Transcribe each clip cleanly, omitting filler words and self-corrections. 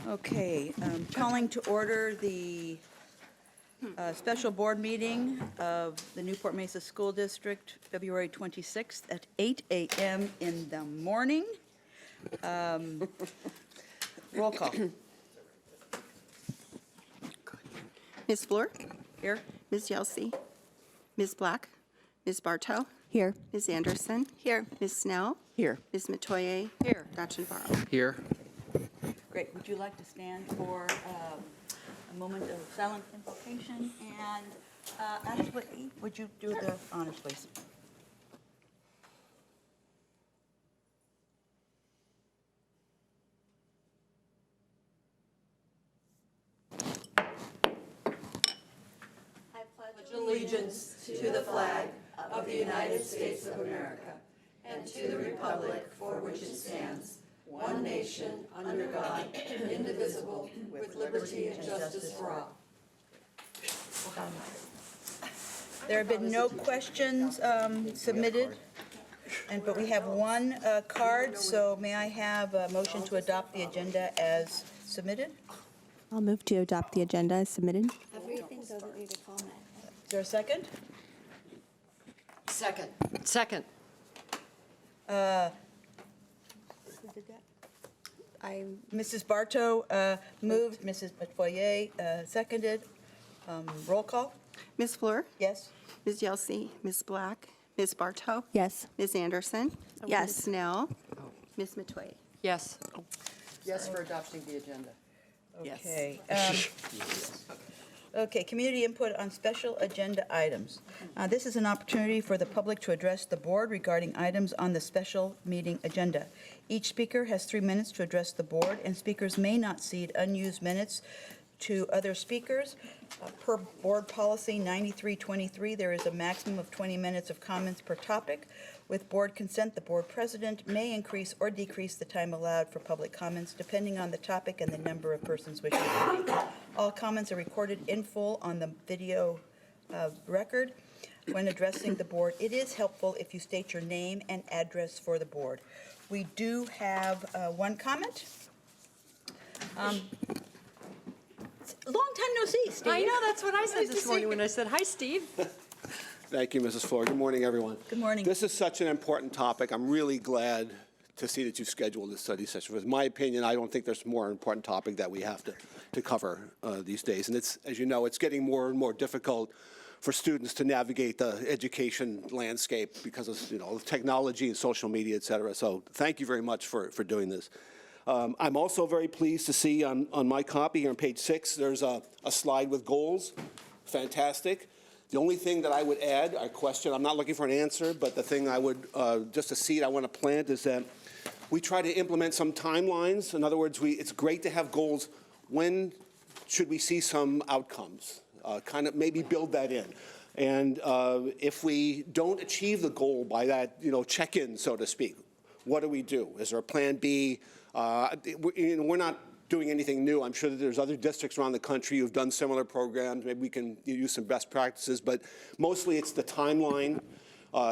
Okay, calling to order the special board meeting of the Newport Mesa School District, February 26th at 8 a.m. in the morning. Roll call. Ms. Fleur, Here? Ms. Yelsey, Ms. Black, Ms. Bartow, Here. Ms. Anderson. Here. Ms. Snell. Here. Ms. Metoyer. Here. Dr. Navarro. Here. Great. Would you like to stand for a moment of silent invocation? And Ashley, would you do the honors, please? Allegiance to the flag of the United States of America and to the republic for which it stands, one nation, under God, indivisible, with liberty and justice for all. There have been no questions submitted, but we have one card, so may I have a motion to adopt the agenda as submitted? I'll move to adopt the agenda as submitted. Everything doesn't need a comment. Is there a second? Second. Mrs. Bartow moved, Mrs. Metoyer seconded. Roll call? Ms. Fleur, Yes? Ms. Yelsey, Ms. Black, Ms. Bartow, Yes. Ms. Anderson. Yes. Ms. Snell. Ms. Metoyer. Yes. Yes for adopting the agenda. Okay. Okay, community input on special agenda items. This is an opportunity for the public to address the board regarding items on the special meeting agenda. Each speaker has 3 minutes to address the board, and speakers may not cede unused minutes to other speakers. Per board policy 9323, there is a maximum of 20 minutes of comments per topic. With board consent, the board president may increase or decrease the time allowed for public comments depending on the topic and the number of persons wishing to speak. All comments are recorded in full on the video record. When addressing the board, it is helpful if you state your name and address for the board. We do have one comment. Long time no see, Steve. I know, that's what I said Nice to this see morning you. when I said, hi, Steve. Thank you, Mrs. Fleur. Good morning, everyone. Good morning. This is such an important topic. I'm really glad to see that you've scheduled this study session. In my opinion, I don't think there's a more important topic that we have to cover these days. And it's, as you know, it's getting more and more difficult for students to navigate the education landscape because of technology and social media, et cetera. So thank you very much for doing this. I'm also very pleased to see on my copy here on page 6, there's a slide with goals. Fantastic. The only thing that I would add, a question, I'm not looking for an answer, but the thing I would, just a seed I want to plant is that we try to implement some timelines. In other words, it's great to have goals. When should we see some outcomes? Kind of maybe build that in. And if we don't achieve the goal by that, check-in, so to speak, what do we do? Is there a plan B? We're not doing anything new. I'm sure that there's other districts around the country who've done similar programs. Maybe we can use some best practices, but mostly it's the timeline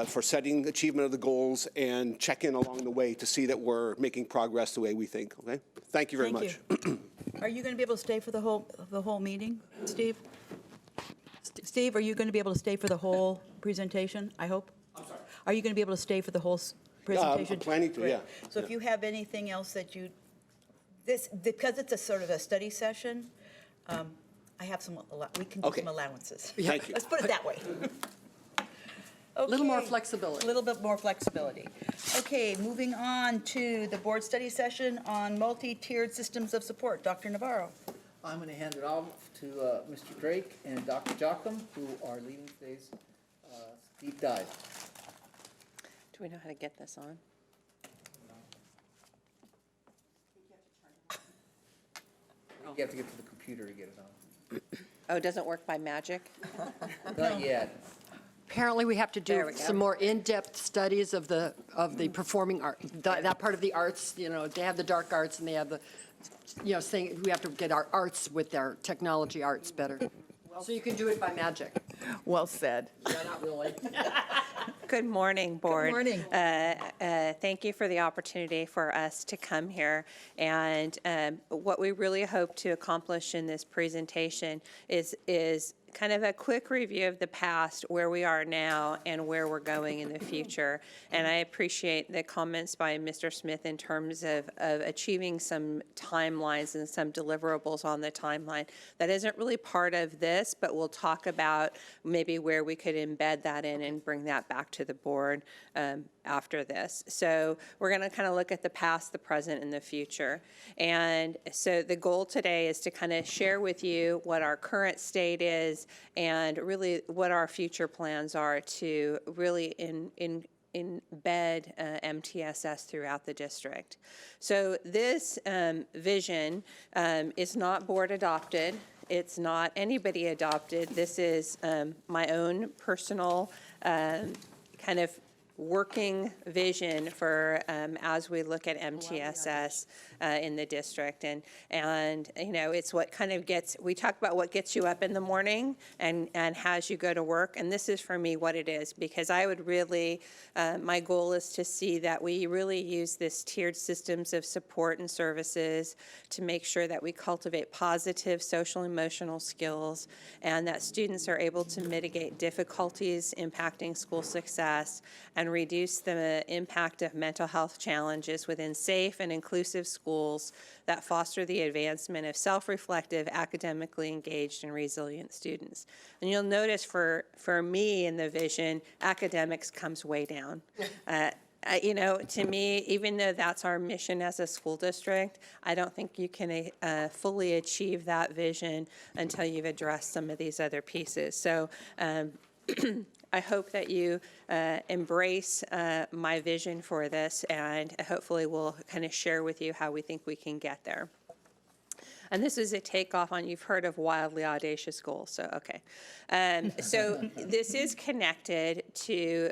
for setting achievement of the goals and check in along the way to see that we're making progress the way we think. Okay? Thank you very much. You. Are you going to be able to stay for the whole meeting, Steve? Steve, are you going to be able to stay for the whole presentation, I hope? I'm sorry? Are you going to be able to stay for the whole presentation? I'm planning to, Great. yeah. So if you have anything else that because it's a sort of a study session, I have we can do Okay. some allowances. Thank you. Let's put it that way. A little more Okay. flexibility. A little bit more flexibility. Okay, moving on to the board study session on multi-tiered systems of support. Dr. Navarro. I'm going to hand it off to Mr. Drake and Dr. Jocham, who are leading today's deep dive. Do we know how to get this on? You have to get to the computer to get it on. Oh, it doesn't work by magic? Not yet. Apparently, we have to There do we go. some more in-depth studies of the performing art, that part of the arts. They have the dark arts and they have the, saying we have to get our arts with their technology arts better. So you can do it by magic. Well said. Yeah, not really. Good morning, Board. morning. Thank you for the opportunity for us to come here. And what we really hope to accomplish in this presentation is kind of a quick review of the past, where we are now, and where we're going in the future. And I appreciate the comments by Mr. Smith in terms of achieving some timelines and some deliverables on the timeline. That isn't really part of this, but we'll talk about maybe where we could embed that in and bring that back to the board after this. So we're going to kind of look at the past, the present, and the future. And so the goal today is to kind of share with you what our current state is and really what our future plans are to really embed MTSS throughout the district. So this vision is not board adopted. It's not anybody adopted. This is my own personal kind of working vision for as we look at MTSS in the district. And you know, it's what kind of we talk about what gets you up in the morning and has you go to work. And this is for me what it is, because I would really, my goal is to see that we really use this tiered systems of support and services to make sure that we cultivate positive social emotional skills and that students are able to mitigate difficulties impacting school success and reduce the impact of mental health challenges within safe and inclusive schools that foster the advancement of self-reflective, academically engaged, and resilient students. And you'll notice for me in the vision, academics comes way down. You know, to me, even though that's our mission as a school district, I don't think you can fully achieve that vision until you've addressed some of these other pieces. So I hope that you embrace my vision for this, and hopefully we'll kind of share with you how we think we can get there. And this is a takeoff on, you've heard of wildly audacious goals, so okay. So this is connected to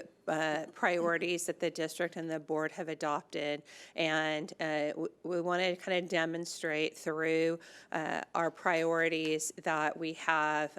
priorities that the district and the board have adopted, and we want to kind of demonstrate through our priorities that we have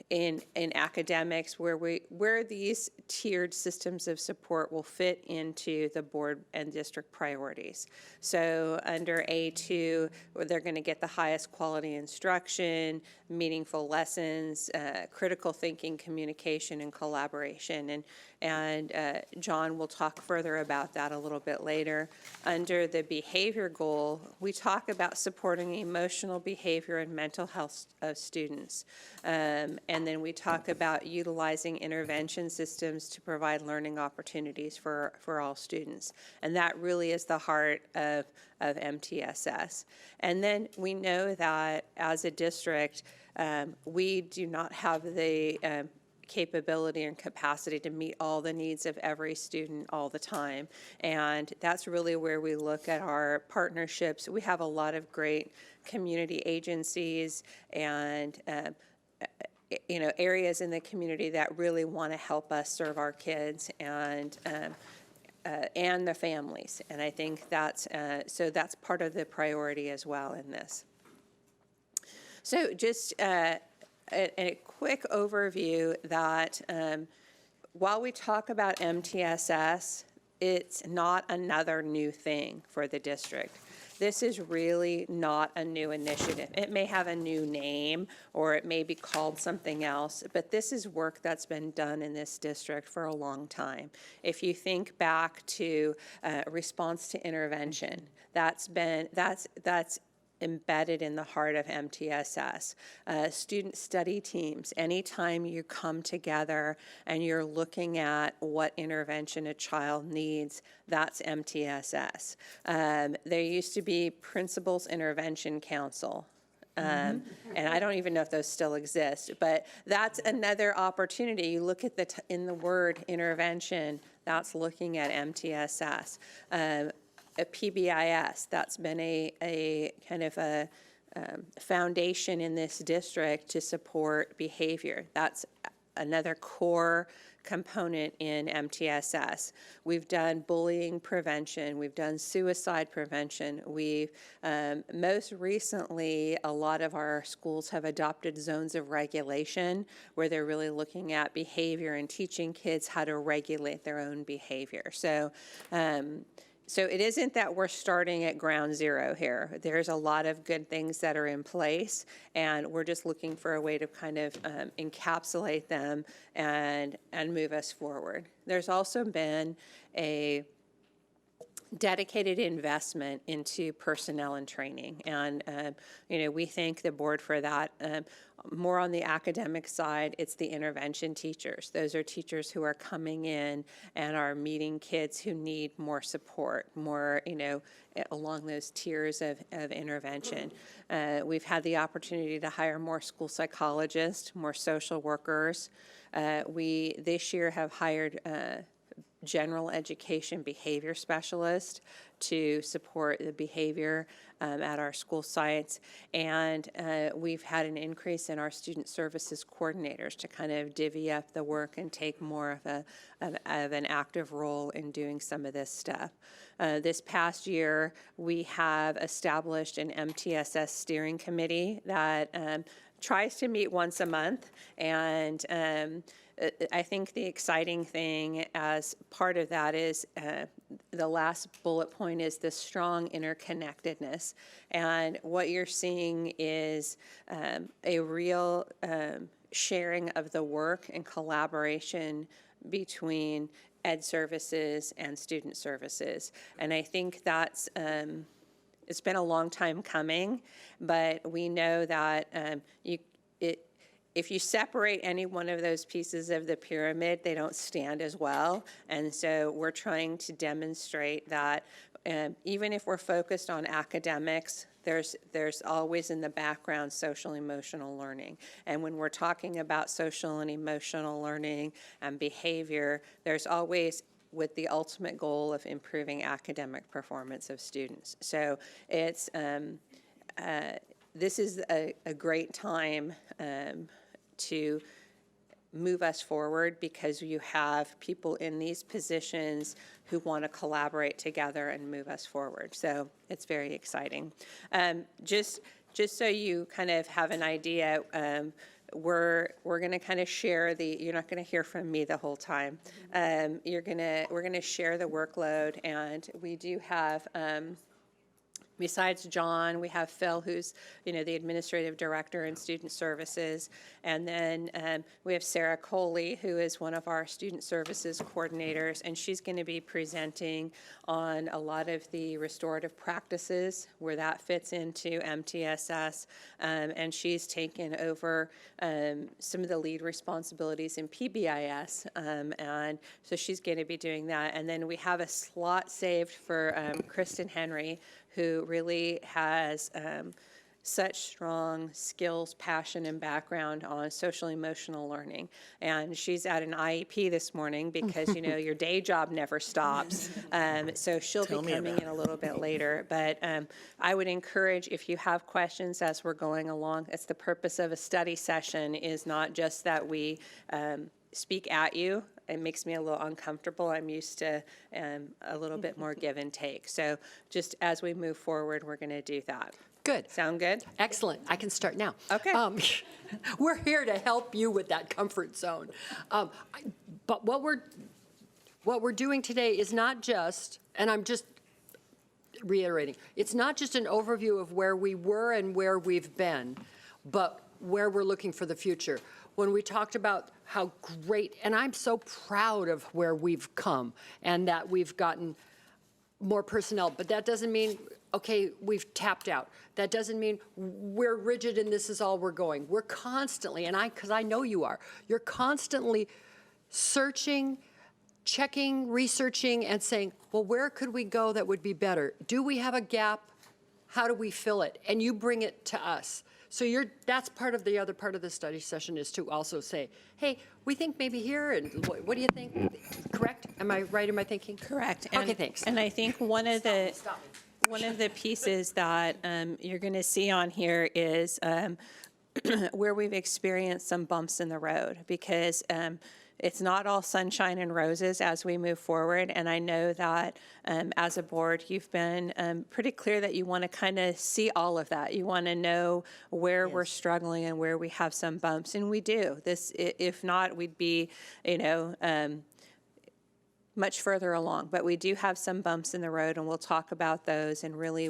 in academics, where these tiered systems of support will fit into the board and district priorities. So under A2, they're going to get the highest quality instruction, meaningful lessons, critical thinking, communication, and collaboration. And John will talk further about that a little bit later. Under the behavior goal, we talk about supporting emotional behavior and mental health of students. And then we talk about utilizing intervention systems to provide learning opportunities for all students. And that really is the heart of MTSS. And then we know that as a district, we do not have the capability and capacity to meet all the needs of every student all the time. And that's really where we look at our partnerships. We have a lot of great community agencies and you know, areas in the community that really want to help us serve our kids and the families. And I think that's so that's part of the priority as well in this. So just a quick overview that while we talk about MTSS, it's not another new thing for the district. This is really not a new initiative. It may have a new name or it may be called something else, but this is work that's been done in this district for a long time. If you think back to response to intervention, that's embedded in the heart of MTSS. Student study teams, anytime you come together and you're looking at what intervention a child needs, that's MTSS. There used to be Principals Intervention Council. And I don't even know if those still exist, but that's another opportunity. You look at in the word intervention, that's looking at MTSS. A PBIS, that's been a kind of a foundation in this district to support behavior. That's another core component in MTSS. We've done bullying prevention, we've done suicide prevention, we've, most recently, a lot of our schools have adopted zones of regulation where they're really looking at behavior and teaching kids how to regulate their own behavior. So it isn't that we're starting at ground zero here. There's a lot of good things that are in place, and we're just looking for a way to kind of encapsulate them and move us forward. There's also been a dedicated investment into personnel and training. And, we thank the board for that. More on the academic side, it's the intervention teachers. Those are teachers who are coming in and are meeting kids who need more support, more, along those tiers of intervention. We've had the opportunity to hire more school psychologists, more social workers. We, this year, have hired general education behavior specialist to support the behavior at our school sites. And we've had an increase in our student services coordinators to kind of divvy up the work and take more of an active role in doing some of this stuff. This past year, we have established an MTSS steering committee that tries to meet once a month, and I think the exciting thing as part of that is the last bullet point is the strong interconnectedness. And what you're seeing is a real sharing of the work and collaboration between ed services and student services. And I think that's it's been a long time coming, but we know that if you separate any one of those pieces of the pyramid, they don't stand as well. And so we're trying to demonstrate that even if we're focused on academics, there's always in the background social emotional learning. And when we're talking about social and emotional learning and behavior, there's always with the ultimate goal of improving academic performance of students. So it's this is a great time to move us forward because you have people in these positions who want to collaborate together and move us forward. So it's very exciting. Just so you kind of have an idea, we're going to kind of share you're not going to hear from me the whole time. We're going to share the workload, and we do have besides John, we have Phil, who's, the administrative director in student services. And then we have Sarah Coley, who is one of our student services coordinators, and she's going to be presenting on a lot of the restorative practices, where that fits into MTSS. And she's taken over some of the lead responsibilities in PBIS. And so she's going to be doing that. And then we have a slot saved for Kristen Henry, who really has such strong skills, passion, and background on social emotional learning. And she's at an IEP this morning because, your day job never stops. So she'll be coming in a little bit later. But I would encourage, if you have questions as we're going along, it's the purpose of a study session is not just that we speak at you. It makes me a little uncomfortable. I'm used to a little bit more give and take. So just as we move forward, we're going to do that. Good. Sound good? Excellent. I can start now. Okay. We're here to help you with that comfort zone. But what we're doing today is not just, and I'm just reiterating, it's not just an overview of where we were and where we've been, but where we're looking for the future. When we talked about how great, and I'm so proud of where we've come and that we've gotten more personnel, but that doesn't mean, okay, we've tapped out. That doesn't mean we're rigid and this is all we're going. We're constantly, because I know you are, you're constantly searching, checking, researching, and saying, well, where could we go that would be better? Do we have a gap? How do we fill it? And you bring it to us. So that's part of the other part of the study session is to also say, hey, we think maybe here, and what do you think? Correct? Am I right in my thinking? Correct. Okay, thanks. And I think one of the pieces that you're going to see on here is where we've experienced some bumps in the road, because it's not all sunshine and roses as we move forward. And I know that as a board, you've been pretty clear that you want to kind of see all of that. You want to know where we're Yes. struggling and where we have some bumps, and we do. If not, we'd be, much further along. But we do have some bumps in the road, and we'll talk about those and really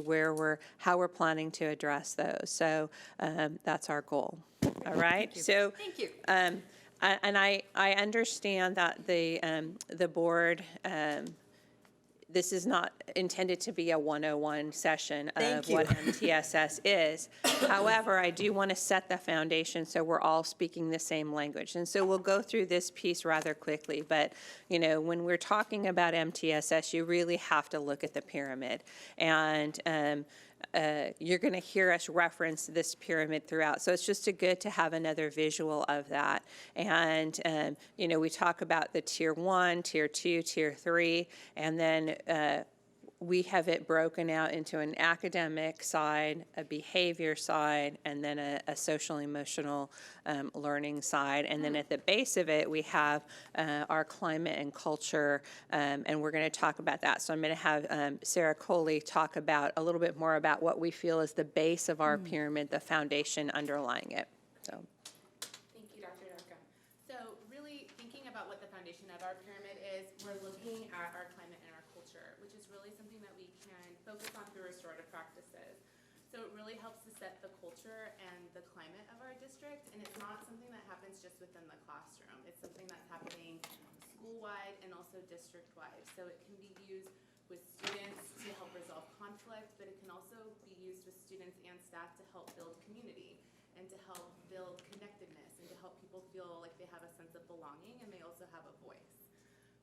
how we're planning to address those. So that's our goal. All right. So Thank you. and I understand that the board, this is not intended to be a 101 session Thank of you. what MTSS is. However, I do want to set the foundation so we're all speaking the same language. And so we'll go through this piece rather quickly. But, when we're talking about MTSS, you really have to look at the pyramid. And you're going to hear us reference this pyramid throughout. So it's just good to have another visual of that. And, we talk about the tier 1, tier 2, tier 3, and then we have it broken out into an academic side, a behavior side, and then a social emotional learning side. And then at the base of it, we have our climate and culture, and we're going to talk about that. So I'm going to have Sarah Coley talk about a little bit more about what we feel is the base of our pyramid, the foundation underlying it. So. Thank you, Dr. Darka. So really thinking about what the foundation of our pyramid is, we're looking at our climate and our culture, which is really something that we can focus on through restorative practices. So it really helps to set the culture and the climate of our district, and it's not something that happens just within the classroom. It's something that's happening school-wide and also district-wide. So it can be used with students to help resolve conflict, but it can also be used with students and staff to help build community and to help build connectedness and to help people feel like they have a sense of belonging and they also have a voice.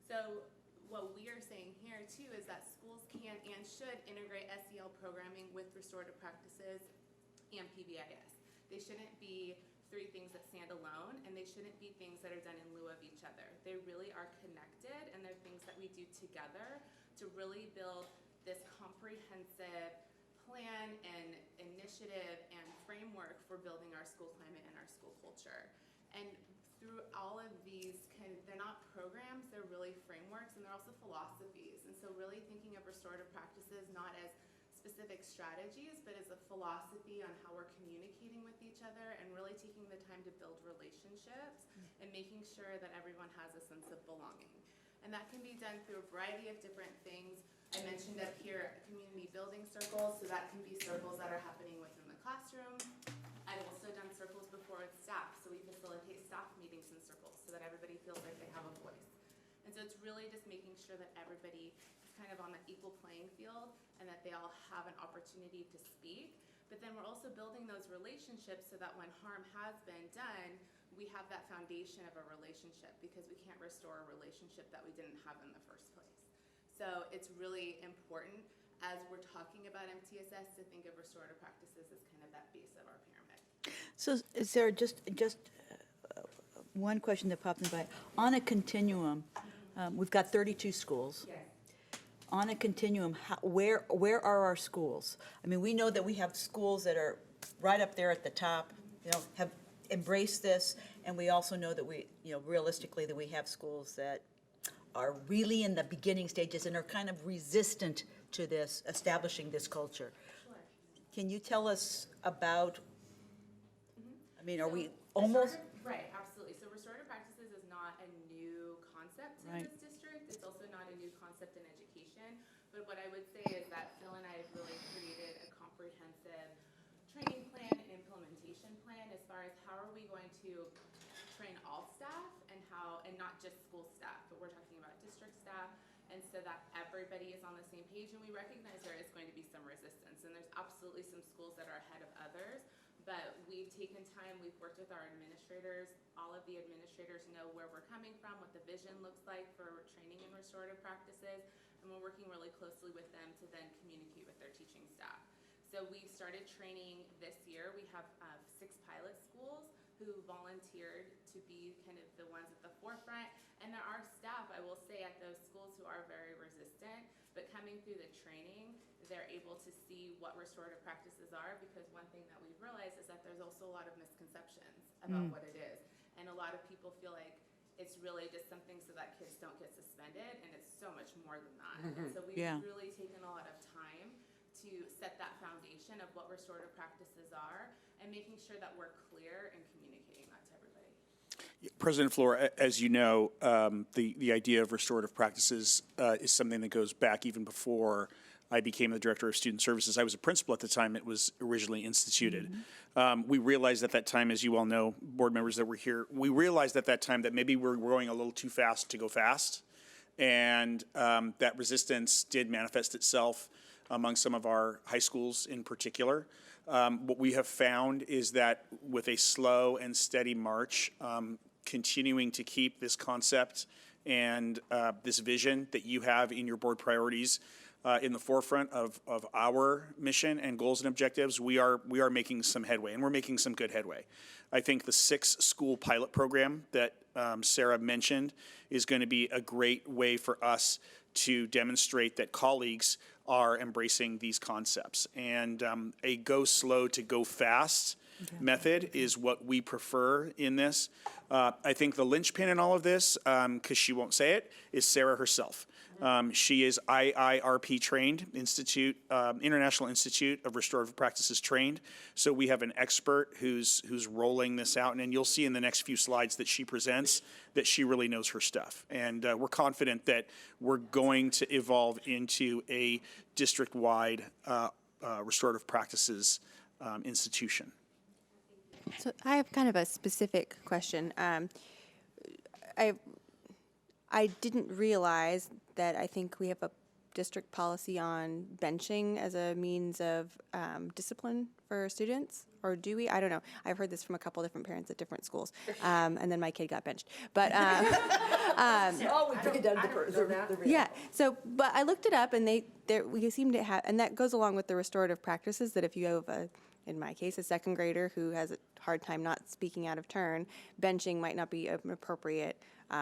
So what we are saying here too is that schools can and should integrate SEL programming with restorative practices and PBIS. They shouldn't be three things that stand alone, and they shouldn't be things that are done in lieu of each other. They really are connected, and they're things that we do together to really build this comprehensive plan and initiative and framework for building our school climate and our school culture. And through all of these, they're not programs, they're really frameworks, and they're also philosophies. And so really thinking of restorative practices not as specific strategies, but as a philosophy on how we're communicating with each other and really taking the time to build relationships and making sure that everyone has a sense of belonging. And that can be done through a variety of different things. I mentioned up here community building circles, so that can be circles that are happening within the classroom. I've also done circles before with staff, so we facilitate staff meetings in circles so that everybody feels like they have a voice. And so it's really just making sure that everybody is kind of on the equal playing field and that they all have an opportunity to speak. But then we're also building those relationships so that when harm has been done, we have that foundation of a relationship, because we can't restore a relationship that we didn't have in the first place. So it's really important as we're talking about MTSS to think of restorative practices as kind of that base of our pyramid. So is there just one question that popped in by? On a continuum, we've got 32 schools. Yes. On a continuum, where are our schools? I mean, we know that we have schools that are right up there at the top, have embraced this, and we also know that realistically, that we have schools that are really in the beginning stages and are kind of resistant to this, establishing this culture. Sure. Can you tell us about, I mean, are we So almost? Right, absolutely. So restorative practices is not a new concept in Right. this district. It's also not a new concept in education. But what I would say is that Phil and I have really created a comprehensive training plan and implementation plan as far as how are we going to train all staff and not just school staff, but we're talking about district staff, and so that everybody is on the same page. And we recognize there is going to be some resistance, and there's absolutely some schools that are ahead of others. But we've taken time, we've worked with our administrators. All of the administrators know where we're coming from, what the vision looks like for training in restorative practices, and we're working really closely with them to then communicate with their teaching staff. So we started training this year. We have 6 pilot schools who volunteered to be kind of the ones at the forefront. And there are staff, I will say, at those schools who are very resistant, but coming through the training, they're able to see what restorative practices are, because one thing that we've realized is that there's also a lot of misconceptions about what it is. And a lot of people feel like It's really just something so that kids don't get suspended, and it's so much more than that. And so we've Yeah. really taken a lot of time to set that foundation of what restorative practices are and making sure that we're clear and communicating that to everybody. President Flora, as you know, the idea of restorative practices is something that goes back even before I became the Director of Student Services. I was a principal at the time it was originally instituted. We realized at that time, as you all know, board members that were here, we realized at that time that maybe we're going a little too fast to go fast. And that resistance did manifest itself among some of our high schools in particular. What we have found is that with a slow and steady march, continuing to keep this concept and this vision that you have in your board priorities in the forefront of our mission and goals and objectives, we are making some headway, and we're making some good headway. I think the 6-school pilot program that Sarah mentioned is going to be a great way for us to demonstrate that colleagues are embracing these concepts. And a go slow to go fast method is what we prefer in this. I think the linchpin in all of this, because she won't say it, is Sarah herself. She is IIRP trained, International Institute of Restorative Practices trained. So we have an expert who's rolling this out, and then you'll see in the next few slides that she presents that she really knows her stuff. And we're confident that we're going to evolve into a district-wide restorative practices institution. So I have kind of a specific question. I didn't realize that I think we have a district policy on benching as a means of discipline for students, or do we? I don't know. I've heard this from a couple different parents at different schools, and then my kid got benched. But yeah. So, but I looked it up, and we seem to have, and that goes along with the restorative practices. That if you have in my case, a second grader who has a hard time not speaking out of turn, benching might not be an appropriate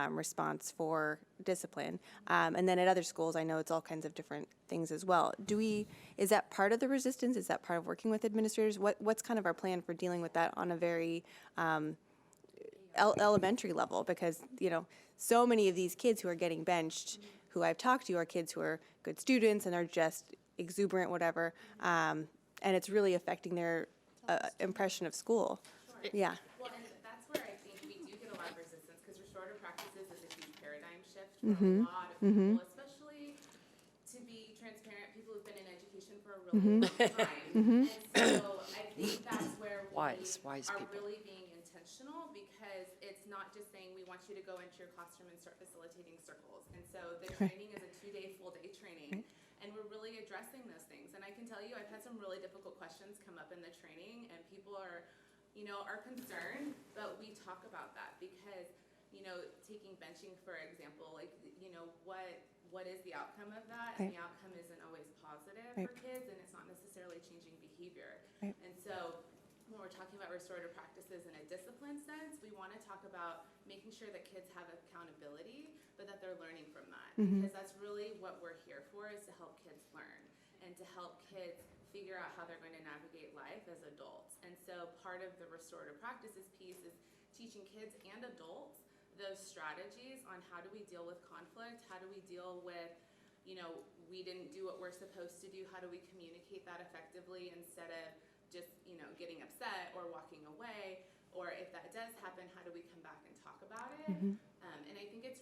response for discipline. And then at other schools, I know it's all kinds of different things as well. Is that part of the resistance? Is that part of working with administrators? What's kind of our plan for dealing with that on a very elementary level? Because, so many of these kids who are getting benched, who I've talked to, are kids who are good students and are just exuberant, whatever. And it's really affecting their impression of school. Yeah. Well, and that's where I think we do get a lot of resistance, because restorative practices is a huge paradigm shift for a lot of people, especially, to be transparent, people who've been in education for a really long time. And so I think that's where we Wise are people. really being intentional, because it's not just saying we want you to go into your classroom and start facilitating circles. And so the training is a 2-day, full-day training. And we're really addressing those things. And I can tell you, I've had some really difficult questions come up in the training, and people are concerned, but we talk about that because, taking benching, for example, what is the outcome of that? And the outcome isn't always positive for kids, and it's not necessarily changing behavior. And so when we're talking about restorative practices in a discipline sense, we want to talk about making sure that kids have accountability, but that they're learning from that. Because that's really what we're here for, is to help kids learn and to help kids figure out how they're going to navigate life as adults. And so part of the restorative practices piece is teaching kids and adults those strategies on how do we deal with conflict, how do we deal with, we didn't do what we're supposed to do, how do we communicate that effectively instead of just, getting upset or walking away, or if that does happen, how do we come back and talk about it? And I think it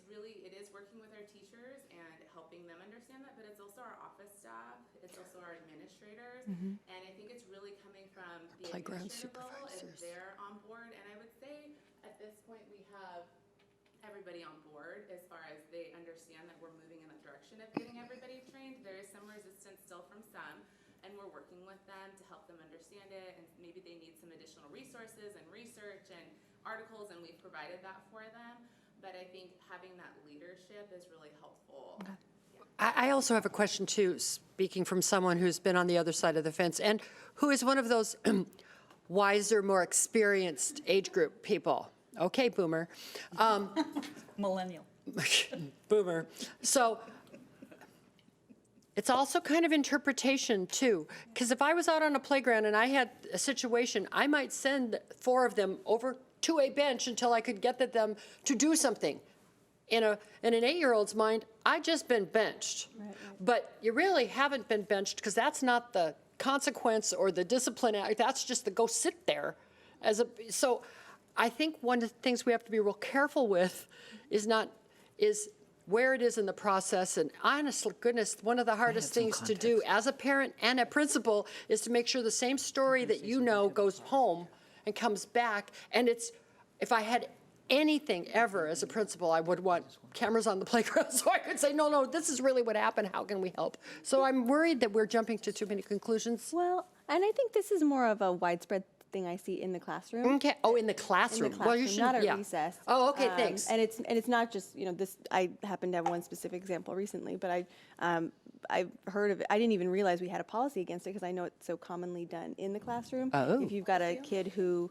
is working with our teachers and helping them understand that, but it's also our office staff, it's also our administrators, and I think it's really coming from the Playground administrative level, if supervisors. they're on board. And I would say at this point we have everybody on board as far as they understand that we're moving in that direction of getting everybody trained. There is some resistance still from some, and we're working with them to help them understand it, and maybe they need some additional resources and research and articles, and we've provided that for them. But I think having that leadership is really helpful. I also have a question too, speaking from someone who's been on the other side of the fence and who is one of those wiser, more experienced age group people. Okay, boomer. Millennial. Boomer. So it's also kind of interpretation too, because if I was out on a playground and I had a situation, I might send 4 of them over to a bench until I could get them to do something. In an 8-year-old's mind, I just been benched. But you really haven't been benched because that's not the consequence or the discipline. That's just the go sit there. So I think one of the things we have to be real careful with is where it is in the process. And honestly, goodness, one of the hardest things to do as a parent and a principal is to make sure the same story that you know goes home and comes back. And if I had anything ever as a principal, I would want cameras on the playground so I could say, no, this is really what happened. How can we help? So I'm worried that we're jumping to too many conclusions. Well, and I think this is more of a widespread thing I see in the classroom. Okay. Oh, in the classroom. In the classroom, not at recess. Oh, okay. Thanks. And it's not just this. I happen to have one specific example recently, but I've heard of it. I didn't even realize we had a policy against it because I know it's so commonly done in the classroom. Oh. If you've got a kid who.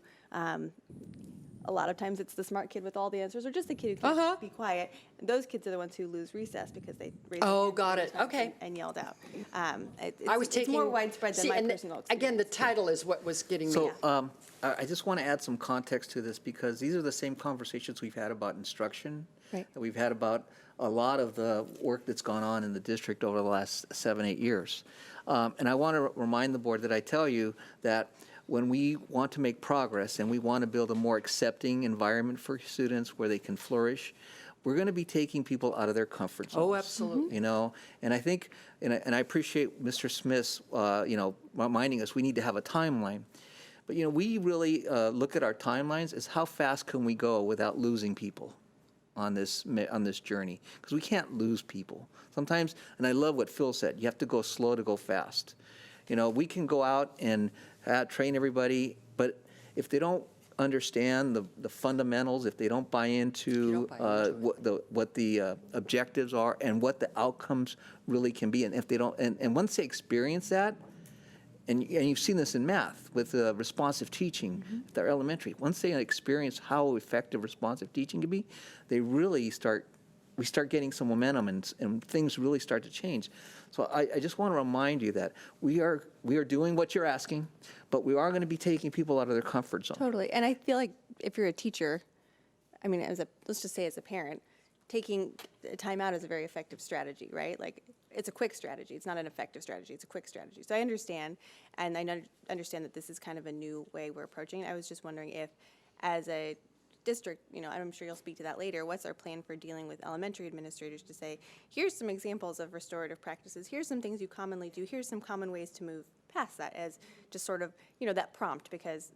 A lot of times it's the smart kid with all the answers, or just the kid who can be quiet. Those kids are the ones who lose recess because they raised their hand got many it. times Okay. and yelled out. It's more widespread than my personal experience. Again, the title is what was getting me. So I just want to add some context to this because these are the same conversations we've had about instruction, Right. that we've had about a lot of the work that's gone on in the district over the last 7-8 years. And I want to remind the board that I tell you that when we want to make progress and we want to build a more accepting environment for students where they can flourish, we're going to be taking people out of their comfort zones. Oh, absolutely. And I think, and I appreciate Mr. Smith's, reminding us we need to have a timeline. But, we really look at our timelines as how fast can we go without losing people on this journey, because we can't lose people. Sometimes, and I love what Phil said, you have to go slow to go fast. We can go out and train everybody, but if they don't understand the fundamentals, if they don't buy into what the objectives are and what the outcomes really can be, and if they don't, and once they experience that, and you've seen this in math with responsive teaching, they're elementary. Once they experience how effective responsive teaching can be, they really we start getting some momentum and things really start to change. So I just want to remind you that we are doing what you're asking, but we are going to be taking people out of their comfort zone. Totally. And I feel like if you're a teacher, I mean, let's just say as a parent, taking time out is a very effective strategy, right? Like, it's a quick strategy. It's not an effective strategy. It's a quick strategy. So I understand, and I understand that this is kind of a new way we're approaching it. I was just wondering if, as a district, I'm sure you'll speak to that later, what's our plan for dealing with elementary administrators to say, here's some examples of restorative practices, here's some things you commonly do, here's some common ways to move past that, as just sort of, that prompt, because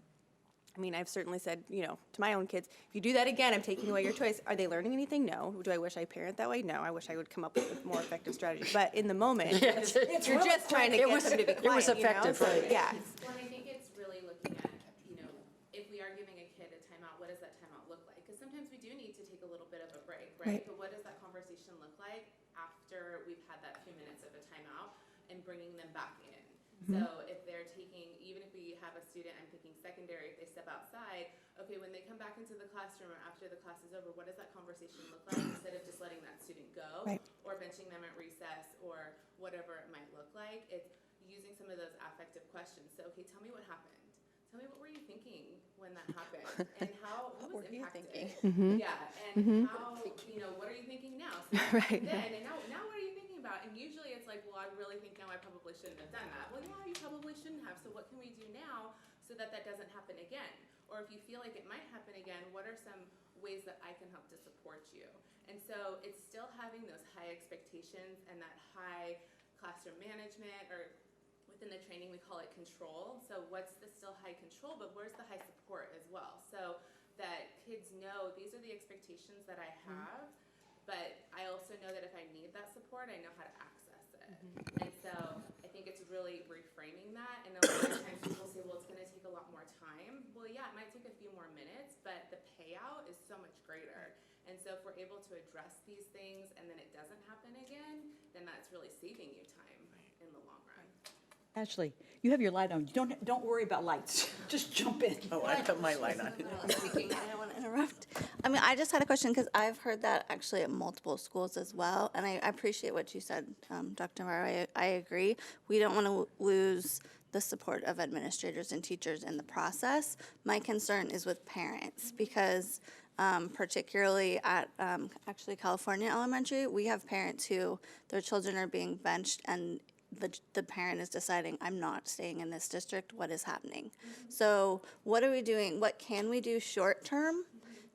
I've certainly said, to my own kids, if you do that again, I'm taking away your choice. Are they learning anything? No. Do I wish I parent that way? No. I wish I would come up with a more effective strategy. But in the moment, you're just trying to get them to be quiet. It was effective, So, right? yeah. Well, I think it's really looking at, if we are giving a kid a timeout, what does that timeout look like? Because sometimes we do need to take a little bit of a break, right? But what does that conversation look like after we've had that few minutes of a timeout and bringing them back in? So if they're taking, even if we have a student, I'm thinking secondary, if they step outside, okay, when they come back into the classroom or after the class is over, what does that conversation look like instead of just letting that student go or benching them at recess or whatever it might look like? It's using some of those affective questions. So, okay, tell me what happened. Tell me, what were you thinking when that happened, and who was impacted? Yeah, and how, what are you thinking now? So then, and now what are you thinking about? And usually it's like, well, I really think now I probably shouldn't have done that. Well, yeah, you probably shouldn't have. So what can we do now so that that doesn't happen again? Or if you feel like it might happen again, what are some ways that I can help to support you? And so it's still having those high expectations and that high classroom management, or within the training, we call it control. So what's the still high control, but where's the high support as well? So that kids know these are the expectations that I have, but I also know that if I need that support, I know how to access it. And so I think it's really reframing that. And a lot of times people say, well, it's going to take a lot more time. Well, yeah, it might take a few more minutes, but the payout is so much greater. And so if we're able to address these things and then it doesn't happen again, then that's really saving you time in the long run. Ashley, you have your light on. Don't worry about lights. Just jump in. Oh, I got my light on. Speaking, I don't want to interrupt. I just had a question because I've heard that actually at multiple schools as well, and I appreciate what you said, Dr. Navarro. I agree. We don't want to lose the support of administrators and teachers in the process. My concern is with parents because particularly at actually California Elementary, we have parents who their children are being benched and the parent is deciding, I'm not staying in this district, what is happening? So what are we doing? What can we do short term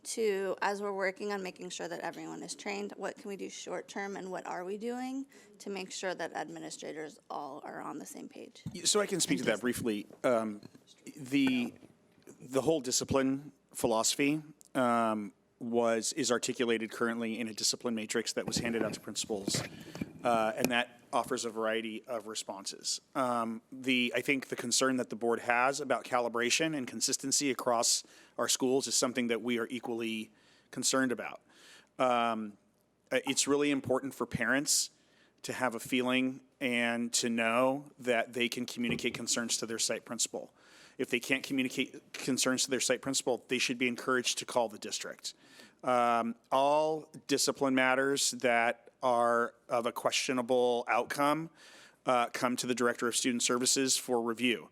to, as we're working on making sure that everyone is trained, what can we do short term and what are we doing to make sure that administrators all are on the same page? So I can speak to that briefly. The whole discipline philosophy is articulated currently in a discipline matrix that was handed out to principals, and that offers a variety of responses. I think the concern that the board has about calibration and consistency across our schools is something that we are equally concerned about. It's really important for parents to have a feeling and to know that they can communicate concerns to their site principal. If they can't communicate concerns to their site principal, they should be encouraged to call the district. All discipline matters that are of a questionable outcome come to the Director of Student Services for review.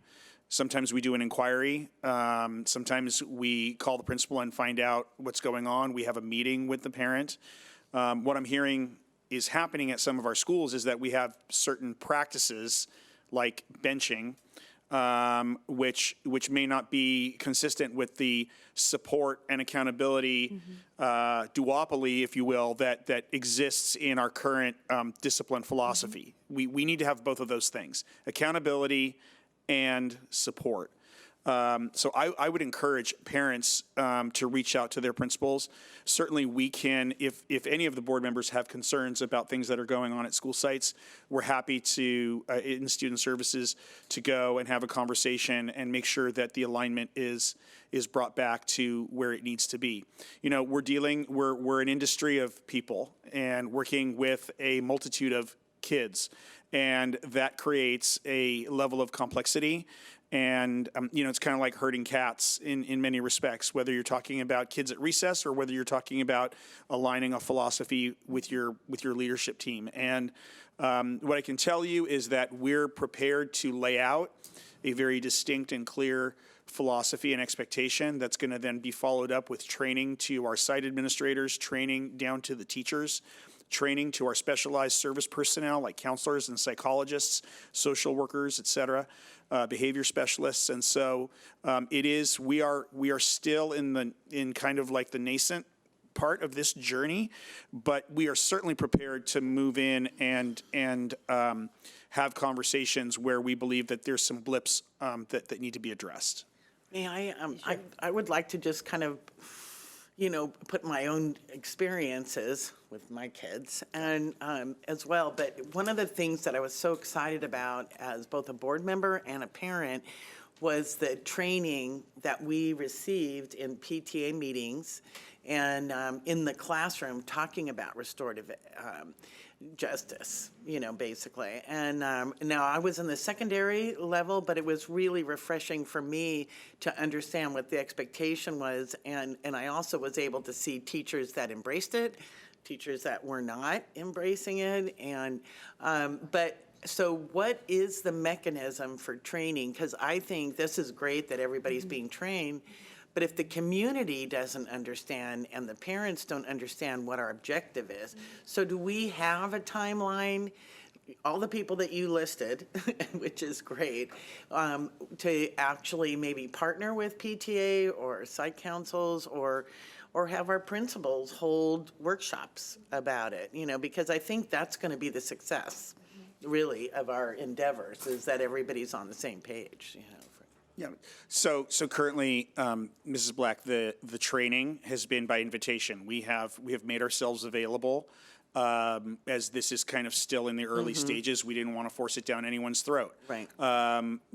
Sometimes we do an inquiry. Sometimes we call the principal and find out what's going on. We have a meeting with the parent. What I'm hearing is happening at some of our schools is that we have certain practices like benching, which may not be consistent with the support and accountability duopoly, if you will, that exists in our current discipline philosophy. We need to have both of those things, accountability and support. So I would encourage parents to reach out to their principals. Certainly we can, if any of the board members have concerns about things that are going on at school sites, we're happy to, in student services, to go and have a conversation and make sure that the alignment is brought back to where it needs to be. You know, we're an industry of people and working with a multitude of kids, and that creates a level of complexity. And, you know, it's kind of like herding cats in many respects, whether you're talking about kids at recess or whether you're talking about aligning a philosophy with your leadership team. And what I can tell you is that we're prepared to lay out a very distinct and clear philosophy and expectation that's going to then be followed up with training to our site administrators, training down to the teachers, training to our specialized service personnel like counselors and psychologists, social workers, et cetera, behavior specialists. And so we are still in kind of like the nascent part of this journey, but we are certainly prepared to move in and have conversations where we believe that there's some blips that need to be addressed. May I would like to just kind of, you know, put my own experiences with my kids and as well. But one of the things that I was so excited about as both a board member and a parent was the training that we received in PTA meetings and in the classroom talking about restorative justice, you know, basically. And now I was in the secondary level, but it was really refreshing for me to understand what the expectation was. And I also was able to see teachers that embraced it, teachers that were not embracing it. And, so what is the mechanism for training? Because I think this is great that everybody's being trained, but if the community doesn't understand and the parents don't understand what our objective is, so do we have a timeline? All the people that you listed, which is great, to actually maybe partner with PTA or site councils or have our principals hold workshops about it, you know, because I think that's going to be the success, really, of our endeavors, is that everybody's on the same page, you know. Yeah. So currently, Mrs. Black, the training has been by invitation. We have made ourselves available as this is kind of still in the early stages. We didn't want to force it down anyone's throat. Right.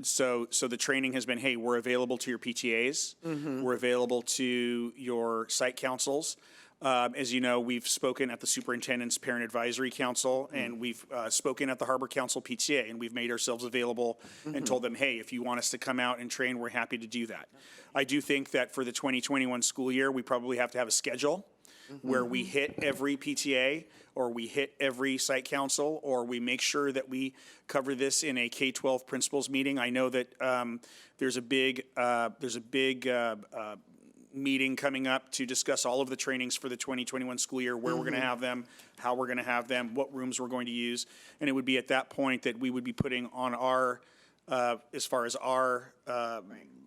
So the training has been, hey, we're available to your PTAs. We're available to your site councils. As you know, we've spoken at the Superintendent's Parent Advisory Council, and we've spoken at the Harbor Council PTA, and we've made ourselves available and told them, hey, if you want us to come out and train, we're happy to do that. I do think that for the 2021 school year, we probably have to have a schedule where we hit every PTA, or we hit every site council, or we make sure that we cover this in a K-12 principals meeting. I know that there's a big meeting coming up to discuss all of the trainings for the 2021 school year, where we're going to have them, how we're going to have them, what rooms we're going to use. And it would be at that point that we would be putting on our, as far as our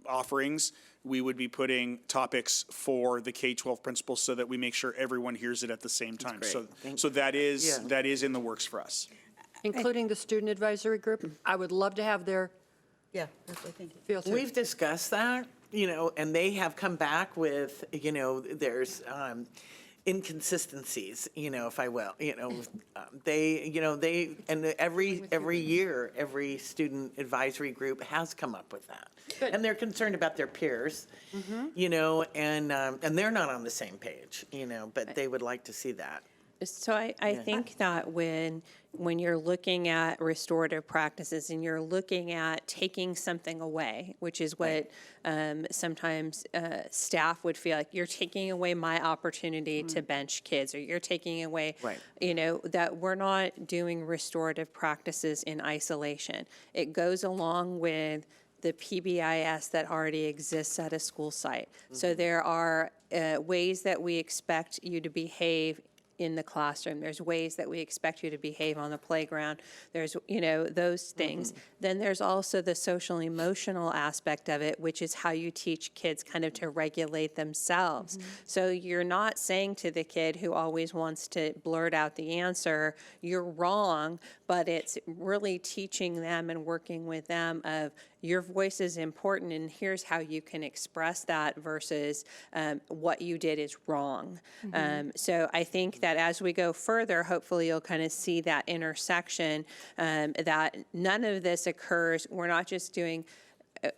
offerings, we would be putting topics for the K-12 principals so that we make sure everyone hears it at the same time. So that is in the works for us. Including the student advisory group. I would love to have their Yeah, that's what I think. field trip. We've discussed that, and they have come back with, there's inconsistencies, if I will, and every year, every student advisory group has come up with that. Good. And they're concerned about their peers, and they're not on the same page, but they would like to see that. So I think that when you're looking at restorative practices and you're looking at taking something away, which is what sometimes staff would feel like, you're taking away my opportunity to bench kids, or you're taking away, that we're not doing restorative practices in isolation. It goes along with the PBIS that already exists at a school site. So there are ways that we expect you to behave in the classroom. There's ways that we expect you to behave on the playground. There's, those things. Then there's also the social emotional aspect of it, which is how you teach kids kind of to regulate themselves. So you're not saying to the kid who always wants to blurt out the answer, you're wrong, but it's really teaching them and working with them of, your voice is important, and here's how you can express that versus what you did is wrong. So I think that as we go further, hopefully you'll kind of see that intersection, that none of this occurs. We're not just doing,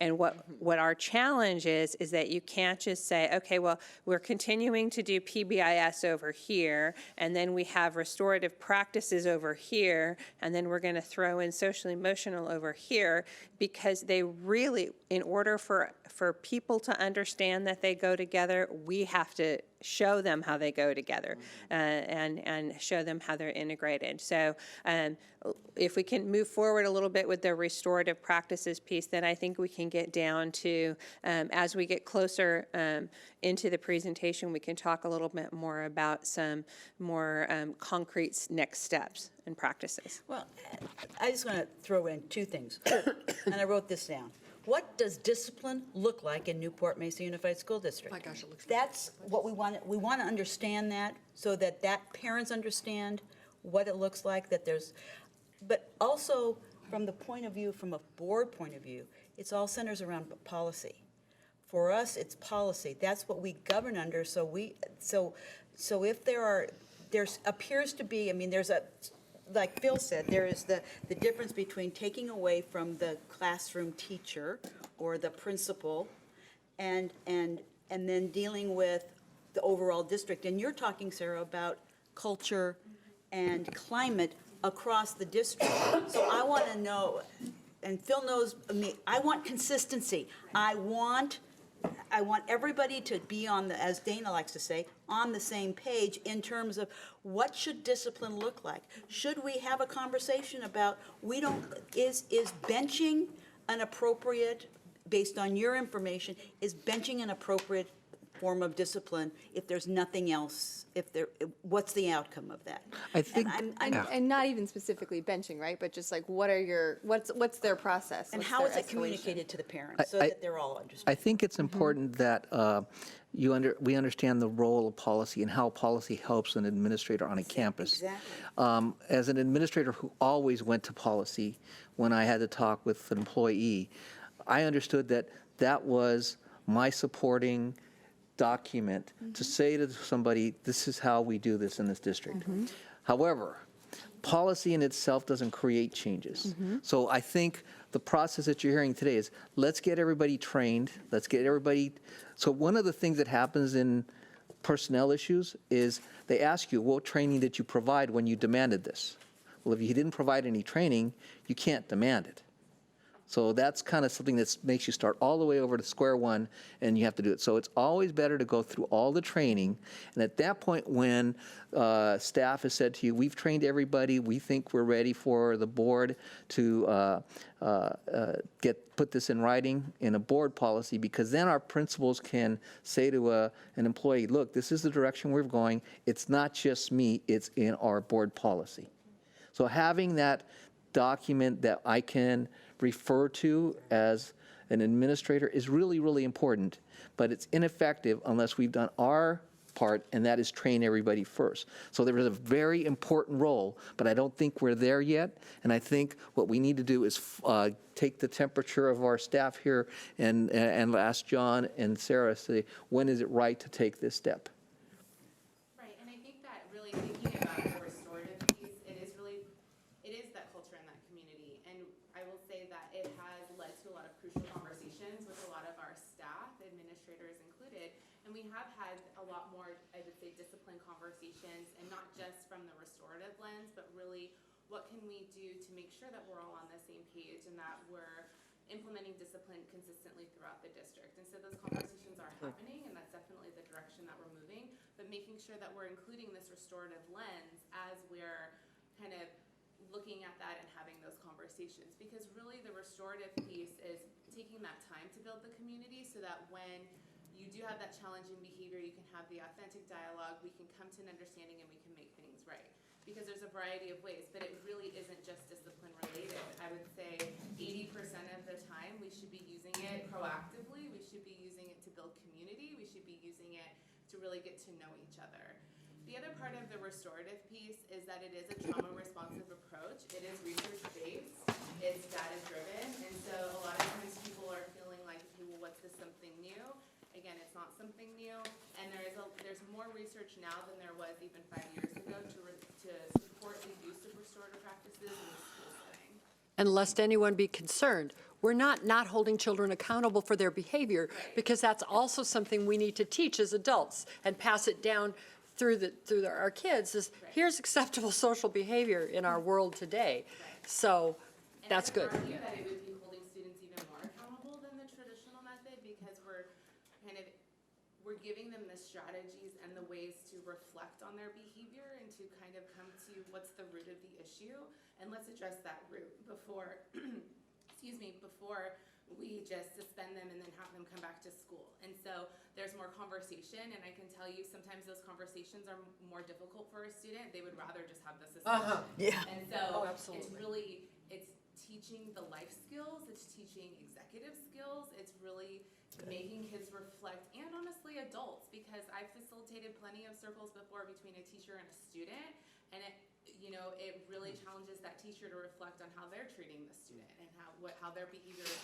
and what our challenge is that you can't just say, okay, well, we're continuing to do PBIS over here, and then we have restorative practices over here, and then we're going to throw in social emotional over here, because they really, in order for people to understand that they go together, we have to show them how they go together, and show them how they're integrated. So if we can move forward a little bit with the restorative practices piece, then I think we can get down to, as we get closer into the presentation, we can talk a little bit more about some more concrete next steps and practices. Well, I just want to throw in two things, and I wrote this down. What does discipline look like in Newport Mesa Unified School District? My gosh, it looks. That's what we want. We want to understand that, so that parents understand what it looks like, that there's, but also from the point of view, from a board point of view, it's all centers around policy. For us, it's policy. That's what we govern under. So if there's appears to be, there's a, like Phil said, there is the difference between taking away from the classroom teacher or the principal and then dealing with the overall district. And you're talking, Sarah, about culture and climate across the district. So I want to know, and Phil knows me, I want consistency. I want everybody to be on the, as Dana likes to say, on the same page in terms of what should discipline look like. Should we have a conversation about, is benching an appropriate, based on your information, is benching an appropriate form of discipline if there's nothing else? What's the outcome of that? I think, And not even specifically benching, right? But just like, what's their process? And What's how their is it escalation? communicated to the parents so that they're all understanding? I think it's important that we understand the role of policy and how policy helps an administrator on a campus. Exactly. As an administrator who always went to policy when I had to talk with an employee, I understood that was my supporting document to say to somebody, this is how we do this in this district. However, policy in itself doesn't create changes. So I think the process that you're hearing today is, let's get everybody trained, so one of the things that happens in personnel issues is they ask you, what training did you provide when you demanded this? Well, if you didn't provide any training, you can't demand it. So that's kind of something that makes you start all the way over to square one, and you have to do it. So it's always better to go through all the training, and at that point, when staff has said to you, we've trained everybody, we think we're ready for the board to put this in writing in a board policy, because then our principals can say to an employee, look, this is the direction we're going. It's not just me, it's in our board policy. So having that document that I can refer to as an administrator is really, really important, but it's ineffective unless we've done our part, and that is train everybody first. So there is a very important role, but I don't think we're there yet, and I think what we need to do is take the temperature of our staff here and ask John and Sarah, say, when is it right to take this step? Right, and I think that really thinking about the restorative piece, it is that culture in that community. And I will say that it has led to a lot of crucial conversations with a lot of our staff, administrators included. And we have had a lot more, I would say, disciplined conversations, and not just from the restorative lens, but really what can we do to make sure that we're all on the same page and that we're implementing discipline consistently throughout the district. And so those conversations are happening, and that's definitely the direction that we're moving, but making sure that we're including this restorative lens as we're kind of looking at that and having those conversations. Because really the restorative piece is taking that time to build the community so that when you do have that challenging behavior, you can have the authentic dialogue, we can come to an understanding, and we can make things right. Because there's a variety of ways, but it really isn't just discipline related. I would say 80% of the time we should be using it proactively, we should be using it to build community, we should be using it to really get to know each other. The other part of the restorative piece is that it is a trauma responsive approach. It is research based, it's data driven, and so a lot of times people are feeling like, okay, well, what's this something new? Again, it's not something new, and there's more research now than there was even 5 years ago to support the use of restorative practices in the school setting. And lest anyone be concerned, we're not holding children accountable for their behavior, because that's also something we need to teach as adults and pass it down through our kids is, here's acceptable social behavior in our world today. So that's good. And I would argue that it would be holding students even more accountable than the traditional method, because we're giving them the strategies and the ways to reflect on their behavior and to kind of come to what's the root of the issue, and let's address that root before, before we just suspend them and then have them come back to school. And so there's more conversation, and I can tell you sometimes those conversations are more difficult for a student. They would rather just have the suspension. Yeah. And so absolutely. it's teaching the life skills, it's teaching executive skills, it's really making kids reflect, and honestly adults, because I've facilitated plenty of circles before between a teacher and a student, and it really challenges that teacher to reflect on how they're treating the student and how their behavior has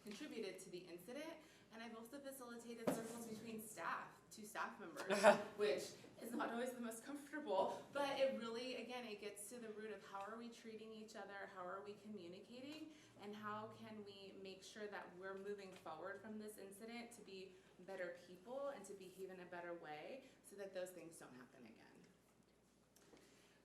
contributed to the incident. And I've also facilitated circles between two staff members, which is not always the most comfortable, but it really, again, it gets to the root of how are we treating each other, how are we communicating, and how can we make sure that we're moving forward from this incident to be better people and to behave in a better way so that those things don't happen again.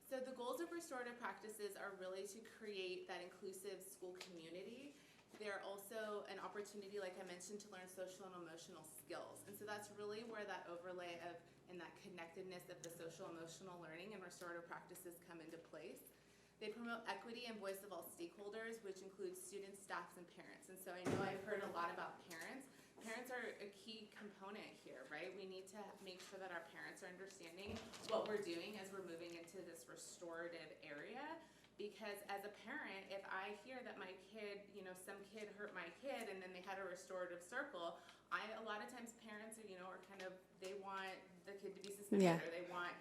So the goals of restorative practices are really to create that inclusive school community. They're also an opportunity, like I mentioned, to learn social and emotional skills. And so that's really where that overlay of and that connectedness of the social emotional learning and restorative practices come into place. They promote equity and voice of all stakeholders, which includes students, staffs, and parents. And so I know I've heard a lot about parents. Parents are a key component here, right? We need to make sure that our parents are understanding what we're doing as we're moving into this restorative area. Because as a parent, if I hear that my kid, some kid hurt my kid and then they had a restorative circle, a lot of times parents are kind of, they want the kid to be suspended, or they want,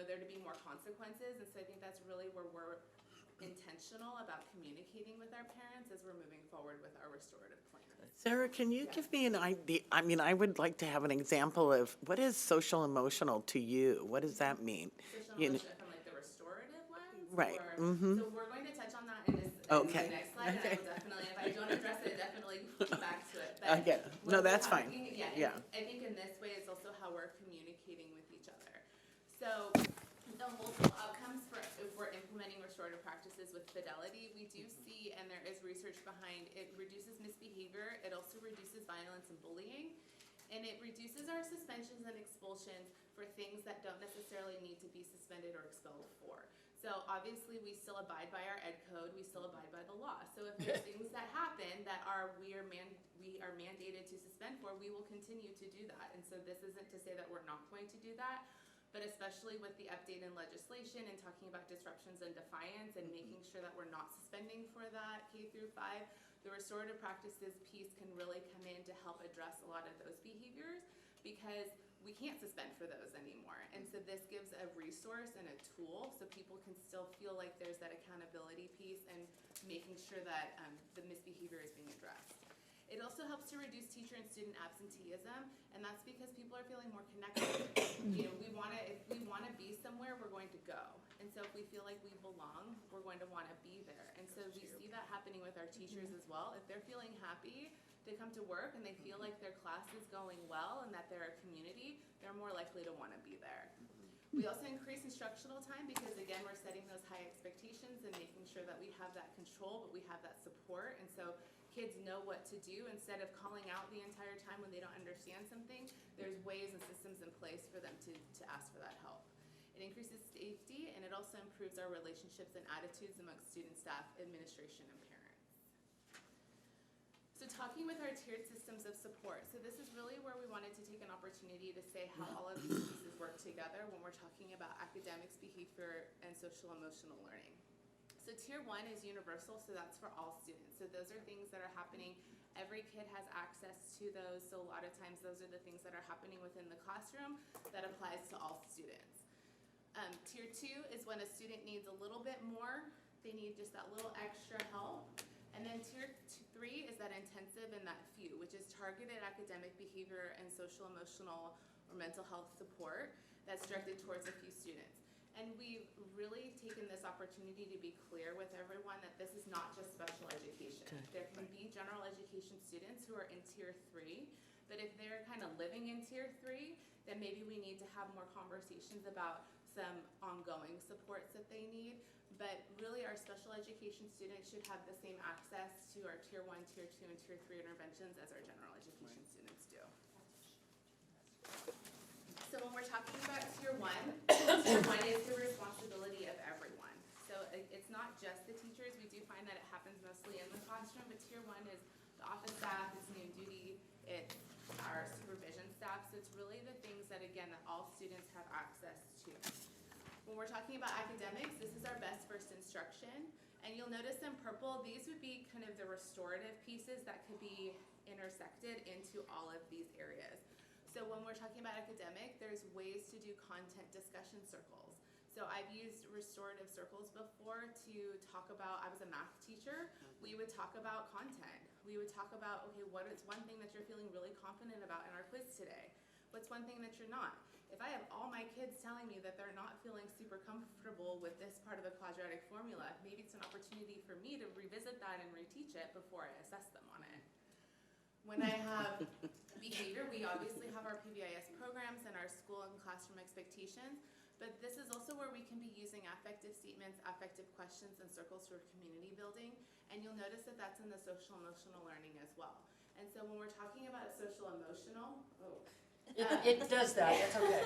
there to be more consequences. And so I think that's really where we're intentional about communicating with our parents as we're moving forward with our restorative plan. Sarah, can you give me an idea? I mean, I would like to have an example of what is social emotional to you? What does that mean? Social emotion from like the restorative lens? Right. So we're going to touch on that in the next slide. And I will definitely, if I don't address it, definitely come back to it. But Okay. No, that's fine. I think in this way is also how we're communicating with each other. So the multiple outcomes for if we're implementing restorative practices with fidelity, we do see, and there is research behind, it reduces misbehavior, it also reduces violence and bullying, and it reduces our suspensions and expulsions for things that don't necessarily need to be suspended or expelled for. So obviously, we still abide by our ed code, we still abide by the law. So if there's things that happen that we are mandated to suspend for, we will continue to do that. And so this isn't to say that we're not going to do that, but especially with the update in legislation and talking about disruptions and defiance and making sure that we're not suspending for that K through 5, the restorative practices piece can really come in to help address a lot of those behaviors, because we can't suspend for those anymore. And so this gives a resource and a tool so people can still feel like there's that accountability piece and making sure that the misbehavior is being addressed. It also helps to reduce teacher and student absenteeism, and that's because people are feeling more connected. You know, if we wanna be somewhere, we're going to go. And so if we feel like we belong, we're going to wanna be there. And so we see that happening with our teachers as well. If they're feeling happy to come to work and they feel like their class is going well and that they're a community, they're more likely to wanna be there. We also increase instructional time because, again, we're setting those high expectations and making sure that we have that control, but we have that support. And so kids know what to do. Instead of calling out the entire time when they don't understand something, there's ways and systems in place for them to ask for that help. It increases safety, and it also improves our relationships and attitudes amongst student, staff, administration, and parents. So talking with our tiered systems of support. So this is really where we wanted to take an opportunity to say how all of these pieces work together when we're talking about academics, behavior, and social emotional learning. So tier 1 is universal, so that's for all students. So those are things that are happening. Every kid has access to those, so a lot of times those are the things that are happening within the classroom that applies to all students. Tier 2 is when a student needs a little bit more, they need just that little extra help. And then tier 3 is that intensive and that few, which is targeted academic, behavior, and social, emotional, or mental health support that's directed towards a few students. And we've really taken this opportunity to be clear with everyone that this is not just special education. There can be general education students who are in tier 3, but if they're kind of living in tier 3, then maybe we need to have more conversations about some ongoing supports that they need. But really, our special education students should have the same access to our tier 1, tier 2, and tier 3 interventions as our general education students do. So when we're talking about tier 1, tier 1 is the responsibility of everyone. So it's not just the teachers. We do find that it happens mostly in the classroom, but tier 1 is the office staff, it's noon duty, it's our supervision staff. So it's really the things that, again, that all students have access to. When we're talking about academics, this is our best first instruction. And you'll notice in purple, these would be kind of the restorative pieces that could be intersected into all of these areas. So when we're talking about academic, there's ways to do content discussion circles. So I've used restorative circles before to talk about, I was a math teacher, we would talk about content. We would talk about, okay, what is one thing that you're feeling really confident about in our quiz today? What's one thing that you're not? If I have all my kids telling me that they're not feeling super comfortable with this part of the quadratic formula, maybe it's an opportunity for me to revisit that and reteach it before I assess them on it. When I have behavior, we obviously have our PBIS programs and our school and classroom expectations, but this is also where we can be using affective statements, affective questions, and circles for community building. And you'll notice that that's in the social emotional learning as well. And so when we're talking about social emotional, It does that, that's okay.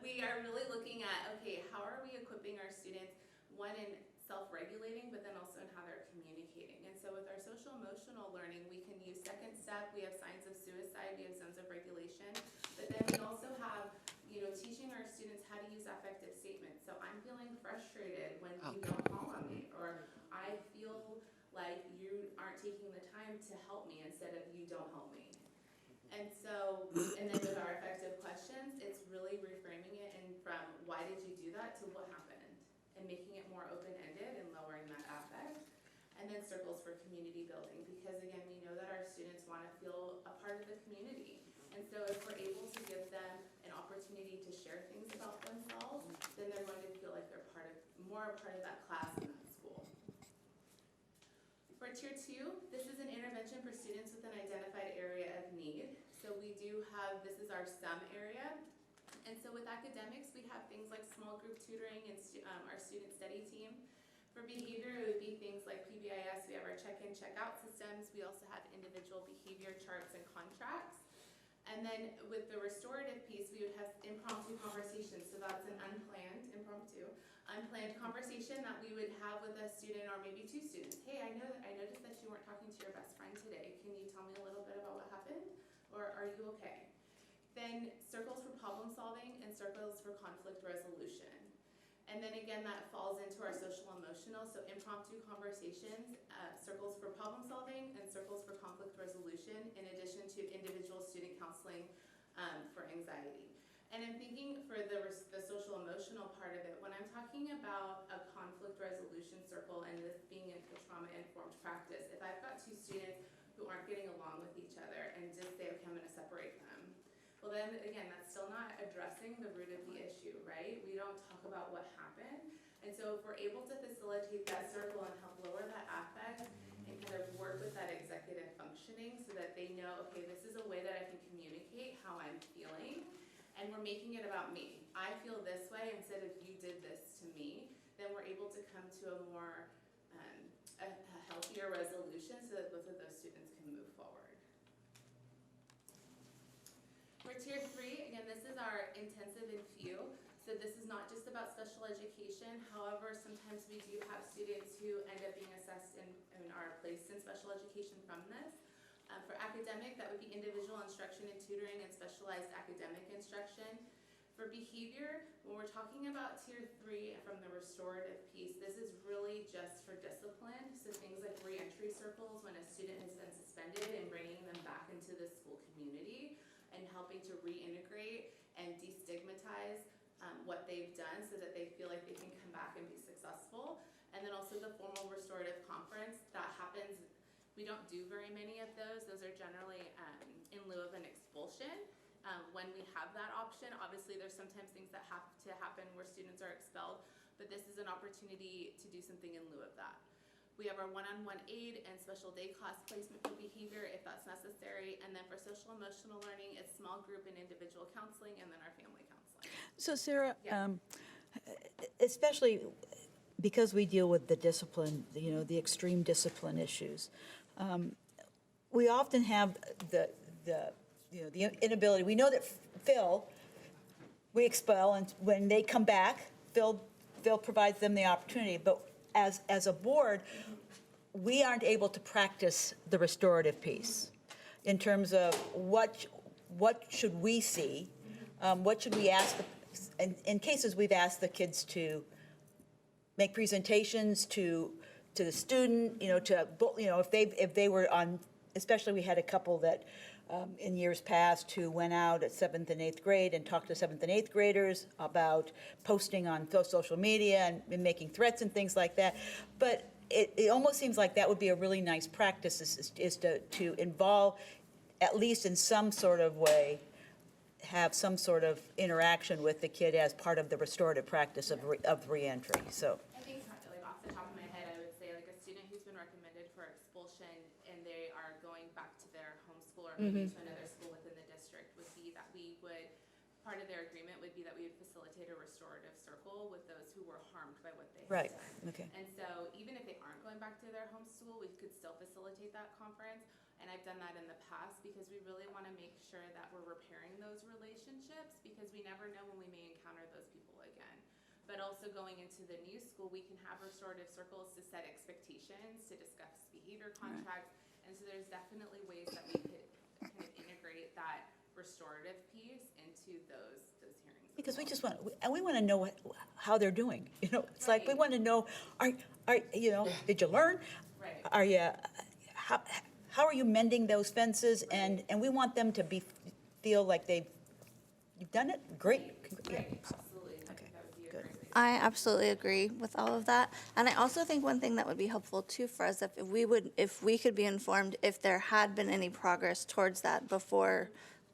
we are really looking at, okay, how are we equipping our students, one, in self-regulating, but then also in how they're communicating. And so with our social emotional learning, we can use second step, we have signs of suicide, we have zones of regulation, but then we also have, teaching our students how to use affective statements. So I'm feeling frustrated when you don't call on me, or I feel like you aren't taking the time to help me instead of you don't help me. And so, and then with our effective questions, it's really reframing it and from why did you do that to what happened, and making it more open-ended and lowering that affect. And then circles for community building, because again, we know that our students want to feel a part of the community. And so if we're able to give them an opportunity to share things about themselves, then they're going to feel like they're more a part of that class and that school. For tier 2, this is an intervention for students with an identified area of need. So we do have, this is our SUM area, And so with academics, we have things like small group tutoring and our student study team. For behavior, it would be things like PBIS, we have our check-in, check-out systems. We also have individual behavior charts and contracts. And then with the restorative piece, we would have impromptu conversations. So that's an unplanned conversation that we would have with a student or maybe two students. Hey, I noticed that you weren't talking to your best friend today. Can you tell me a little bit about what happened? Or are you okay? Then circles for problem solving and circles for conflict resolution. And then again, that falls into our social emotional, so impromptu conversations, circles for problem solving, and circles for conflict resolution, in addition to individual student counseling for anxiety. And I'm thinking for the social emotional part of it, when I'm talking about a conflict resolution circle and this being a trauma-informed practice, if I've got two students who aren't getting along with each other and just say, okay, I'm gonna separate them, well then, again, that's still not addressing the root of the issue, right? We don't talk about what happened. And so if we're able to facilitate that circle and help lower that affect and kind of work with that executive functioning so that they know, okay, this is a way that I can communicate how I'm feeling, and we're making it about me. I feel this way instead of you did this to me, then we're able to come to a more, a healthier resolution so that both of those students can move forward. For Tier 3, again, this is our intensive and few. So this is not just about special education. However, sometimes we do have students who end up being assessed and are placed in special education from this. For academic, that would be individual instruction and tutoring and specialized academic instruction. For behavior, when we're talking about Tier 3 from the restorative piece, this is really just for discipline. So things like re-entry circles when a student has been suspended and bringing them back into the school community and helping to reintegrate and destigmatize what they've done so that they feel like they can come back and be successful. And then also the formal restorative conference, that happens, we don't do very many of those. Those are generally in lieu of an expulsion. When we have that option, obviously there's sometimes things that have to happen where students are expelled, but this is an opportunity to do something in lieu of that. We have our one-on-one aid and special day class placement for behavior if that's necessary. And then for social emotional learning, it's small group and individual counseling, and then our family counseling. So Sarah, Yeah. especially because we deal with the discipline, the extreme discipline issues, we often have the inability. We know that Phil, we expel, and when they come back, Phil provides them the opportunity. But as a board, we aren't able to practice the restorative piece in terms of what should we see, what should we ask. In cases, we've asked the kids to make presentations to the student, if they were on, especially we had a couple that in years past who went out at 7th and 8th grade and talked to 7th and 8th graders about posting on social media and making threats and things like that. But it almost seems like that would be a really nice practice is to involve, at least in some sort of way, have some sort of interaction with the kid as part of the restorative practice of reentry. So. I think like off the top of my head, I would say like a student who's been recommended for expulsion and they are going back to their home school or maybe to another school within the district would be that we would, part of their agreement would be that we would facilitate a restorative circle with those who were harmed by what they had done. Okay. And so even if they aren't going back to their home school, we could still facilitate that conference. And I've done that in the past because we really want to make sure that we're repairing those relationships because we never know when we may encounter those people again. But also going into the new school, we can have restorative circles to set expectations, to discuss behavior contracts. And so there's definitely ways that we could kind of integrate that restorative piece into those hearings. Because we just want to know how they're doing. It's like we want to know, did you learn? Right. Are you, how are you mending those fences? And we want them to feel like you've done it. Great. Yeah. Absolutely. I think that would be a great way to I absolutely agree with all of that. And I also think one thing that would be helpful too for us, if we could be informed if there had been any progress towards that before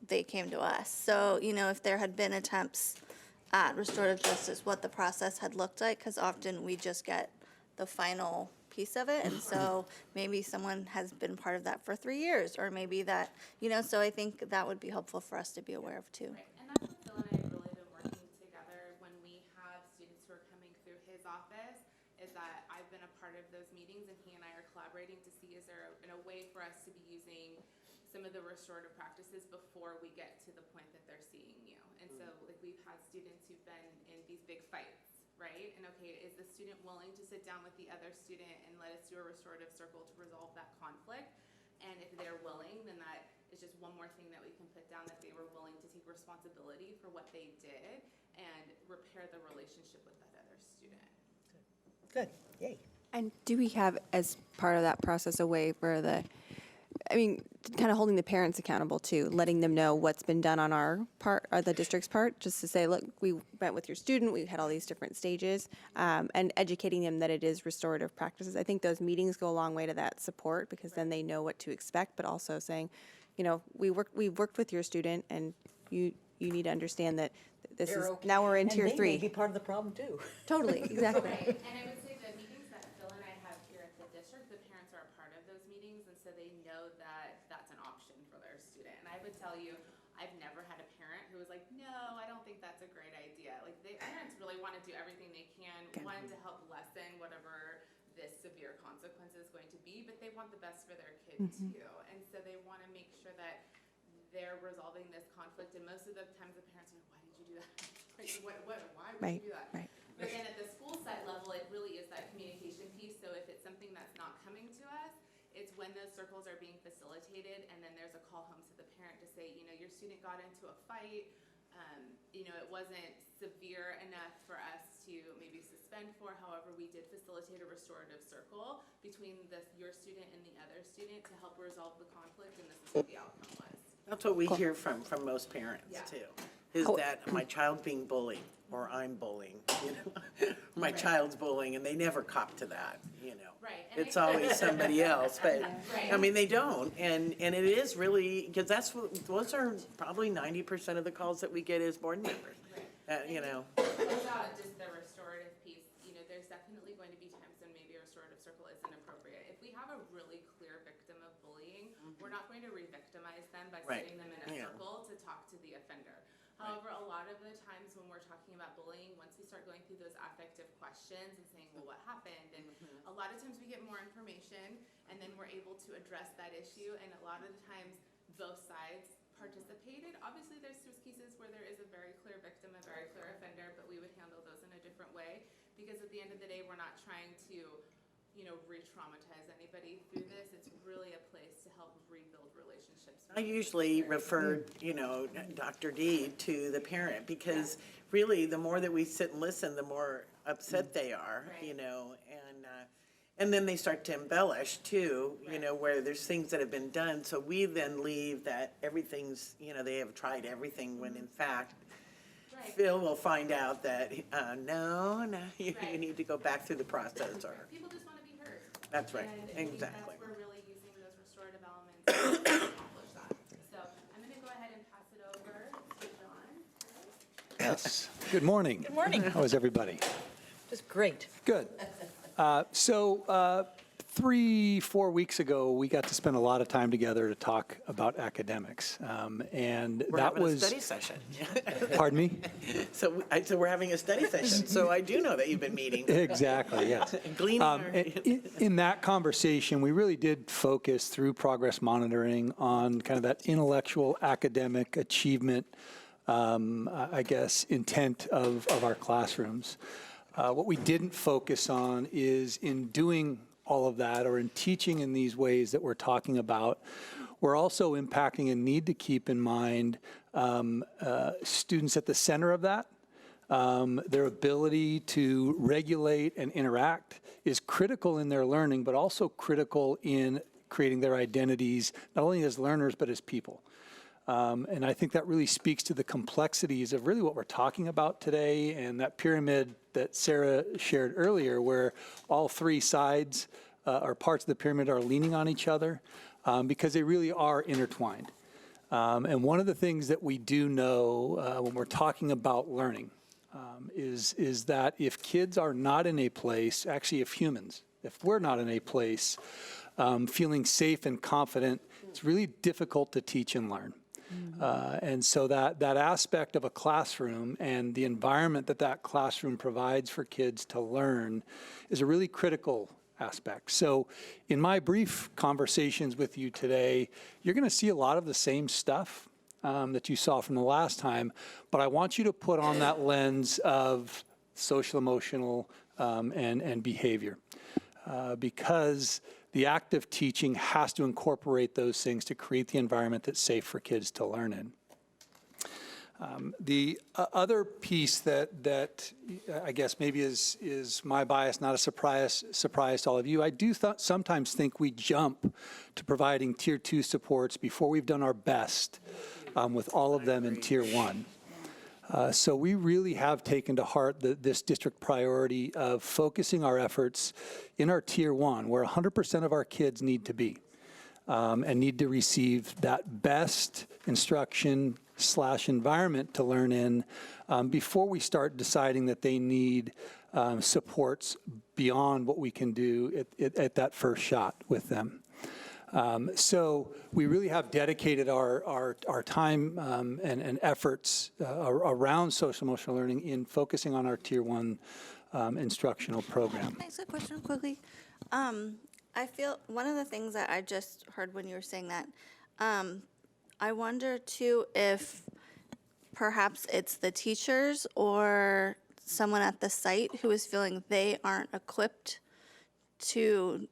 they came to us. So, if there had been attempts at restorative justice, what the process had looked like, because often we just get the final piece of it. And so maybe someone has been part of that for 3 years, or maybe that, so I think that would be helpful for us to be aware of too. Right. And that's what Phil and I have really been collaborating to see is there a way for us to be using some of the restorative practices before we get to the point that they're seeing you. And so like we've had students who've been in these big fights, right? And okay, is the student willing to sit down with the other student and let us do a restorative circle to resolve that conflict? And if they're willing, then that is just one more thing that we can put down, that they were willing to take responsibility for what they did and repair the relationship with that other student. Good, yay. And do we have, as part of that process, a way for kind of holding the parents accountable too, letting them know what's been done on our part, or the district's part, just to say, look, we went with your student, we had all these different stages, and educating them that it is restorative practices. I think those meetings go a long way to that support, because then they know what to expect, but also saying, we've worked with your student, and you need to understand that this is, now we're in tier And they 3. may be part of the problem too. Totally, exactly. Right, and I would say the meetings that Phil and I have here at the district, the parents are a part of those meetings, and so they know that that's an option for their student. And I would tell you, I've never had a parent who was like, no, I don't think that's a great idea. Like, parents really want to do everything they can, one, to help lessen whatever this severe consequence is going to be, but they want the best for their kid too. And so they want to make sure that they're resolving this conflict, and most of the times the parents are like, why did you do that? Like, why would you do that? Right. But then at the school site level, it really is that communication piece. So if it's something that's not coming to us, it's when those circles are being facilitated, and then there's a call home to the parent to say, your student got into a fight, it wasn't severe enough for us to maybe suspend for. However, we did facilitate a restorative circle between your student and the other student to help resolve the conflict, and this is what the outcome was. That's what we hear from most parents too, is that my child's being bullied, or I'm bullying, my child's bullying, and they never cop to that, Right, and It's always somebody else, but, I mean, they don't, and it is really, because those are probably 90% of the calls that we get as board members, Close out just the restorative piece, there's definitely going to be times when maybe a restorative circle isn't appropriate. If we have a really clear victim of bullying, we're not going to re-victimize them by sitting them in a circle to talk to the offender. However, a lot of the times when we're talking about bullying, once we start going through those affective questions and saying, well, what happened? And a lot of times we get more information, and then we're able to address that issue. And a lot of the times both sides participated. Obviously, there's cases where there is a very clear victim, a very clear offender, but we would handle those in a different way, because at the end of the day, we're not trying to re-traumatize anybody through this. It's really a place to help rebuild relationships. I usually refer, Dr. D to the parent, because really, the more that we sit and listen, the more upset they are, and then they start to embellish too, where there's things that have been done, so we then leave that everything's, they have tried everything, when in fact, Phil will find out that, no, you need to go back through the process, or. People just want to be heard. That's right, And I think exactly. that's where really using those restorative elements to accomplish that. So I'm going to go ahead and pass it over to John. Yes. Good morning. Good morning. How is everybody? Just great. Good. 3-4 weeks ago, we got to spend a lot of time together to talk about academics, and We're that having a was. study session. Pardon me? So we're having a study session, so I do know that you've been meeting. Exactly. Yes. Gleaning our- In that conversation, we really did focus through progress monitoring on kind of that intellectual academic achievement, intent of our classrooms. What we didn't focus on is in doing all of that, or in teaching in these ways that we're talking about, we're also impacting and need to keep in mind students at the center of that. Their ability to regulate and interact is critical in their learning, but also critical in creating their identities, not only as learners, but as people. And I think that really speaks to the complexities of really what we're talking about today, and that pyramid that Sarah shared earlier, where all three sides or parts of the pyramid are leaning on each other, because they really are intertwined. And one of the things that we do know when we're talking about learning is that if kids are not in a place, actually if humans, if we're not in a place feeling safe and confident, it's really difficult to teach and learn. And so that aspect of a classroom and the environment that classroom provides for kids to learn is a really critical aspect. So in my brief conversations with you today, you're going to see a lot of the same stuff that you saw from the last time, but I want you to put on that lens of social emotional and behavior because the act of teaching has to incorporate those things to create the environment that's safe for kids to learn in. The other piece that I guess maybe is my bias, not a surprise to all of you, I do sometimes think we jump to providing Tier 2 supports before we've done our best with all of them in Tier 1. So we really have taken to heart this district priority of focusing our efforts in our Tier 1, where 100% of our kids need to be and need to receive that best instruction / environment to learn in before we start deciding that they need supports beyond what we can do at that first shot with them. So we really have dedicated our time and efforts around social emotional learning in focusing on our Tier 1 instructional program. Can I ask a question quickly? I feel one of the things that I just heard when you were saying that, I wonder too if perhaps it's the teachers or someone at the site who is feeling they aren't equipped to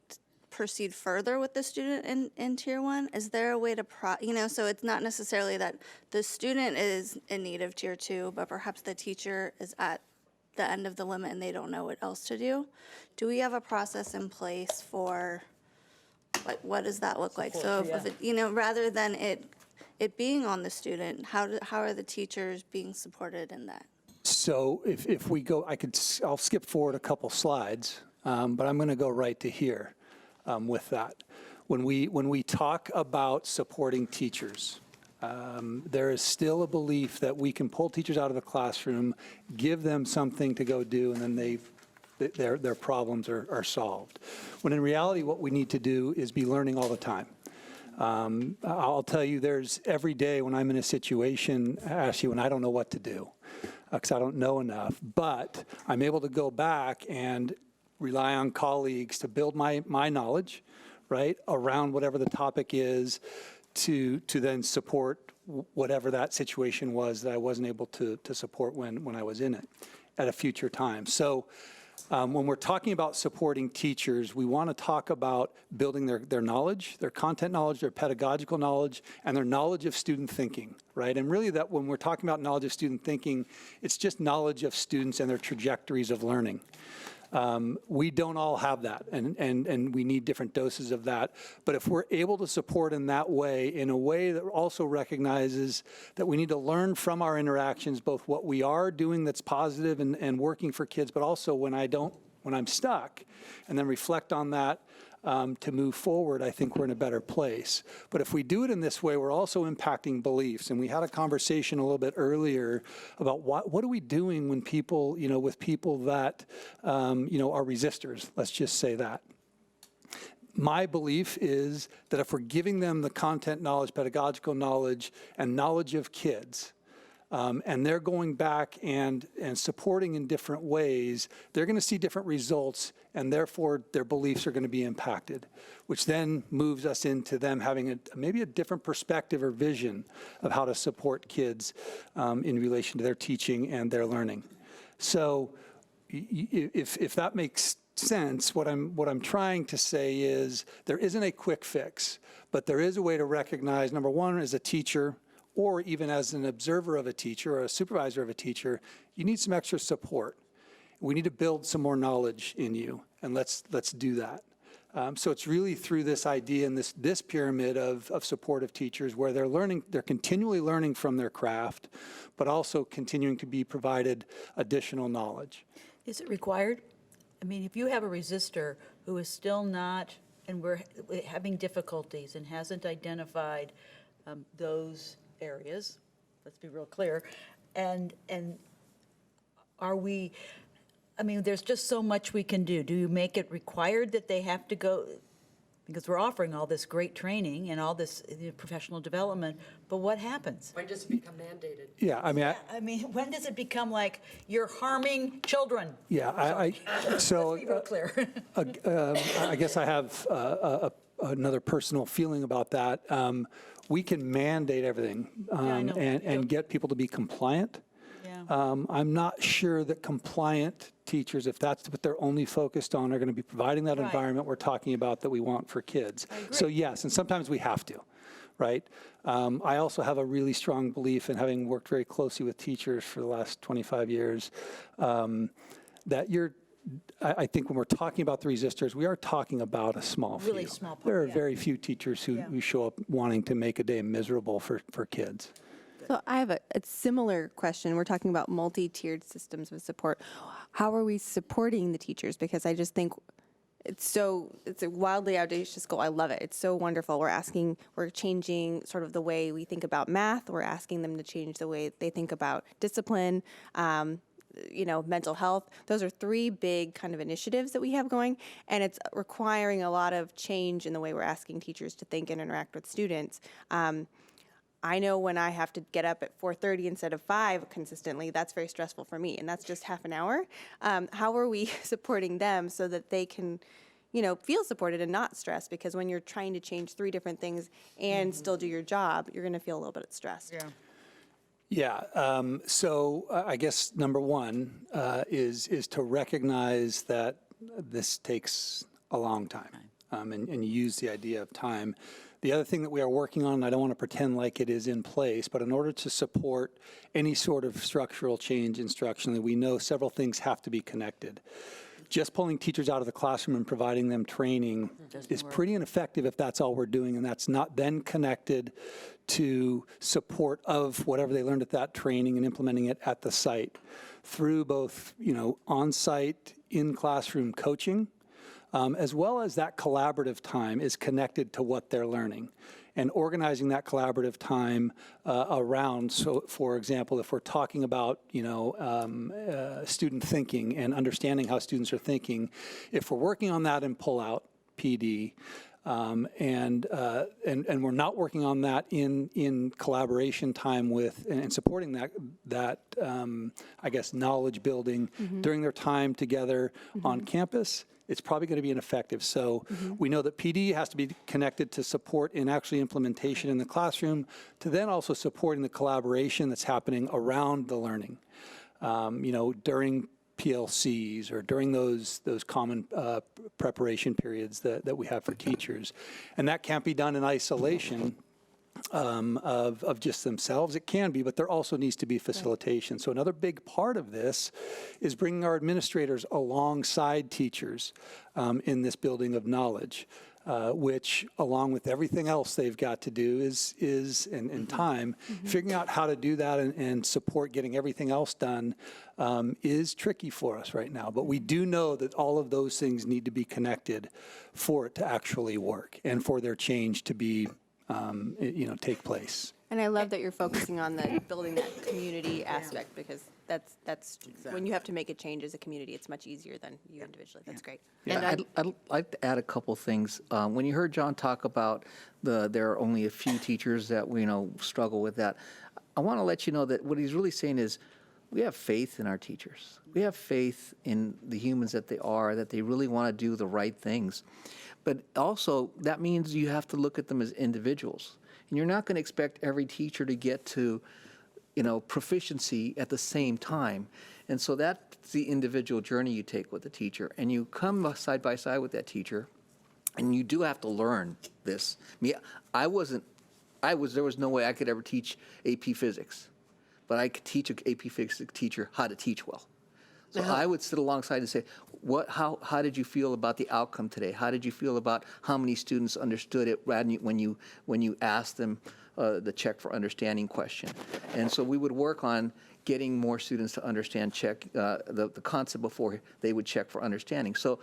proceed further with the student in Tier 1? Is there a way to, so it's not necessarily that the student is in need of Tier 2, but perhaps the teacher is at the end of the limit and they don't know what else to do? Do we have a process in place for, like, what does that look like? So if it, rather than it being on the student, how are the teachers being supported in that? So if we go, I'll skip forward a couple slides, but I'm going to go right to here with that. When we talk about supporting teachers, there is still a belief that we can pull teachers out of the classroom, give them something to go do, and then their problems are solved. When in reality, what we need to do is be learning all the time. I'll tell you, there's every day when I'm in a situation, actually, when I don't know what to do, because I don't know enough, but I'm able to go back and rely on colleagues to build my knowledge, right, around whatever the topic is, to then support whatever that situation was that I wasn't able to support when I was in it at a future time. So when we're talking about supporting teachers, we want to talk about building their knowledge, their content knowledge, their pedagogical knowledge, and their knowledge of student thinking, right? And really that when we're talking about knowledge of student thinking, it's just knowledge of students and their trajectories of learning. We don't all have that, and we need different doses of that. But if we're able to support in that way, in a way that also recognizes that we need to learn from our interactions, both what we are doing that's positive and working for kids, but also when I'm stuck, and then reflect on that to move forward, I think we're in a better place. But if we do it in this way, we're also impacting beliefs. And we had a conversation a little bit earlier about what are we doing when people, with people that, are resistors, let's just say that. My belief is that if we're giving them the content knowledge, pedagogical knowledge, and knowledge of kids, and they're going back and supporting in different ways, they're going to see different results, and therefore their beliefs are going to be impacted, which then moves us into them having maybe a different perspective or vision of how to support kids in relation to their teaching and their learning. So if that makes sense, what I'm trying to say is there isn't a quick fix, but there is a way to recognize, number one, as a teacher, or even as an observer of a teacher or a supervisor of a teacher, you need some extra support. We need to build some more knowledge in you, and let's do that. So it's really through this idea and this pyramid of supportive teachers where they're continually learning from their craft, but also continuing to be provided additional knowledge. Is it required? I mean, if you have a resistor who is still not, and we're having difficulties and hasn't identified those areas, let's be real clear, and are we, I mean, there's just so much we can do. Do you make it required that they have to go because we're offering all this great training and all this professional development, but what happens? When does it become mandated? Yeah, I mean, I mean, when does it become like you're harming children? so Let's be real clear. I guess I have another personal feeling about that. We can mandate everything I know. and get people to be compliant. Yeah. I'm not sure that compliant teachers, if that's what they're only focused on, are going to be providing that Right. environment we're talking about that we want for kids. So yes, and sometimes we have to, right? I also have a really strong belief in, having worked very closely with teachers for the last 25 years, that I think when we're talking about the resistors, we are talking about a small few. Really small part, There are yeah. very few teachers who show up wanting to make a day miserable for kids. So I have a similar question. We're talking about multi-tiered systems of support. How are we supporting the teachers? Because I just think it's a wildly audacious goal. I love it. It's so wonderful. We're changing sort of the way we think about math. We're asking them to change the way they think about discipline, mental health. Those are three big kind of initiatives that we have going, and it's requiring a lot of change in the way we're asking teachers to think and interact with students. I know when I have to get up at 4:30 instead of 5 consistently, that's very stressful for me, and that's just half an hour. How are we supporting them so that they can, feel supported and not stressed? Because when you're trying to change 3 different things and still do your job, you're going to feel a little bit stressed. So I guess number one is to recognize that this takes a long time, and use the idea of time. The other thing that we are working on, and I don't want to pretend like it is in place, but in order to support any sort of structural change instructionally, we know several things have to be connected. Just pulling teachers out of the classroom and providing them training is pretty ineffective if that's all we're doing, and that's not then connected to support of whatever they learned at that training and implementing it at the site through both, on-site, in-classroom coaching, as well as that collaborative time is connected to what they're learning. And organizing that collaborative time around, so for example, if we're talking about, student thinking and understanding how students are thinking, if we're working on that in pull-out PD, and we're not working on that in collaboration time with and supporting that I guess knowledge building during their time together on campus, it's probably going to be ineffective. So we know that PD has to be connected to support in actually implementation in the classroom, to then also supporting the collaboration that's happening around the learning, during PLCs or during those common preparation periods that we have for teachers. And that can't be done in isolation of just themselves. It can be, but there also needs to be facilitation. So another big part of this is bringing our administrators alongside teachers in this building of knowledge, which, along with everything else they've got to do, is in time, figuring out how to do that and support getting everything else done is tricky for us right now. But we do know that all of those things need to be connected for it to actually work and for their change to be take place. And I love that you're focusing on building that community aspect, because that's when you have to make a change as a community, it's much easier than you individually. That's great. And I'd like to add a couple things. When you heard John talk about there are only a few teachers that struggle with that, I want to let you know that what he's really saying is we have faith in our teachers. We have faith in the humans that they really want to do the right things. But also, that means you have to look at them as individuals. And you're not going to expect every teacher to get to, proficiency at the same time. And so that's the individual journey you take with the teacher. And you come side by side with that teacher, and you do have to learn this. There was no way I could ever teach AP Physics, but I could teach an AP Physics teacher how to teach well. So I would sit alongside and say, how did you feel about the outcome today? How did you feel about how many students understood it when you asked them the check for understanding question? And so we would work on getting more students to understand the concept before they would check for understanding. So,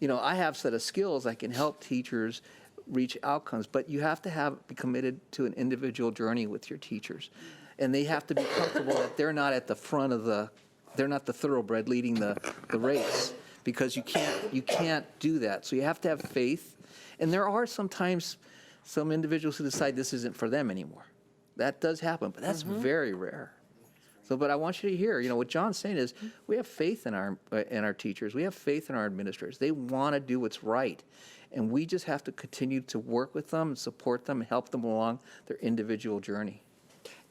I have a set of skills I can help teachers reach outcomes, but you have to be committed to an individual journey with your teachers. And they have to be comfortable that they're not at the front of they're not the thoroughbred leading the race, because you can't do that. So you have to have faith, And there are sometimes some individuals who decide this isn't for them anymore. That does happen, but that's very rare. So, but I want you to hear, what John's saying is, we have faith in our teachers. We have faith in our administrators. They want to do what's right. And we just have to continue to work with them and support them and help them along their individual journey.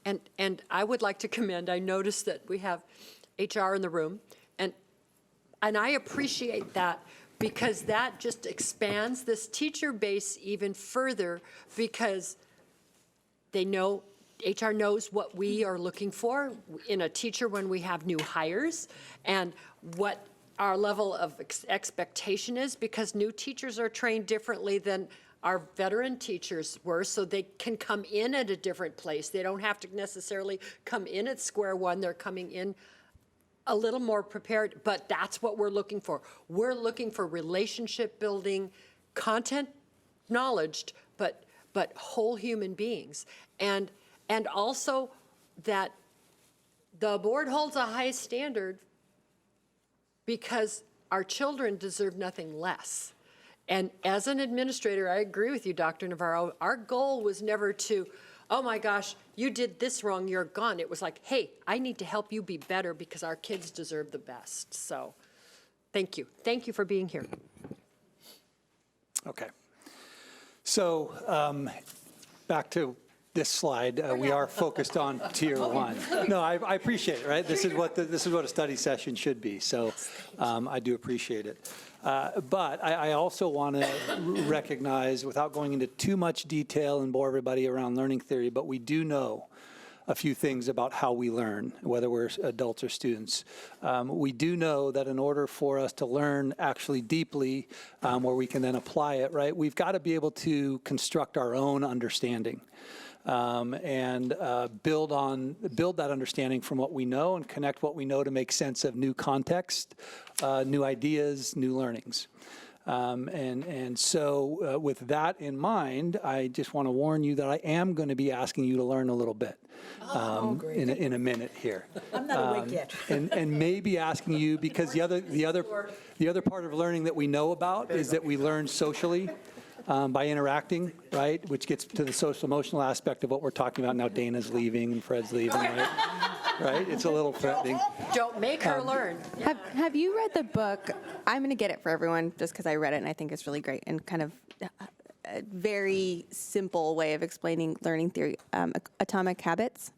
And I would like to commend, I noticed that we have HR in the room, and I appreciate that, because that just expands this teacher base even further, because they know, HR knows what we are looking for in a teacher when we have new hires, and what our level of expectation is, because new teachers are trained differently than our veteran teachers were, so they can come in at a different place. They don't have to necessarily come in at square one. They're coming in a little more prepared, but that's what we're looking for. We're looking for relationship building, content knowledge, but whole human beings. And also that the board holds a high standard, because our children deserve nothing less. And as an administrator, I agree with you, Dr. Navarro. Our goal was never to, oh my gosh, you did this wrong, you're gone. It was like, hey, I need to help you be better, because our kids deserve the best. So thank you. Thank you for being here. Okay. So back to this slide, we are focused on Tier 1. No, I appreciate it, right? This is what a study session should be, so I do appreciate it. But I also want to recognize, without going into too much detail and bore everybody around learning theory, but we do know a few things about how we learn, whether we're adults or students. We do know that in order for us to learn actually deeply, where we can then apply it, right, we've got to be able to construct our own understanding. And build that understanding from what we know and connect what we know to make sense of new context, new ideas, new learnings. And so with that in mind, I just want to warn you that I am going to be asking you to learn a little bit in a minute here. I'm not awake yet. And maybe asking you, because the other part of learning that we know about is that we learn socially. By interacting, right, which gets to the social emotional aspect of what we're talking about now. Dana's leaving and Fred's leaving, right? Right? It's a little threatening. Don't make her learn. Have you read the book? I'm going to get it for everyone just because I read it and I think it's really great and kind of a very simple way of explaining learning theory. Atomic Habits.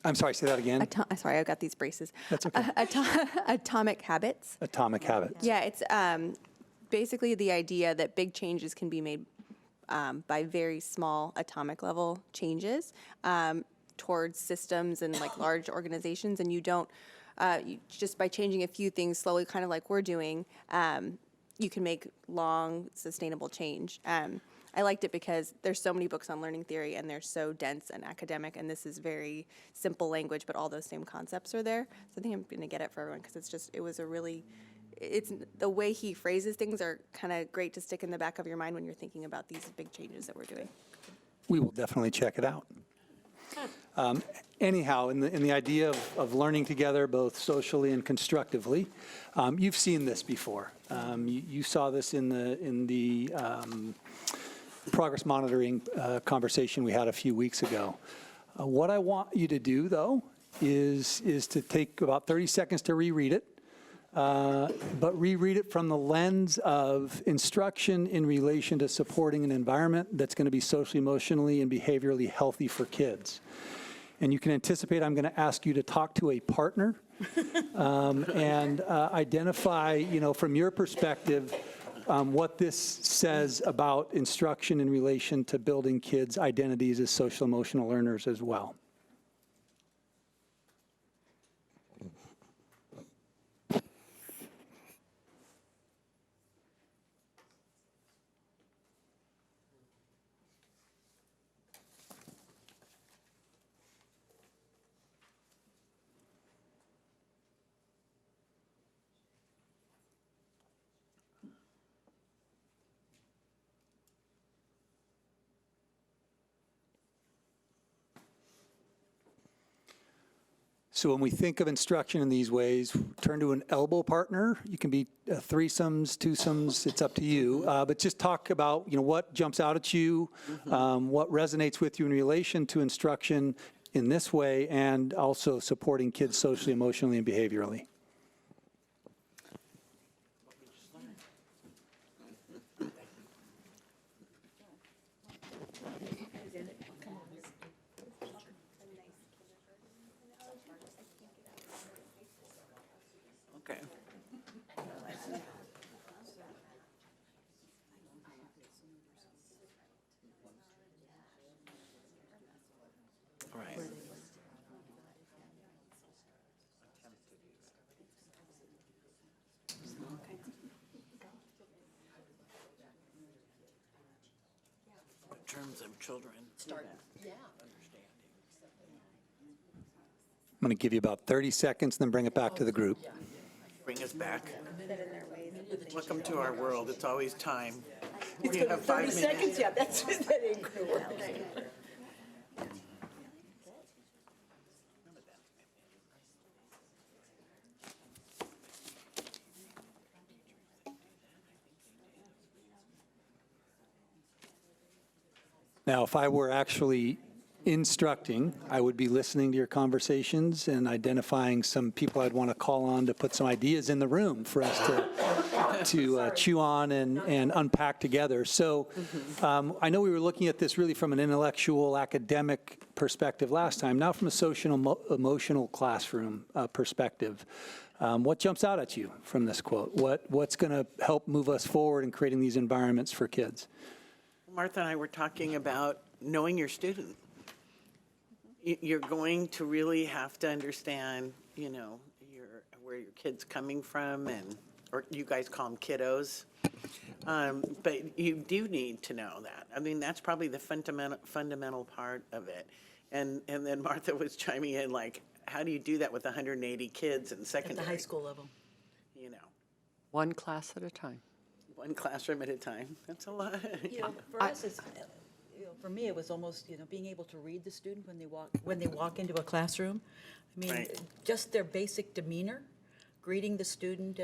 I'm sorry, say that again. Sorry, I've got these braces. That's okay. Atomic Habits. Atomic Habits. Yeah, it's basically the idea that big changes can be made by very small atomic level changes towards systems and like large organizations, and you don't just by changing a few things slowly, kind of like we're doing, you can make long sustainable change. I liked it because there's so many books on learning theory and they're so dense and academic, and this is very simple language, but all those same concepts are there. So I think I'm going to get it for everyone because it's the way he phrases things are kind of great to stick in the back of your mind when you're thinking about these big changes that we're doing. We will definitely check it out. Anyhow, in the idea of learning together, both socially and constructively, you've seen this before. You saw this in the progress monitoring conversation we had a few weeks ago. What I want you to do, though, is to take about 30 seconds to reread it. But reread it from the lens of instruction in relation to supporting an environment that's going to be socially, emotionally, and behaviorally healthy for kids. And you can anticipate I'm going to ask you to talk to a partner and identify, from your perspective, what this says about instruction in relation to building kids' identities as social, emotional learners as well. So when we think of instruction in these ways, turn to an elbow partner. You can be threesomes, twosomes, it's up to you. But just talk about, what jumps out at you, what resonates with you in relation to instruction in this way, and also supporting kids socially, emotionally, and behaviorally. Okay. All right. In terms of children. Start, yeah. I'm going to give you about 30 seconds, then bring it back to the group. Bring us back. Welcome to our world. It's always time. It's We gonna have be 5 30 minutes. seconds, yeah, that ain't gonna work. Now, if I were actually instructing, I would be listening to your conversations and identifying some people I'd want to call on to put some ideas in the room for us to chew on and unpack together. So I know we were looking at this really from an intellectual, academic perspective last time. Now from a social emotional classroom perspective. What jumps out at you from this quote? What's going to help move us forward in creating these environments for kids? Martha and I were talking about knowing your student. You're going to really have to understand, where your kid's coming from, or you guys call them kiddos. But you do need to know that. I mean, that's probably the fundamental part of it. And then Martha was chiming in like, how do you do that with 180 kids in secondary? At the high school level. One class at a time. One classroom at a time. That's a lot. For us, it's, for me, it was almost, being able to read the student when they walk into a classroom. I mean, Right. just their basic demeanor, greeting the student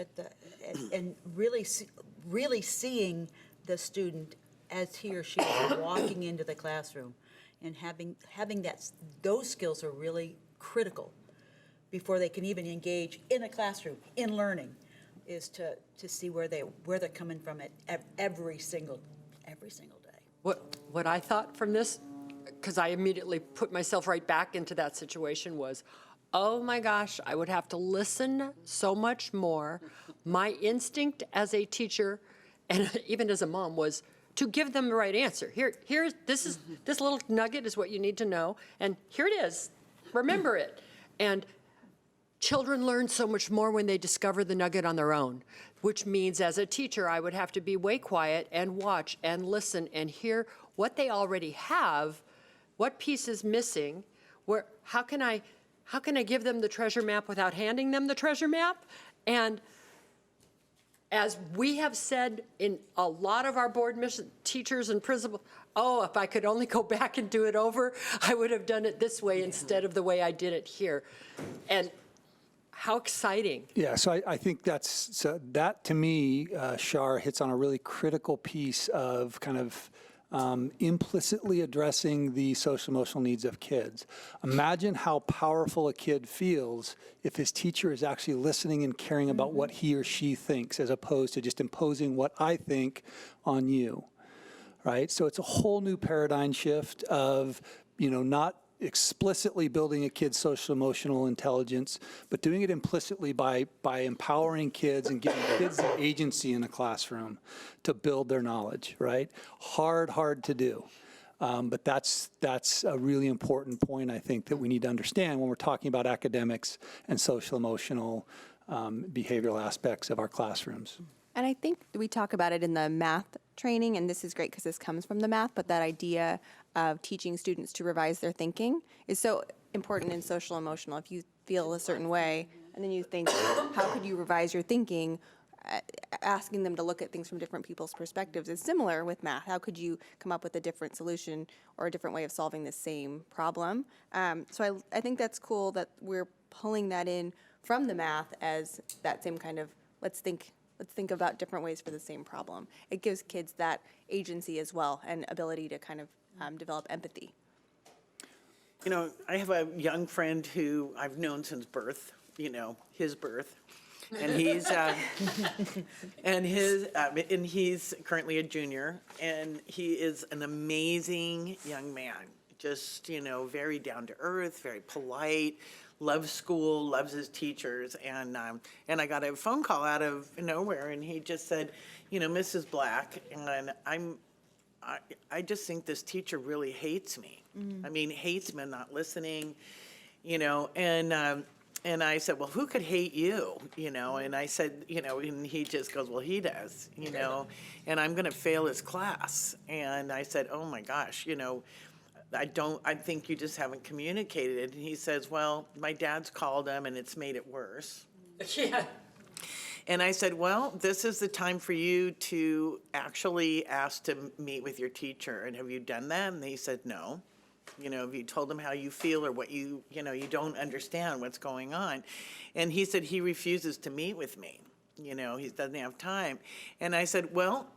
and really seeing the student as he or she is walking into the classroom, and having those skills are really critical before they can even engage in a classroom in learning, is to see where they're coming from at every single day. What I thought from this, because I immediately put myself right back into that situation, was, oh my gosh, I would have to listen so much more. My instinct as a teacher, and even as a mom, was to give them the right answer. This little nugget is what you need to know, and here it is. Remember it. And children learn so much more when they discover the nugget on their own, which means as a teacher, I would have to be way quiet and watch and listen and hear what they already have, what piece is missing, how can I give them the treasure map without handing them the treasure map? And as we have said in a lot of our board mission, teachers and principals, if I could only go back and do it over, I would have done it this way instead of the way I did it here. And how exciting. Yeah, so I think that to me, Shar, hits on a really critical piece of kind of implicitly addressing the social emotional needs of kids. Imagine how powerful a kid feels if his teacher is actually listening and caring about what he or she thinks, as opposed to just imposing what I think on you, right? So it's a whole new paradigm shift of, not explicitly building a kid's social emotional intelligence, but doing it implicitly by empowering kids and giving kids the agency in the classroom to build their knowledge, right? Hard to do. But that's a really important point, I think, that we need to understand when we're talking about academics and social emotional behavioral aspects of our classrooms. And I think we talk about it in the math training, and this is great because this comes from the math, but that idea of teaching students to revise their thinking is so important in social emotional. If you feel a certain way and then you think, how could you revise your thinking? Asking them to look at things from different people's perspectives is similar with math. How could you come up with a different solution or a different way of solving the same problem? So I think that's cool that we're pulling that in from the math as that same kind of, let's think about different ways for the same problem. It gives kids that agency as well and ability to kind of develop empathy. You know, I have a young friend who I've known since birth, you know, his birth. And he's, and he's currently a junior, and he is an amazing young man. Just, you know, very down to earth, very polite, loves school, loves his teachers. And I got a phone call out of nowhere, and he just said, you know, Mrs. Black, and I just think this teacher really hates me. I mean, hates me, not listening, you know, and I said, well, who could hate you, you know? And I said, you know, and he just goes, well, he does, you know, and I'm going to fail his class. And I said, oh my gosh, you know, I think you just haven't communicated. And he says, well, my dad's called him and it's made it worse. Yeah. And I said, well, this is the time for you to actually ask to meet with your teacher. And have you done that? And he said, no. You know, have you told him how you feel or what you know, you don't understand what's going on? And he said he refuses to meet with me. You know, he doesn't have time. And I said, well,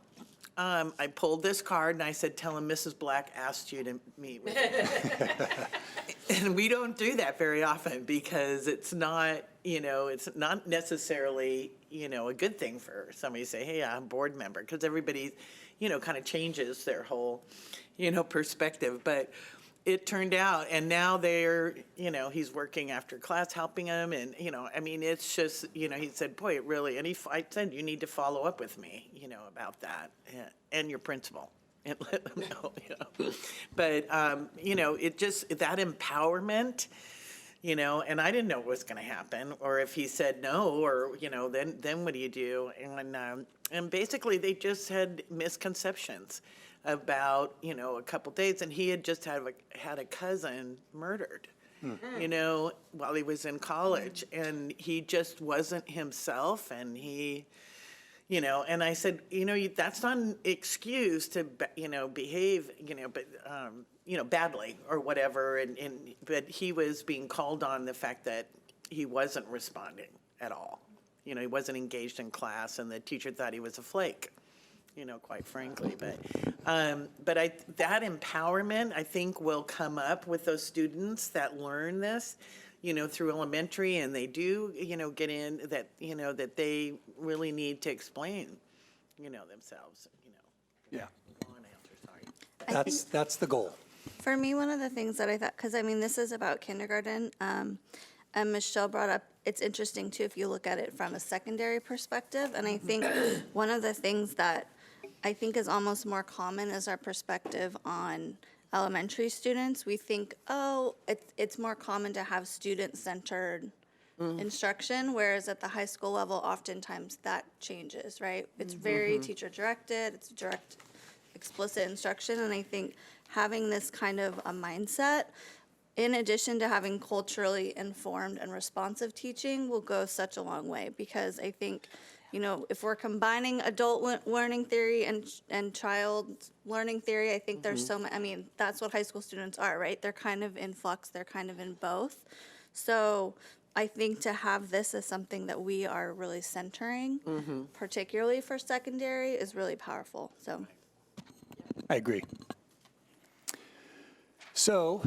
I pulled this card and I said, tell him Mrs. Black asked you to meet with me. And we don't do that very often because it's not, you know, it's not necessarily, you know, a good thing for somebody to say, hey, I'm a board member, because everybody, you know, kind of changes their whole, you know, perspective. But it turned out, and now they're, you know, he's working after class helping him, and, you know, I mean, it's just, you know, he said, boy, it really, and I said, you need to follow up with me, you know, about that, and your principal, and let them know, you know. But, you know, it just, that empowerment, you know, and I didn't know what was going to happen, or if he said no, or, you know, then what do you do? And basically, they just had misconceptions about, you know, a couple days, and he had just had a cousin murdered, you know, while he was in college, and he just wasn't himself, and he, you know, and I said, you know, that's not an excuse to, you know, behave, you know, but, you know, badly or whatever, but he was being called on the fact that he wasn't responding at all. You know, he wasn't engaged in class, and the teacher thought he was a flake. You know, quite frankly, but that empowerment, I think, will come up with those students that learn this, you know, through elementary, and they do, you know, get in that, you know, that they really need to explain, you know, themselves, you know. Yeah. Go on, answer, sorry. That's the goal. For me, one of the things that I thought, because I mean, this is about kindergarten, and Michelle brought up, it's interesting too if you look at it from a secondary perspective, and I think one of the things that I think is almost more common is our perspective on elementary students. We think, oh, it's more common to have student-centered instruction, whereas at the high school level, oftentimes that changes, right? It's very teacher-directed, it's direct, explicit instruction, and I think having this kind of a mindset, in addition to having culturally informed and responsive teaching, will go such a long way, because I think, you know, if we're combining adult learning theory and child learning theory, I think there's so many, I mean, that's what high school students are, right? They're kind of in flux, they're kind of in both. So I think to have this as something that we are really centering, particularly for secondary, is really powerful, so. I agree. So,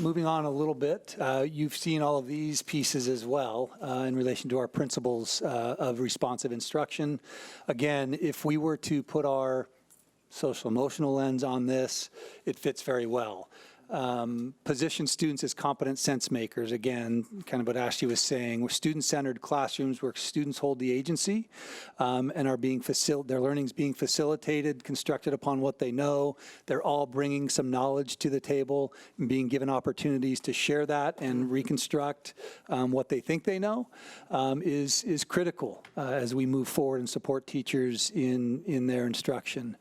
moving on a little bit, you've seen all of these pieces as well in relation to our principles of responsive instruction. Again, if we were to put our social emotional lens on this, it fits very well. Position students as competent sense makers, again, kind of what Ashley was saying. We're student-centered classrooms where students hold the agency and are being their learning's being facilitated, constructed upon what they know. They're all bringing some knowledge to the table and being given opportunities to share that and reconstruct what they think they know is critical as we move forward and support teachers in their instruction.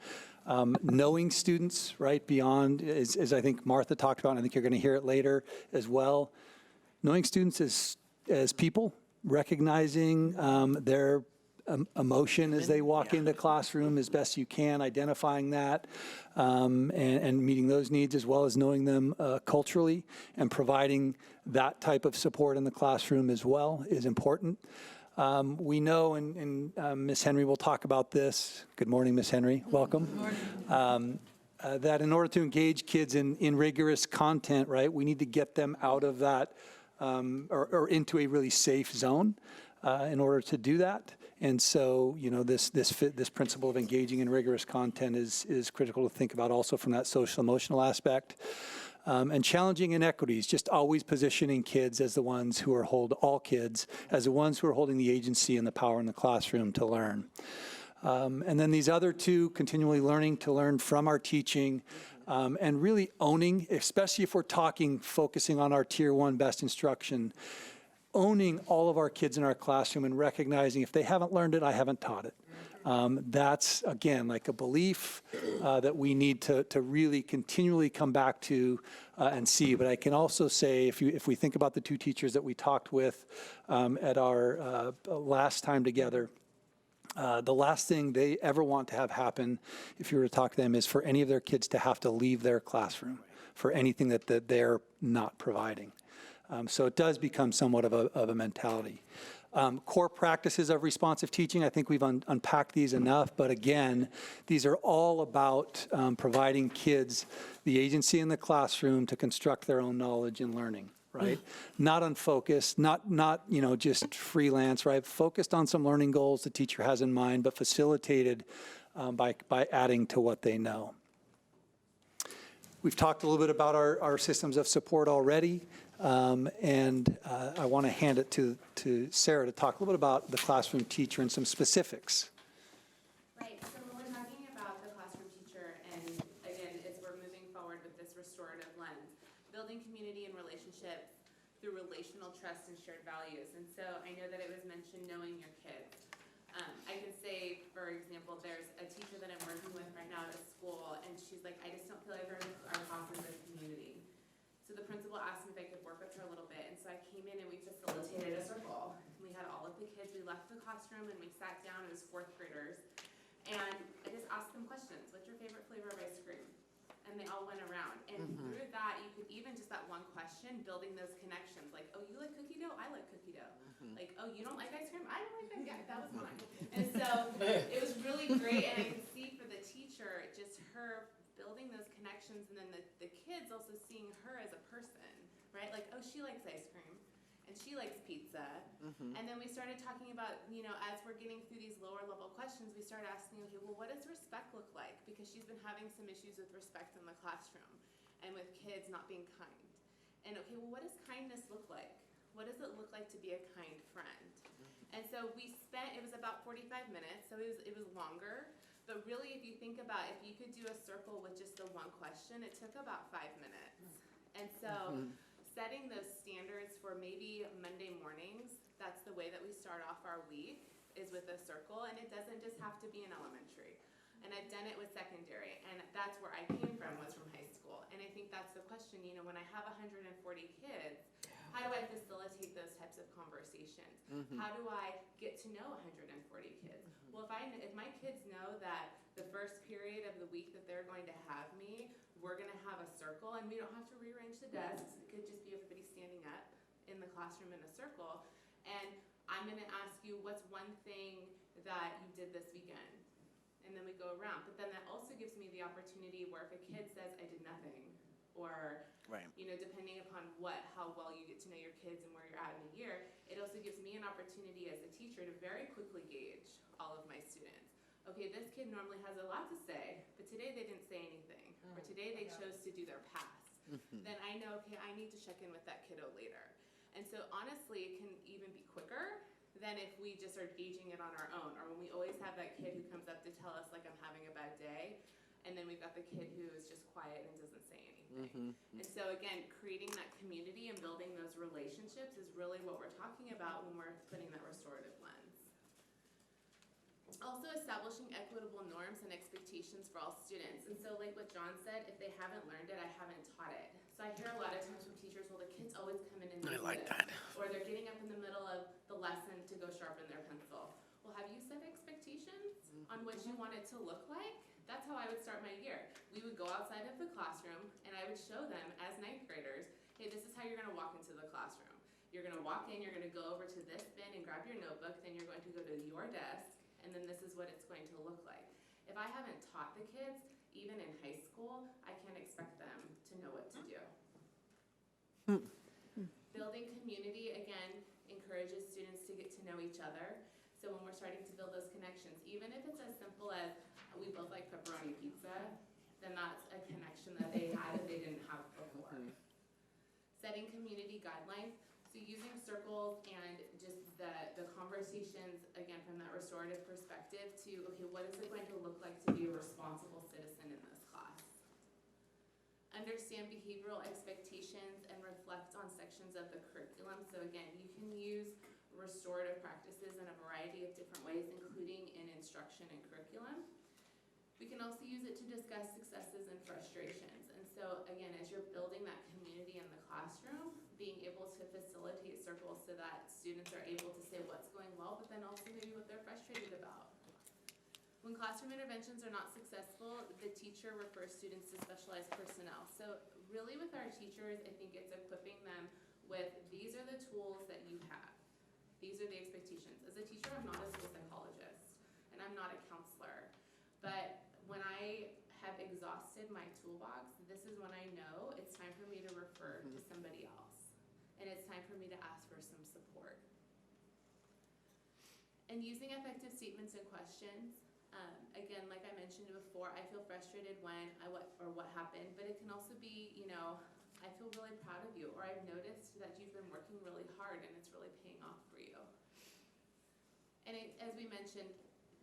Knowing students, right, beyond, as I think Martha talked about, and I think you're going to hear it later as well, knowing students as people, recognizing their emotion as they walk into classroom as best you can, identifying that and meeting those needs, as well as knowing them culturally and providing that type of support in the classroom as well is important. We know, and Ms. Henry will talk about this. Good morning, Ms. Henry. Welcome. Good morning. That in order to engage kids in rigorous content, right, we need to get them out of that or into a really safe zone in order to do that. And so, you know, this principle of engaging in rigorous content is critical to think about also from that social emotional aspect. And challenging inequities, just always positioning kids as the ones who are all kids as the ones who are holding the agency and the power in the classroom to learn. And then these other two, continually learning to learn from our teaching and really owning, especially if we're focusing on our Tier 1 best instruction, owning all of our kids in our classroom and recognizing if they haven't learned it, I haven't taught it. That's, again, like a belief that we need to really continually come back to and see. But I can also say, if we think about the two teachers that we talked with at our last time together, the last thing they ever want to have happen, if you were to talk to them, is for any of their kids to have to leave their classroom for anything that they're not providing. So it does become somewhat of a mentality. Core practices of responsive teaching, I think we've unpacked these enough, but again, these are all about providing kids the agency in the classroom to construct their own knowledge and learning, right? Not unfocused, not just freelance, right? Focused on some learning goals the teacher has in mind, but facilitated by adding to what they know. We've talked a little bit about our systems of support already. And I want to hand it to Sarah to talk a little bit about the classroom teacher and some specifics. Right, so when we're talking about the classroom teacher, and again, as we're moving forward with this restorative lens, building community and relationships through relational trust and shared values. And so I know that it was mentioned knowing your kids. I can say, for example, there's a teacher that I'm working with right now at a school, and she's like, I just don't feel like our classes are community. So the principal asked me if I could work with her a little bit, and so I came in and we facilitated a circle. We had all of the kids, we left the classroom and we sat down, it was 4th graders, and I just asked them questions. What's your favorite flavor of ice cream? And they all went around. And through that, you could even just that one question, building those connections. Like, oh, you like cookie dough? I like cookie dough. Like, oh, you don't like ice cream? I don't like that. Yeah, that was mine. And so it was really great, and I could see for the teacher, just her building those connections, and then the kids also seeing her as a person, right? Like, oh, she likes ice cream, and she likes pizza. And then we started talking about, as we're getting through these lower level questions, we started asking, okay, well, what does respect look like? Because she's been having some issues with respect in the classroom and with kids not being kind. And okay, well, what does kindness look like? What does it look like to be a kind friend? And so it was about 45 minutes, so it was longer. But really, if you think about, if you could do a circle with just the one question, it took about 5 minutes. And so setting those standards for maybe Monday mornings, that's the way that we start off our week, is with a circle. And it doesn't just have to be in elementary. And I've done it with secondary. And that's where I came from, was from high school. And I think that's the question, when I have 140 kids, how do I facilitate those types of conversations? How do I get to know 140 kids? Well, if my kids know that the first period of the week that they're going to have me, we're going to have a circle, and we don't have to rearrange the desks. It could just be everybody standing up in the classroom in a circle. And I'm going to ask you, what's one thing that you did this weekend? And then we go around. But then that also gives me the opportunity where if a kid says, I did nothing, or depending upon how well you get to know your kids and where you're at in the year, it also gives me an opportunity as a teacher to very quickly gauge all of my students. Okay, this kid normally has a lot to say, but today they didn't say anything, or today they chose to do their pass. Then I know, okay, I need to check in with that kiddo later. And so honestly, it can even be quicker than if we just are gauging it on our own, or when we always have that kid who comes up to tell us, like, I'm having a bad day, and then we've got the kid who is just quiet and doesn't say anything. And so again, creating that community and building those relationships is really what we're talking about when we're putting that restorative lens. Also establishing equitable norms and expectations for all students. And so like what John said, if they haven't learned it, I haven't taught it. So I hear a lot of times from teachers, well, the kids always come in and do this. Or they're getting up in the middle of the lesson to go sharpen their pencil. Well, have you set on what you want it to look like, that's how I would start my year. We would go outside of the classroom and I would show them as ninth graders, hey, this is how you're gonna walk into the classroom. You're gonna walk in, you're gonna go over to this bin and grab your notebook, then you're going to go to your desk, and then this is what it's going to look like. If I haven't taught the kids, even in high school, I can't expect them to know what to do. Building community, again, encourages students to get to know each other. So when we're starting to build those connections, even if it's as simple as we both like pepperoni pizza, then that's a connection that they had that they didn't have before. Setting community guidelines, so using circles and just the conversations, again, from that restorative perspective to, okay, what is it going to look like to be a responsible citizen in this class? Understand behavioral expectations and reflect on sections of the curriculum. So again, you can use restorative practices in a variety of different ways, including in instruction and curriculum. We can also use it to discuss successes and frustrations. And so again, as you're building that community in the classroom, being able to facilitate circles so that students are able to say what's going well, but then also maybe what they're frustrated about. When classroom interventions are not successful, the teacher refers students to specialized personnel. So really with our teachers, I think it's equipping them with, these are the tools that you have. These are the expectations. As a teacher, I'm not a school psychologist, and I'm not a counselor. But when I have exhausted my toolbox, this is when I know it's time for me to refer to somebody else. And it's time for me to ask for some support. And using effective statements and questions. Again, like I mentioned before, I feel frustrated when what happened, but it can also be, you know, I feel really proud of you, or I've noticed that you've been working really hard and it's really paying off for you. And as we mentioned,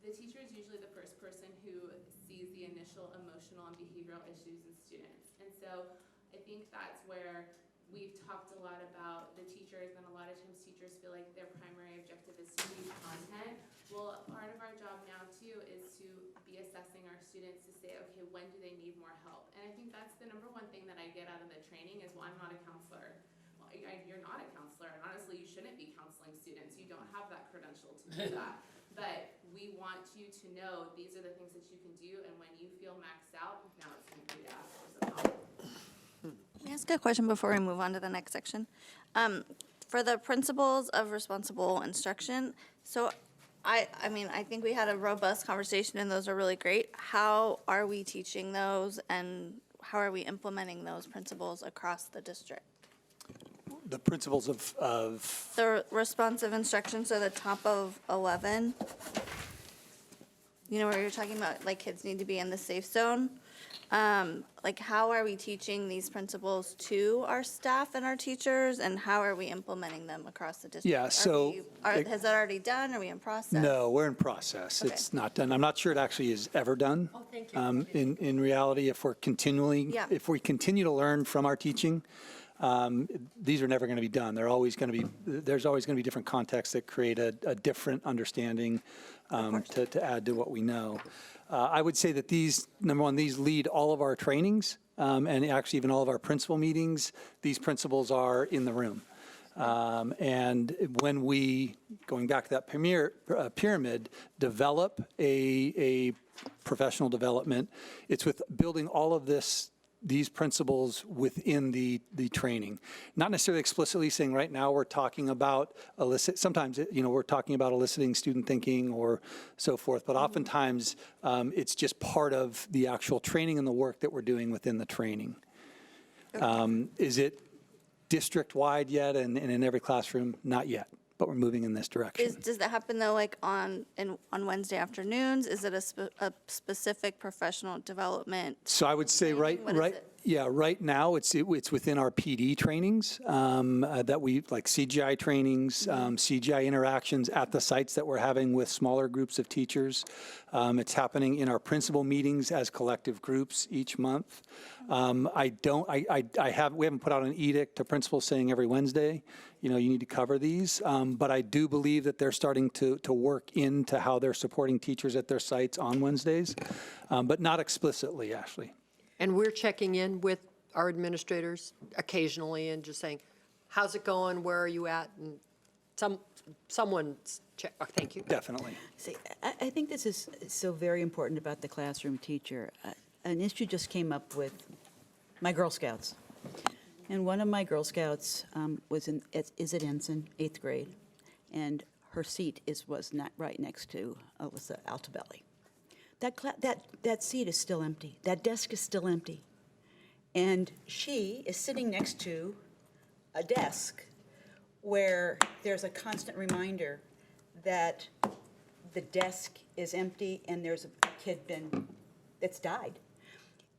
the teacher is usually the first person who sees the initial emotional and behavioral issues in students. And so I think that's where we've talked a lot about the teachers, and a lot of times teachers feel like their primary objective is to teach content. Well, part of our job now too is to be assessing our students to say, okay, when do they need more help? And I think that's the number one thing that I get out of the training is, well, I'm not a counselor. Well, you're not a counselor, and honestly, you shouldn't be counseling students. You don't have that credential to do that. But we want you to know these are the things that you can do, and when you feel maxed out, now it's time for you to ask for some help. Can I ask a question before we move on to the next section? For the principles of responsible instruction, so I mean, I think we had a robust conversation and those are really great. How are we teaching those and how are we implementing those principles across the district? The principles of The responsive instruction, so the top of 11, you know, where you're talking about like kids need to be in the safe zone. Like how are we teaching these principles to our staff and our teachers, and how are we implementing them across the district? Yeah, so- Has that already done? Are we in process? No, we're in process. Okay. It's not done. I'm not sure it actually is ever done. Oh, thank you. In reality, if Yeah. if we continue to learn from our teaching, these are never going to be done. There's always going to be different contexts that create a different understanding to add to what we know. I would say that number one, these lead all of our trainings, and actually even all of our principal meetings. These principles are in the room. And when we, going back to that pyramid, develop a professional development, it's with building all of these principles within the training. Not necessarily explicitly saying right now we're talking about sometimes, we're talking about eliciting student thinking or so forth, but oftentimes it's just part of the actual training and the work that we're doing within the training. Is it district-wide yet and in every classroom? Not yet, but we're moving in this direction. Does that happen though, like on Wednesday afternoons? Is it a specific professional development? So I would say right now it's within our PD trainings that we like CGI trainings, CGI interactions at the sites that we're having with smaller groups of teachers. It's happening in our principal meetings as collective groups each month. We haven't put out an edict to principals saying every Wednesday, you need to cover these. But I do believe that they're starting to work into how they're supporting teachers at their sites on Wednesdays, but not explicitly, Ashley. And we're checking in with our administrators occasionally and just saying, how's it going? Where are you at? And someone's check, oh, thank you. Definitely. See, I think this is so very important about the classroom teacher. An issue just came up with my Girl Scouts. And one of my Girl Scouts is at Ensign, 8th grade, and her seat was not right next to Alyssa Altobelli. That seat is still empty. That desk is still empty. And she is sitting next to a desk where there's a constant reminder that the desk is empty and there's a kid that's died.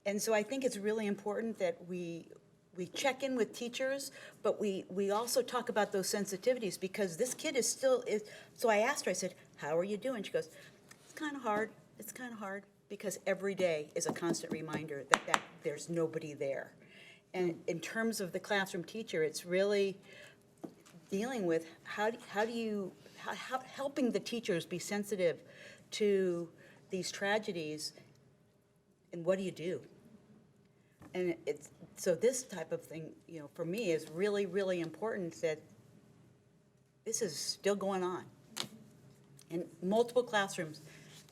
And so I think it's really important that we check in with teachers, but we also talk about those sensitivities, because this kid is still. So I asked her, I said, how are you doing? She goes, it's kind of hard. It's kind of hard, because every day is a constant reminder that there's nobody there. And in terms of the classroom teacher, it's really dealing with helping the teachers be sensitive to these tragedies, and what do you do? And so this type of thing, for me, is really, really important, that this is still going on in multiple classrooms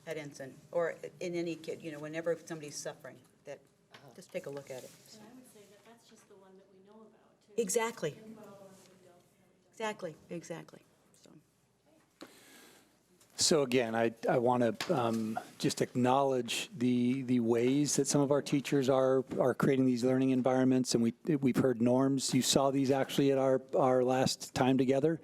at Ensign, or in any kid, whenever somebody's suffering, that, just take a look at it. And I would say that that's just the one that we know about, too. Exactly. Think about all the ones we don't. Exactly. So again, I want to just acknowledge the ways that some of our teachers are creating these learning environments, and we've heard norms. You saw these actually at our last time together,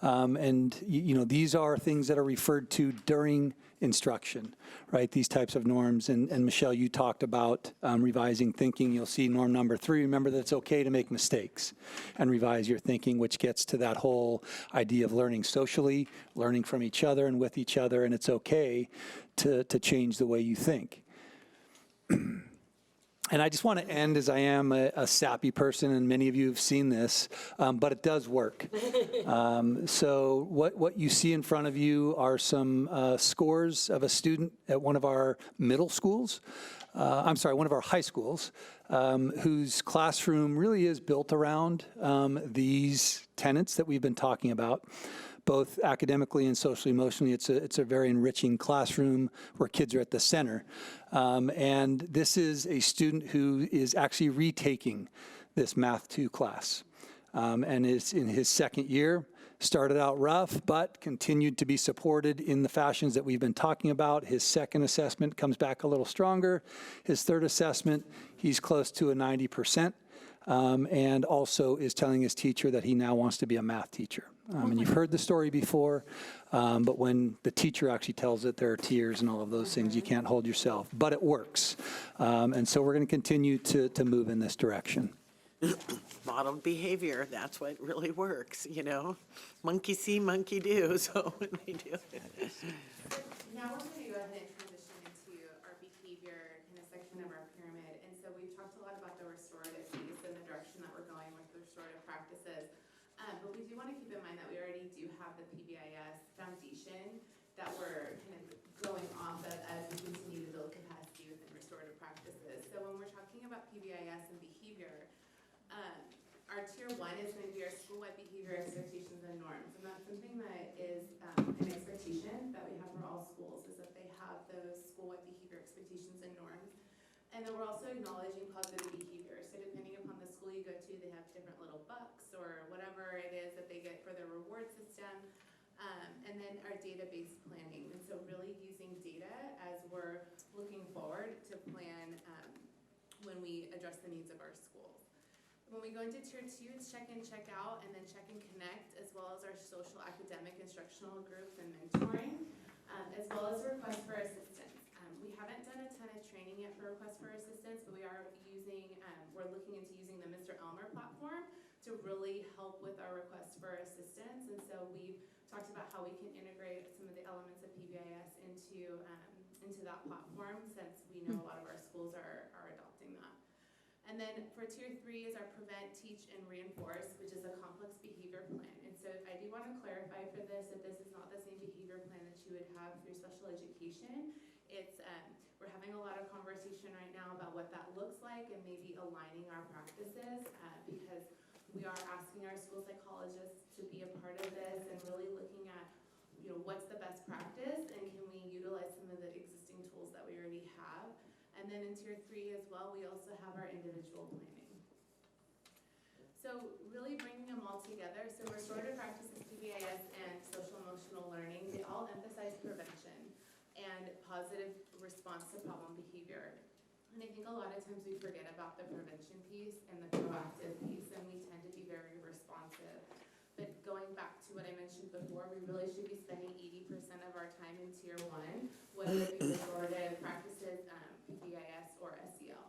and these are things that are referred to during instruction, right? These types of norms. And Michelle, you talked about revising thinking. You'll see norm number 3. Remember that it's okay to make mistakes and revise your thinking, which gets to that whole idea of learning socially, learning from each other and with each other, and it's okay to change the way you think. And I just want to end, as I am a sappy person, and many of you have seen this, but it does work. So what you see in front of you are some scores of a student at one of our middle schools, one of our high schools, whose classroom really is built around these tenets that we've been talking about, both academically and socially, emotionally. It's a very enriching classroom where kids are at the center. And this is a student who is actually retaking this Math 2 class, and is in his second year. Started out rough, but continued to be supported in the fashions that we've been talking about. His second assessment comes back a little stronger. His third assessment, he's close to a 90%. And also is telling his teacher that he now wants to be a math teacher. And you've heard the story before, but when the teacher actually tells it, there are tears and all of those things. You can't hold yourself, but it works. And so we're going to continue to move in this direction. Modeled behavior, that's what really works, Monkey see, monkey do, so when they do it. Now we're going to go ahead and transition into our behavior kind of section of our pyramid. And so we've talked a lot about the restorative piece and the direction that we're going with the restorative practices. But we do want to keep in mind that we already do have the PBIS foundation that we're kind of going off of as we continue to build capacity within restorative practices. So when we're talking about PBIS and behavior, our tier 1 is going to be our school-wide behavior expectations and norms. And that's something that is an expectation that we have for all schools, is that they have those school-wide behavior expectations and norms. And then we're also acknowledging positive behavior. So depending upon the school you go to, they have different little bucks or whatever it is that they get for their reward system. And then our database planning. And so really using data as we're looking forward to plan when we address the needs of our schools. When we go into tier 2, it's check in, check out, and then check and connect, as well as our social, academic, instructional groups and mentoring, as well as request for assistance. We haven't done a ton of training yet for request for assistance, but we are using, we're looking into using the Mr. Elmer platform to really help with our request for assistance. And so we've talked about how we can integrate some of the elements of PBIS into that platform, since we know a lot of our schools are adopting that. And then for tier 3 is our prevent, teach, and reinforce, which is a complex behavior plan. And so I do want to clarify for this that this is not the same behavior plan that you would have through special education. It's we're having a lot of conversation right now about what that looks like and maybe aligning our practices, because We are asking our school psychologists to be a part of this and really looking at, what's the best practice and can we utilize some of the existing tools that we already have. And then in tier 3 as well, we also have our individual planning. So really bringing them all together. So restorative practices, PBIS, and social emotional learning, they all emphasize prevention and positive response to problem behavior. And I think a lot of times we forget about the prevention piece and the proactive piece, and we tend to be very responsive. But going back to what I mentioned before, we really should be spending 80% of our time in tier 1, whether it be restorative practices, PBIS, or SEL.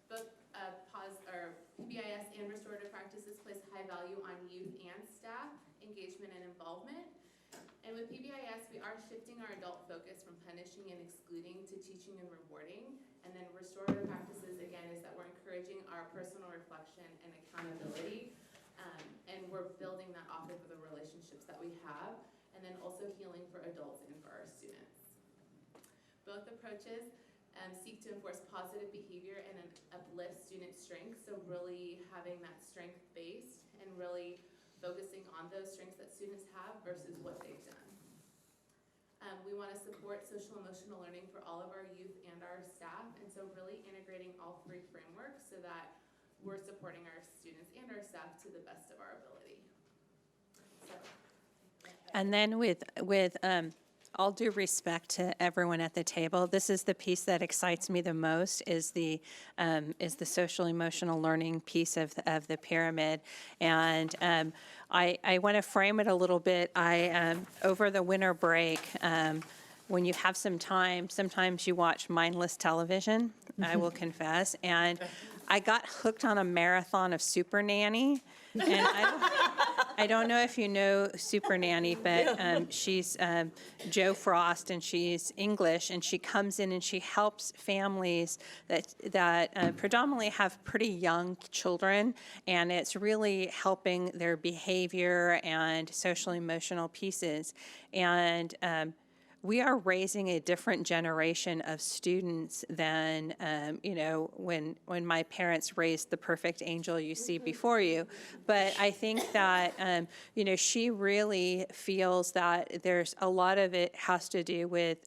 Both PBIS and restorative practices place high value on youth and staff engagement and involvement. And with PBIS, we are shifting our adult focus from punishing and excluding to teaching and rewarding. And then restorative practices, again, is that we're encouraging our personal reflection and accountability. And we're building that off of the relationships that we have. And then also healing for adults and for our students. Both approaches seek to enforce positive behavior and uplift student strengths. So really having that strength-based and really focusing on those strengths that students have versus what they've done. We want to support social emotional learning for all of our youth and our staff, and so really integrating all 3 frameworks so that we're supporting our students and our staff to the best of our ability. So, And then with all due respect to everyone at the table, this is the piece that excites me the most, is the social emotional learning piece of the pyramid. And I want to frame it a little bit. Over the winter break, when you have some time, sometimes you watch mindless television, I will confess, and I got hooked on a marathon of Super Nanny. And I don't know if you know Super Nanny, but she's Joe Frost, and she's English, and she comes in and she helps families that predominantly have pretty young children, and it's really helping their behavior and social emotional pieces. And we are raising a different generation of students than, when my parents raised the perfect angel you see before you. But I think that, she really feels that there's a lot of it has to do with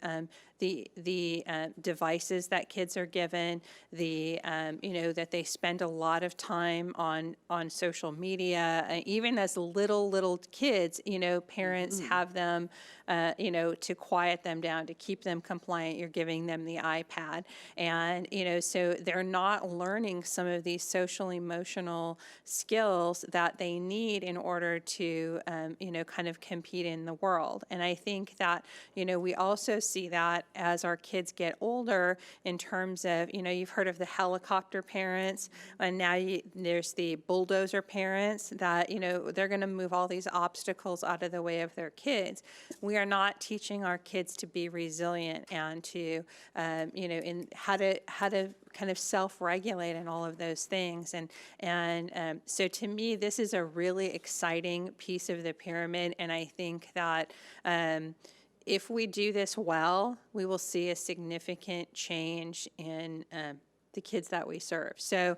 the devices that kids are given, that they spend a lot of time on social media. Even as little kids, parents have them, to quiet them down, to keep them compliant. You're giving them the iPad. And, so they're not learning some of these social emotional skills that they need in order to, kind of compete in the world. And I think that, we also see that as our kids get older in terms of, you've heard of the helicopter parents, and now there's the bulldozer parents that, they're going to move all these obstacles out of the way of their kids. We are not teaching our kids to be resilient and to, in how to kind of self-regulate and all of those things. And so to me, this is a really exciting piece of the pyramid, and I think that if we do this well, we will see a significant change in the kids that we serve. So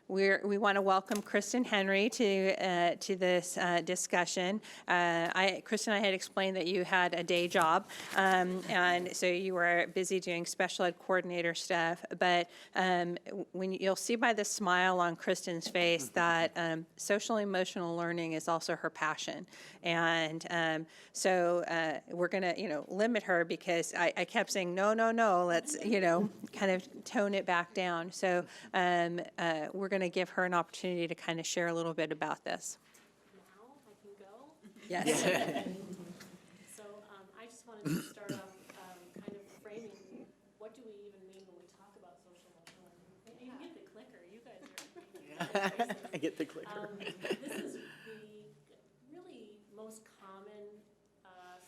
we want to welcome Kristen Henry to this discussion. Kristen, I had explained that you had a day job, and so you were busy doing special ed coordinator stuff. But when you'll see by the smile on Kristen's face that social emotional learning is also her passion, and so we're going to limit her because I kept saying no, let's kind of tone it back down. So we're going to give her an opportunity to kind of share a little bit about this. Now I can go? Yes. So I just wanted to start off kind of framing, what do we even mean when we talk about social emotional learning? You can get the clicker. You guys are. I get the clicker. This is the really most common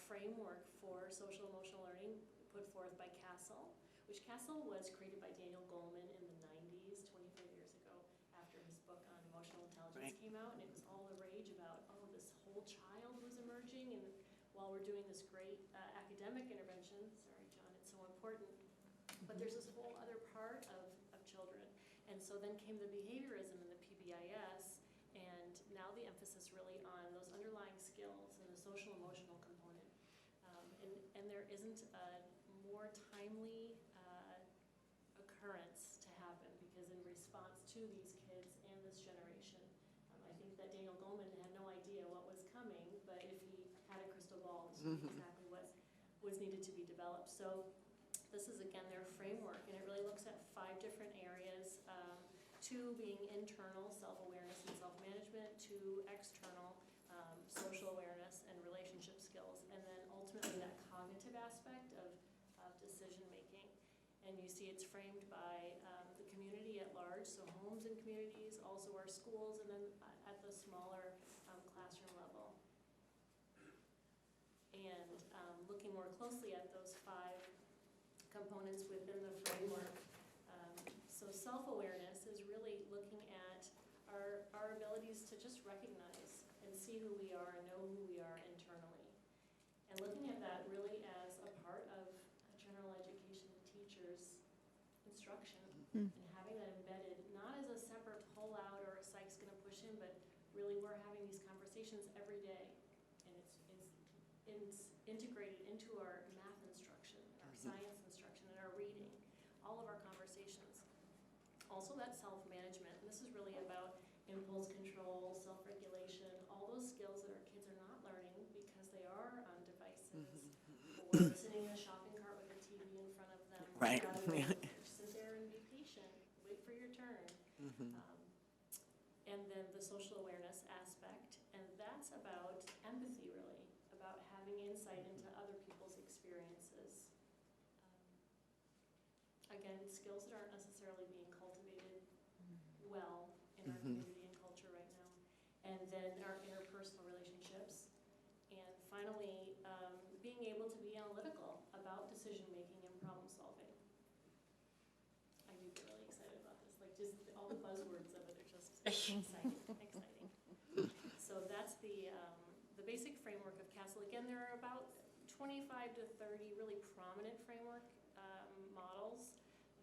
framework for social emotional learning put forth by CASEL, which CASEL was created by Daniel Goleman in the 90s, 25 years ago, after his book on emotional intelligence came out, and it was all the rage about, this whole child was emerging, and while we're doing this great academic intervention, sorry, John, it's so important, but there's this whole other part of children. And so then came the behaviorism and the PBIS, really on those underlying skills and the social emotional component. And there isn't a more timely occurrence to happen, because in response to these kids and this generation, I think that Daniel Goleman had no idea what was coming, but if he had a crystal ball, this is exactly what was needed to be developed. So this is, again, their framework, and it really looks at 5 different areas, 2 being internal, self-awareness and self-management, 2 external, social awareness and relationship skills, and then ultimately that cognitive aspect of decision-making. And you see it's framed by the community at large, so homes and communities, also our schools, and then at the smaller classroom level. And looking more closely at those 5 components within the framework. So self-awareness is really looking at our abilities to just recognize and see who we are and know who we are internally. And looking at that really as a part of a general education teacher's instruction, and having that embedded, not as a separate pull-out or a psych's gonna push in, but really we're having these conversations every day. And it's integrated into our math instruction, our science instruction, and our reading, all of our conversations. Also that self-management, and this is really about impulse control, self-regulation, all those skills that our kids are not learning because they are on devices, or sitting in a shopping cart with a TV in front of them. Right. Rather than sit there and be patient, wait for your turn. And then the social awareness aspect, and that's about empathy, really, about having insight into other people's experiences. Again, skills that aren't necessarily being cultivated well in our community and culture right now. And then our interpersonal relationships. And finally, being able to be analytical about decision-making and problem-solving. I do get really excited about this, like just all the buzzwords of it are just exciting. So that's the basic framework of CASEL. Again, there are about 25 to 30 really prominent framework models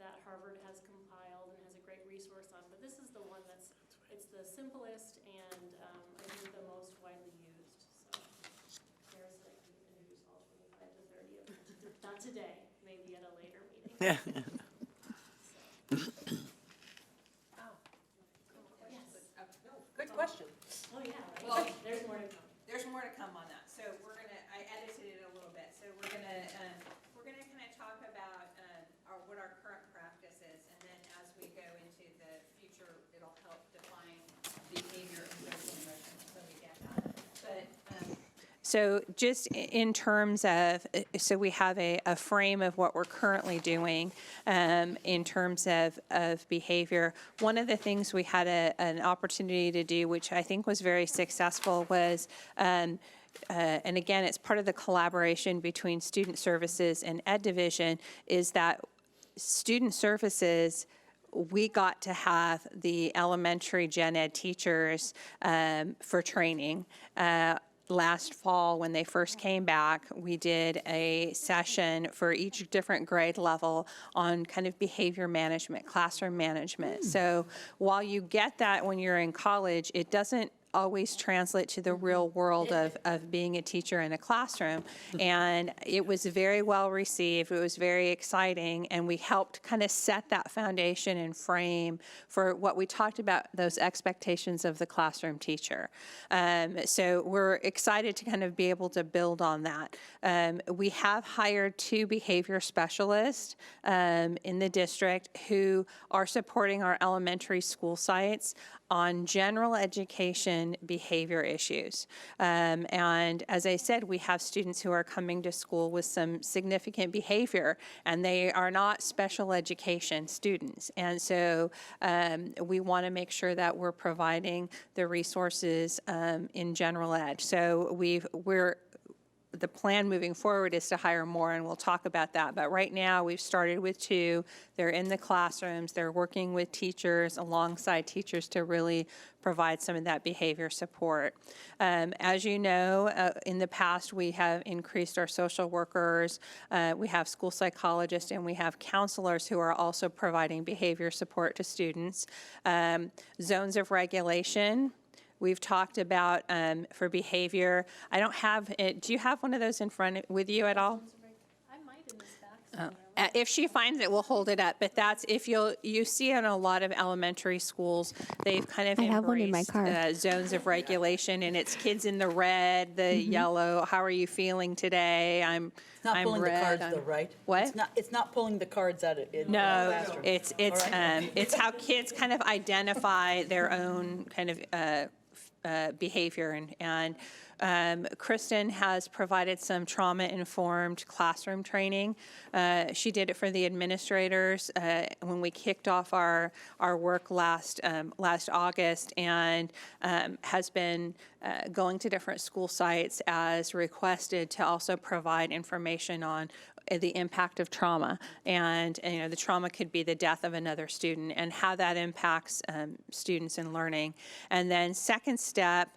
that Harvard has compiled and has a great resource on, but this is the one it's the simplest and I think the most widely used. So there's like, you can introduce all 25 to 30 of them. Not today, maybe at a later meeting. Good question. Oh, yeah. Well, There's more to come. There's more to come on that. So I edited it a little bit. So we're gonna kind of talk about what our current practice is, and then as we go into the future, it'll help define behavior and social emotion, so we get that. But So just in terms of, so we have a frame of what we're currently doing in terms of behavior. One of the things we had an opportunity to do, which I think was very successful, was, and again, it's part of the collaboration between Student Services and Ed Division, is that Student Services, we got to have the elementary gen ed teachers for training. Last fall, when they first came back, we did a session for each different grade level on kind of behavior management, classroom management. So while you get that when you're in college, it doesn't always translate to the real world of being a teacher in a classroom. And it was very well received. It was very exciting. And we helped kind of set that foundation and frame for what we talked about, those expectations of the classroom teacher. So we're excited to kind of be able to build on that. We have hired 2 behavior specialists in the district who are supporting our elementary school sites on general education behavior issues. And as I said, we have students who are coming to school with some significant behavior, and they are not special education students. And so we want to make sure that we're providing the resources in general ed. So the plan moving forward is to hire more, and we'll talk about that. But right now, we've started with 2. They're in the classrooms. They're working with teachers, alongside teachers, to really provide some of that behavior support. As you know, in the past, we have increased our social workers. We have school psychologists, and we have counselors who are also providing behavior support to students. Zones of regulation. We've talked about for behavior. I don't have it. Do you have one of those in front with you at all? I might in this back somewhere. If she finds it, we'll hold it up. But that's if you see in a lot of elementary schools, they've kind of I have one in my embraced car. zones of regulation, and it's kids in the red, the yellow. How are you feeling today? I'm It's not I'm pulling the red. cards I'm- though, right? What? It's not pulling the cards out in the No, classroom. it's how kids kind of identify their own kind of behavior, and Kristen has provided some trauma-informed classroom training. She did it for the administrators when we kicked off our work last August, and has been going to different school sites as requested to also provide information on the impact of trauma, and the trauma could be the death of another student and how that impacts students in learning. And then second step,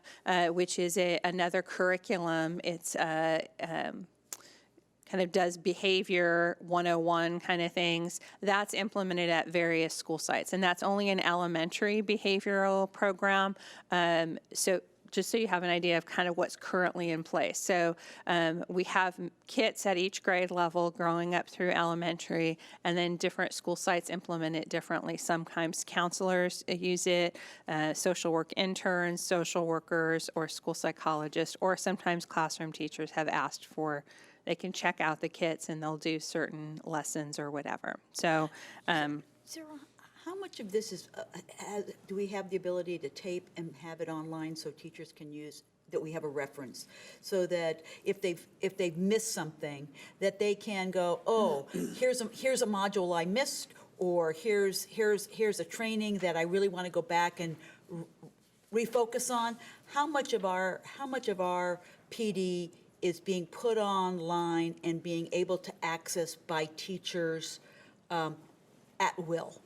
which is another curriculum, it's kind of does behavior 101 kind of things. That's implemented at various school sites, and that's only an elementary behavioral program. So just so you have an idea of kind of what's currently in place. So we have kits at each grade level growing up through elementary, and then different school sites implement it differently. Sometimes counselors use it, social work interns, social workers, or school psychologists, or sometimes classroom teachers have asked for, they can check out the kits and they'll do certain lessons or whatever. So Sarah, how much of this is, do we have the ability to tape and have it online so teachers can use, that we have a reference? So that if they've missed something, that they can go, oh, here's a module I missed, or here's a training that I really want to go back and refocus on. How much of our PD is being put online and being able to access by teachers at will?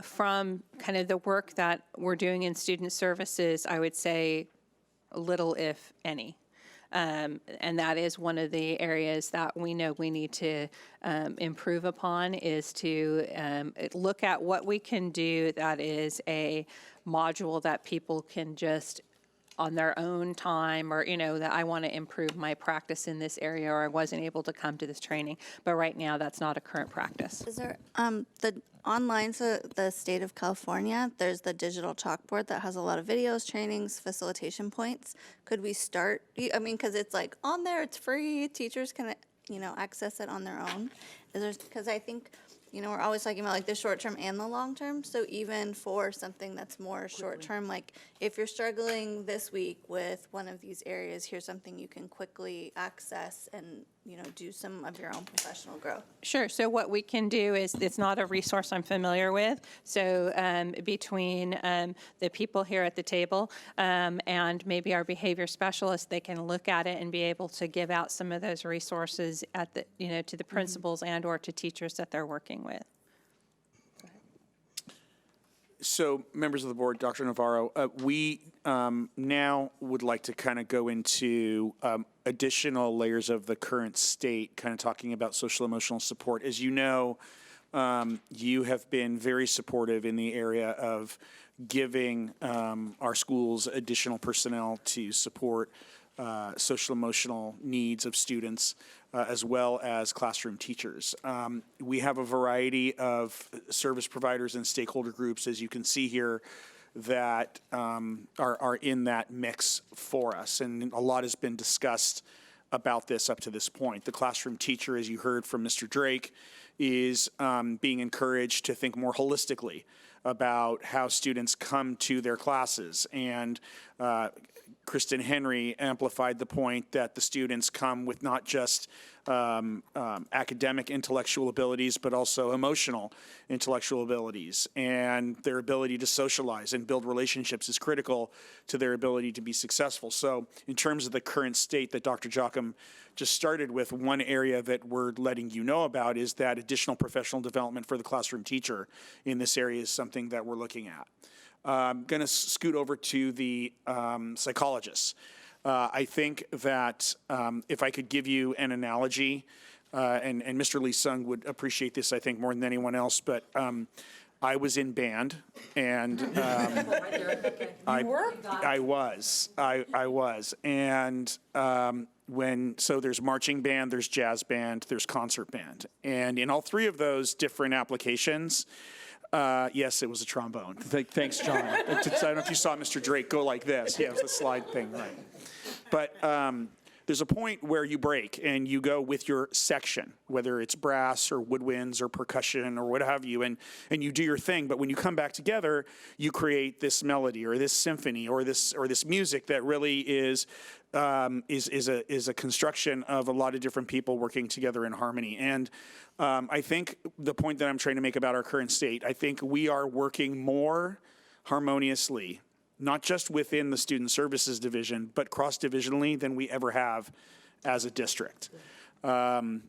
From kind of the work that we're doing in student services, I would say little, if any. And that is one of the areas that we know we need to improve upon, is to look at what we can do that is a module that people can just on their own time, or, that I want to improve my practice in this area, or I wasn't able to come to this training. But right now, that's not a current practice. Is there, the online, so the state of California, there's the digital chalkboard that has a lot of videos, trainings, facilitation points. Could we start, because it's like on there, it's free, teachers can, access it on their own. Is there, because I think, we're always talking about like the short term and the long term. So even for something that's more short term, like if you're struggling this week with one of these areas, here's something you can quickly access and, do some of your own professional growth. Sure. So what we can do is, it's not a resource I'm familiar with. So between the people here at the table and maybe our behavior specialists, they can look at it and be able to give out some of those resources at the, to the principals and or to teachers that they're working with. So, members of the board, Dr. Navarro, we now would like to kind of go into additional layers of the current state, kind of talking about social emotional support. As you know, you have been very supportive in the area of giving our schools additional personnel to support social emotional needs of students, as well as classroom teachers. We have a variety of service providers and stakeholder groups, as you can see here, that are in that mix for us. And a lot has been discussed about this up to this point. The classroom teacher, as you heard from Mr. Drake, is being encouraged to think more holistically about how students come to their classes. And Kristen Henry amplified the point that the students come with not just academic intellectual abilities, but also emotional intellectual abilities. And their ability to socialize and build relationships is critical to their ability to be successful. So in terms of the current state that Dr. Jocham just started with, one area that we're letting you know about is that additional professional development for the classroom teacher in this area is something that we're looking at. I'm going to scoot over to the psychologists. I think that if I could give you an analogy, and Mr. Lee Sung would appreciate this, I think, more than anyone else, but I was in band, and I was. And so there's marching band, there's jazz band, there's concert band. And in all three of those different applications, yes, it was a trombone. Thanks, John. I don't know if you saw Mr. Drake go like this. Yeah, it was the slide thing, right. But there's a point where you break and you go with your section, whether it's brass or woodwinds or percussion or what have you, and you do your thing. But when you come back together, you create this melody or this symphony or this music that really is a construction of a lot of different people working together in harmony. And I think the point that I'm trying to make about our current state, I think we are working more harmoniously, not just within the Student Services Division, but cross-divisionally than we ever have as a district. I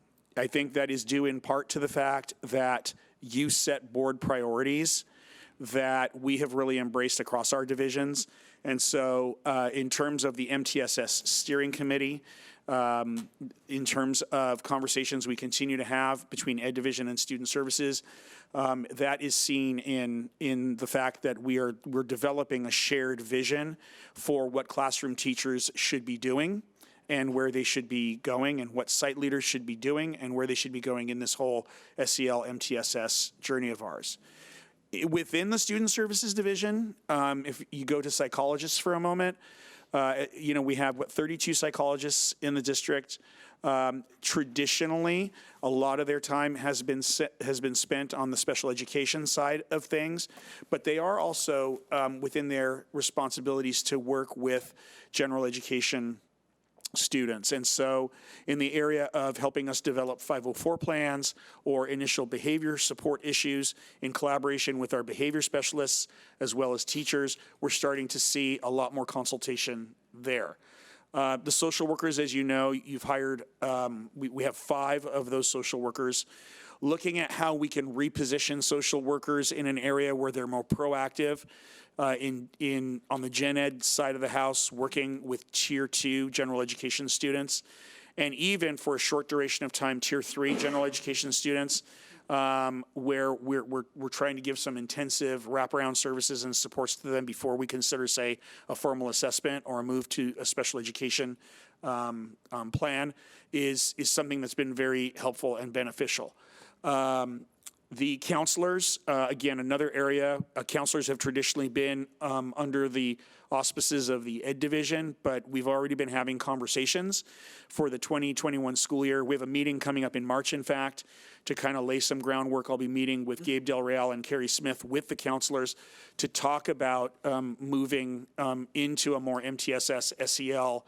think that is due in part to the fact that you set board priorities that we have really embraced across our divisions. And so in terms of the MTSS Steering Committee, in terms of conversations we continue to have between Ed Division and Student Services, that is seen in the fact that we're developing a shared vision for what classroom teachers should be doing and where they should be going and what site leaders should be doing and where they should be going in this whole SEL MTSS journey of ours. Within the Student Services Division, if you go to psychologists for a moment, we have 32 psychologists in the district. Traditionally, a lot of their time has been spent on the special education side of things, but they are also within their responsibilities to work with general education students. And so in the area of helping us develop 504 plans or initial behavior support issues in collaboration with our behavior specialists as well as teachers, we're starting to see a lot more consultation there. The social workers, as you know, you've hired, we have 5 of those social workers. Looking at how we can reposition social workers in an area where they're more proactive, on the gen ed side of the house, working with tier 2 general education students, and even for a short duration of time, tier 3 general education students, where we're trying to give some intensive wraparound services and supports to them before we consider, say, a formal assessment or a move to a special education plan is something that's been very helpful and beneficial. The counselors, again, another area, counselors have traditionally been under the auspices of the Ed Division, but we've already been having conversations for the 2021 school year. We have a meeting coming up in March, in fact, to kind of lay some groundwork. I'll be meeting with Gabe Del Real and Carrie Smith with the counselors to talk about moving into a more MTSS SEL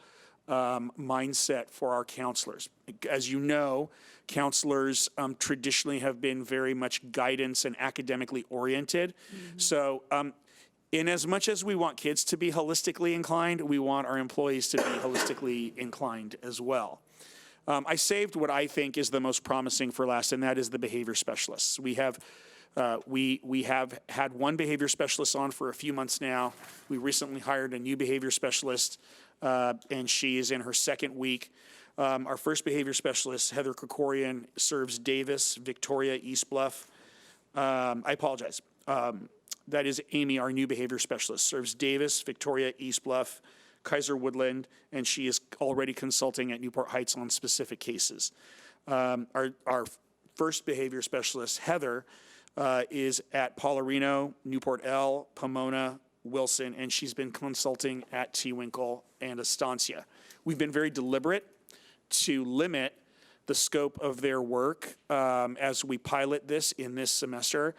mindset for our counselors. As you know, counselors traditionally have been very much guidance and academically oriented. So in as much as we want kids to be holistically inclined, we want our employees to be holistically inclined as well. I saved what I think is the most promising for last, and that is the behavior specialists. We have had one behavior specialist on for a few months now. We recently hired a new behavior specialist, and she is in her second week. Our first behavior specialist, Heather Krikorian, serves Davis, Victoria, East Bluff. I apologize. That is Amy, our new behavior specialist, serves Davis, Victoria, East Bluff, Kaiser Woodland, and she is already consulting at Newport Heights on specific cases. Our first behavior specialist, Heather, is at Paularino, Newport L, Pomona, Wilson, and she's been consulting at T-Winkle and Estancia. We've been very deliberate to limit the scope of their work as we pilot this in this semester,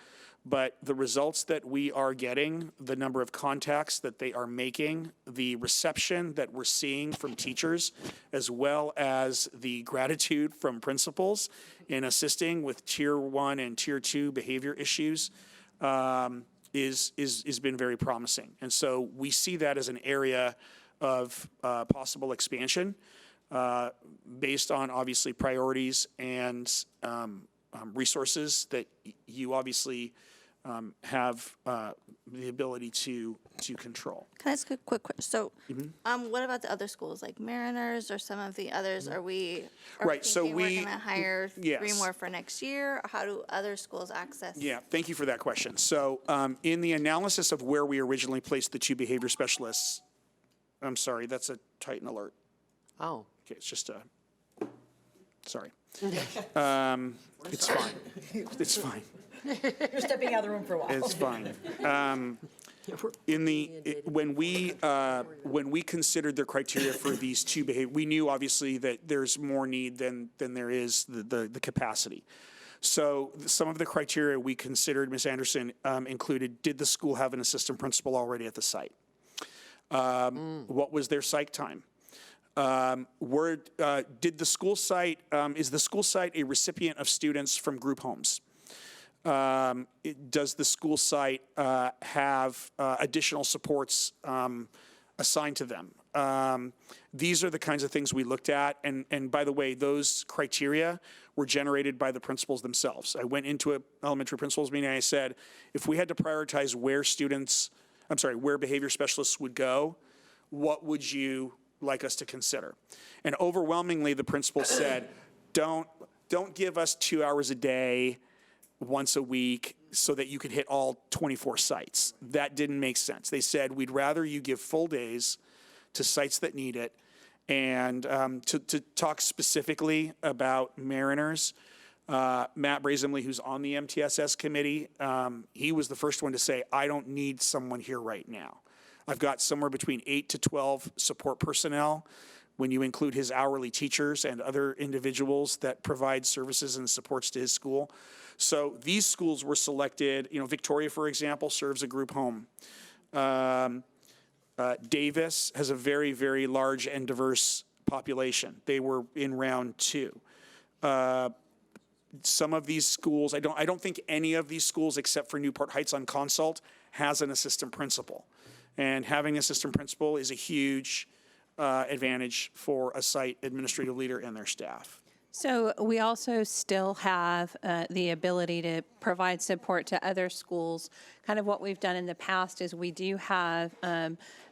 but the results that we are getting, the number of contacts that they are making, the reception that we're seeing from teachers, as well as the gratitude from principals in assisting with tier 1 and tier 2 behavior issues is been very promising. And so we see that as an area of possible expansion based on obviously priorities and resources that you obviously have the ability to control. Can I ask a quick question? So, what about the other schools, like Mariners or some of the others? Are we Right, so thinking we're we- going to hire 3 yes. more for next year? Or how do other schools access? Yeah, thank you for that question. So in the analysis of where we originally placed the 2 behavior specialists, I'm sorry, that's a Titan alert. Oh. Okay, it's just a, sorry. It's fine. It's fine. You're stepping out of the room for a while. It's fine. When we considered the criteria for these 2 behavior, we knew obviously that there's more need than there is the capacity. So some of the criteria we considered, Ms. Anderson, included, did the school have an assistant principal already at the site? What was their psych time? Did the school site, is the school site a recipient of students from group homes? Does the school site have additional supports assigned to them? These are the kinds of things we looked at. And by the way, those criteria were generated by the principals themselves. I went into an elementary principals meeting and I said, if we had to prioritize where behavior specialists would go, what would you like us to consider? And overwhelmingly, the principal said, don't give us 2 hours a day once a week so that you could hit all 24 sites. That didn't make sense. They said, we'd rather you give full days to sites that need it. And to talk specifically about Mariners, Matt Brazenly, who's on the MTSS committee, he was the first one to say, I don't need someone here right now. I've got somewhere between 8 to 12 support personnel when you include his hourly teachers and other individuals that provide services and supports to his school. So these schools were selected. Victoria, for example, serves a group home. Davis has a very, very large and diverse population. They were in round 2. Some of these schools, I don't think any of these schools except for Newport Heights on Consult has an assistant principal. And having an assistant principal is a huge advantage for a site administrative leader and their staff. So we also still have the ability to provide support to other schools. Kind of what we've done in the past is we do have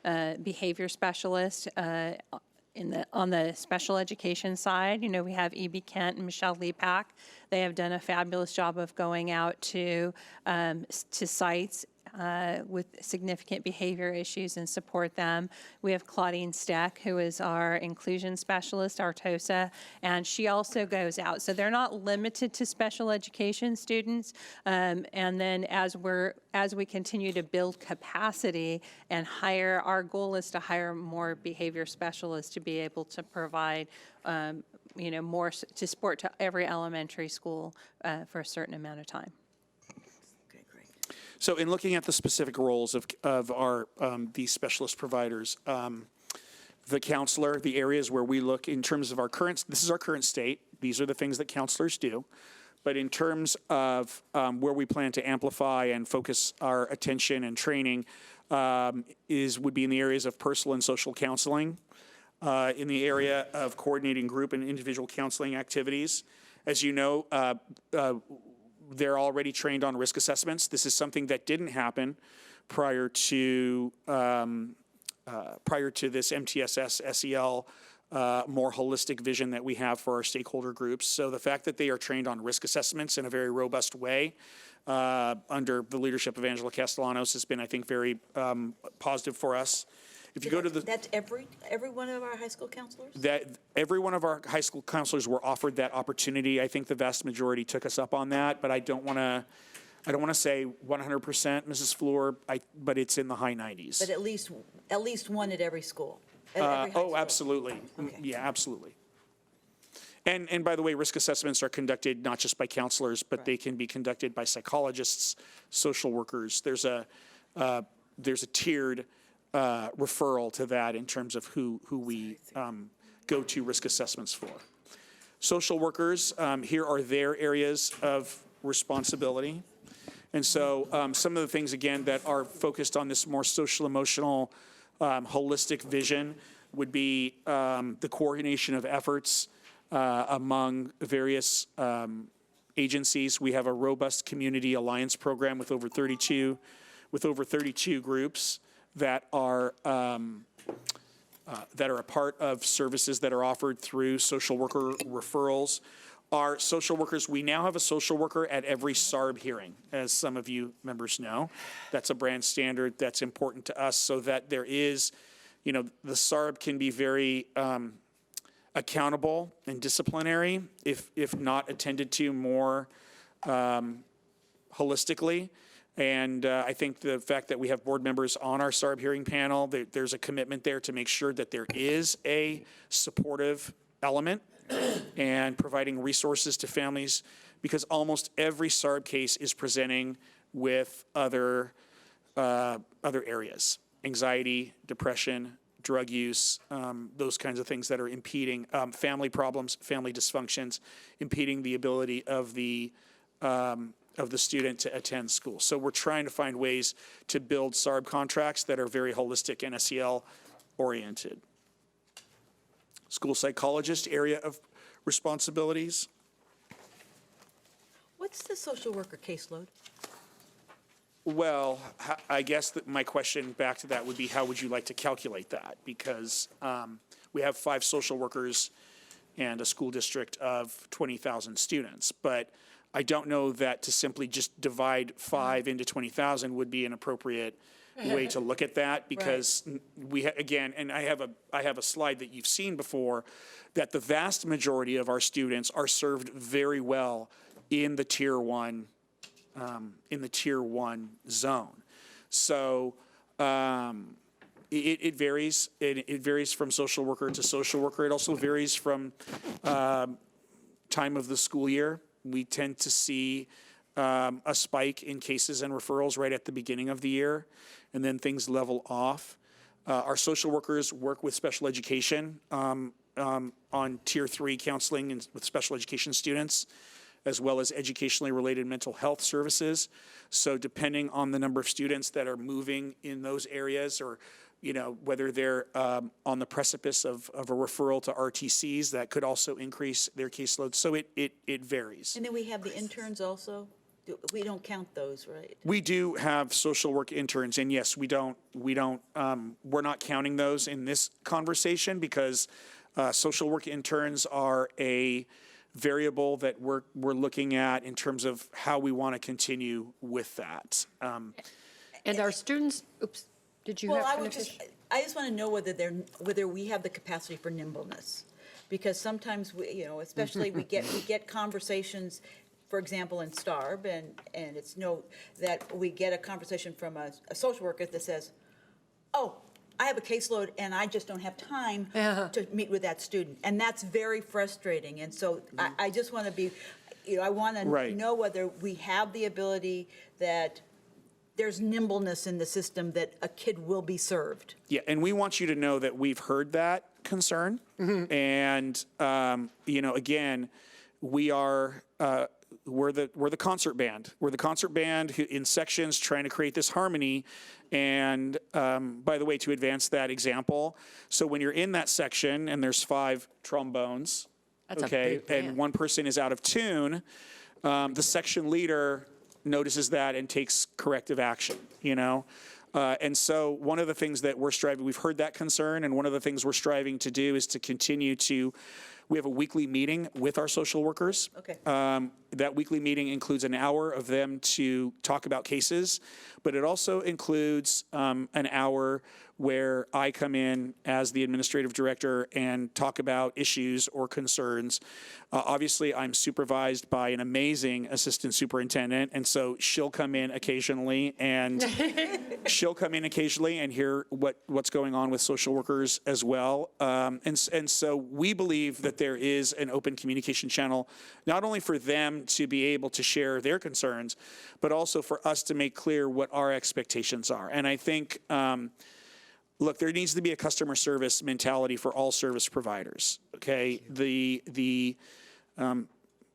behavior specialists on the special education side. We have E.B. Kent and Michelle Lepak. They have done a fabulous job of going out to sites with significant behavior issues and support them. We have Claudine Steck, who is our inclusion specialist, Artosa, and she also goes out. So they're not limited to special education students. And then as we continue to build capacity and hire, our goal is to hire more behavior specialists to be able to provide more to support to every elementary school for a certain amount of time. So in looking at the specific roles of our these specialist providers, the counselor, the areas where we look in terms of this is our current state. These are the things that counselors do. But in terms of where we plan to amplify and focus our attention and training would be in the areas of personal and social counseling, in the area of coordinating group and individual counseling activities. As you know, they're already trained on risk assessments. This is something that didn't happen prior to this MTSS SEL more holistic vision that we have for our stakeholder groups. So the fact that they are trained on risk assessments in a very robust way under the leadership of Angela Castellanos has been, I think, very positive for us. If you go to That's every one of our high school counselors? every one of our high school counselors were offered that opportunity. I think the vast majority took us up on that, but I don't want to say 100%, Mrs. Fleur, but it's in the high 90s. But at least one at every school? At every high school? Absolutely. Okay. Yeah, absolutely. And by the way, risk assessments are conducted not just by counselors, but they can be conducted by psychologists, social workers. There's a tiered referral to that in terms of who we go to risk assessments for. Social workers, here are their areas of responsibility. And so some of the things, again, that are focused on this more social, emotional, holistic vision would be the coordination of efforts among various agencies. We have a robust community alliance program with over 32 groups that are a part of services that are offered through social worker referrals. Our social workers, we now have a social worker at every SARB hearing, as some of you members know. That's a brand standard that's important to us, so that there is, the SARB can be very accountable and disciplinary if not attended to more holistically. And I think the fact that we have board members on our SARB hearing panel, there's a commitment there to make sure that there is a supportive element and providing resources to families, because almost every SARB case is presenting with other areas: anxiety, depression, drug use, those kinds of things that are impeding family problems, family dysfunctions, impeding the ability of the student to attend school. So we're trying to find ways to build SARB contracts that are very holistic and SEL oriented. School psychologist area of responsibilities. What's the social worker caseload? Well, I guess that my question back to that would be, how would you like to calculate that? Because we have 5 social workers and a school district of 20,000 students, but I don't know that to simply just divide 5 into 20,000 would be an appropriate way to look at that, because we again, and I have a slide that you've seen before, that the vast majority of our students are served very well in the tier 1 zone. So it varies. It varies from social worker to social worker. It also varies from time of the school year. We tend to see a spike in cases and referrals right at the beginning of the year, and then things level off. Our social workers work with special education on tier 3 counseling and with special education students, as well as educationally related mental health services. So depending on the number of students that are moving in those areas, or whether they're on the precipice of a referral to RTCs, that could also increase their caseload. So it varies. And then we have the interns also? We don't count those, right? We do have social work interns, and yes, we're not counting those in this conversation, because social work interns are a variable that we're looking at in terms of how we want to continue with that. And our students, oops, did you have to finish? I just want to know whether we have the capacity for nimbleness, because sometimes especially we get conversations. For example, in STARB, and it's that we get a conversation from a social worker that says, "Oh, I have a caseload and I just don't have time to meet with that student," and that's very frustrating. And so I just want to be, I want to know whether we have the ability, that there's nimbleness in the system, that a kid will be served. Yeah, and we want you to know that we've heard that concern, and again, we are. We're the concert band. We're the concert band in sections trying to create this harmony. And by the way, to advance that example, so when you're in that section and there's 5 trombones, and one person is out of tune, the section leader notices that and takes corrective action, and so one of the things that we've heard that concern, and one of the things we're striving to do is to continue to, we have a weekly meeting with our social workers. Okay. That weekly meeting includes an hour of them to talk about cases, but it also includes an hour where I come in as the administrative director and talk about issues or concerns. Obviously, I'm supervised by an amazing assistant superintendent, and so she'll come in occasionally and hear what's going on with social workers as well. And so we believe that there is an open communication channel, not only for them to be able to share their concerns, but also for us to make clear what our expectations are. And I think, look, there needs to be a customer service mentality for all service providers. Okay,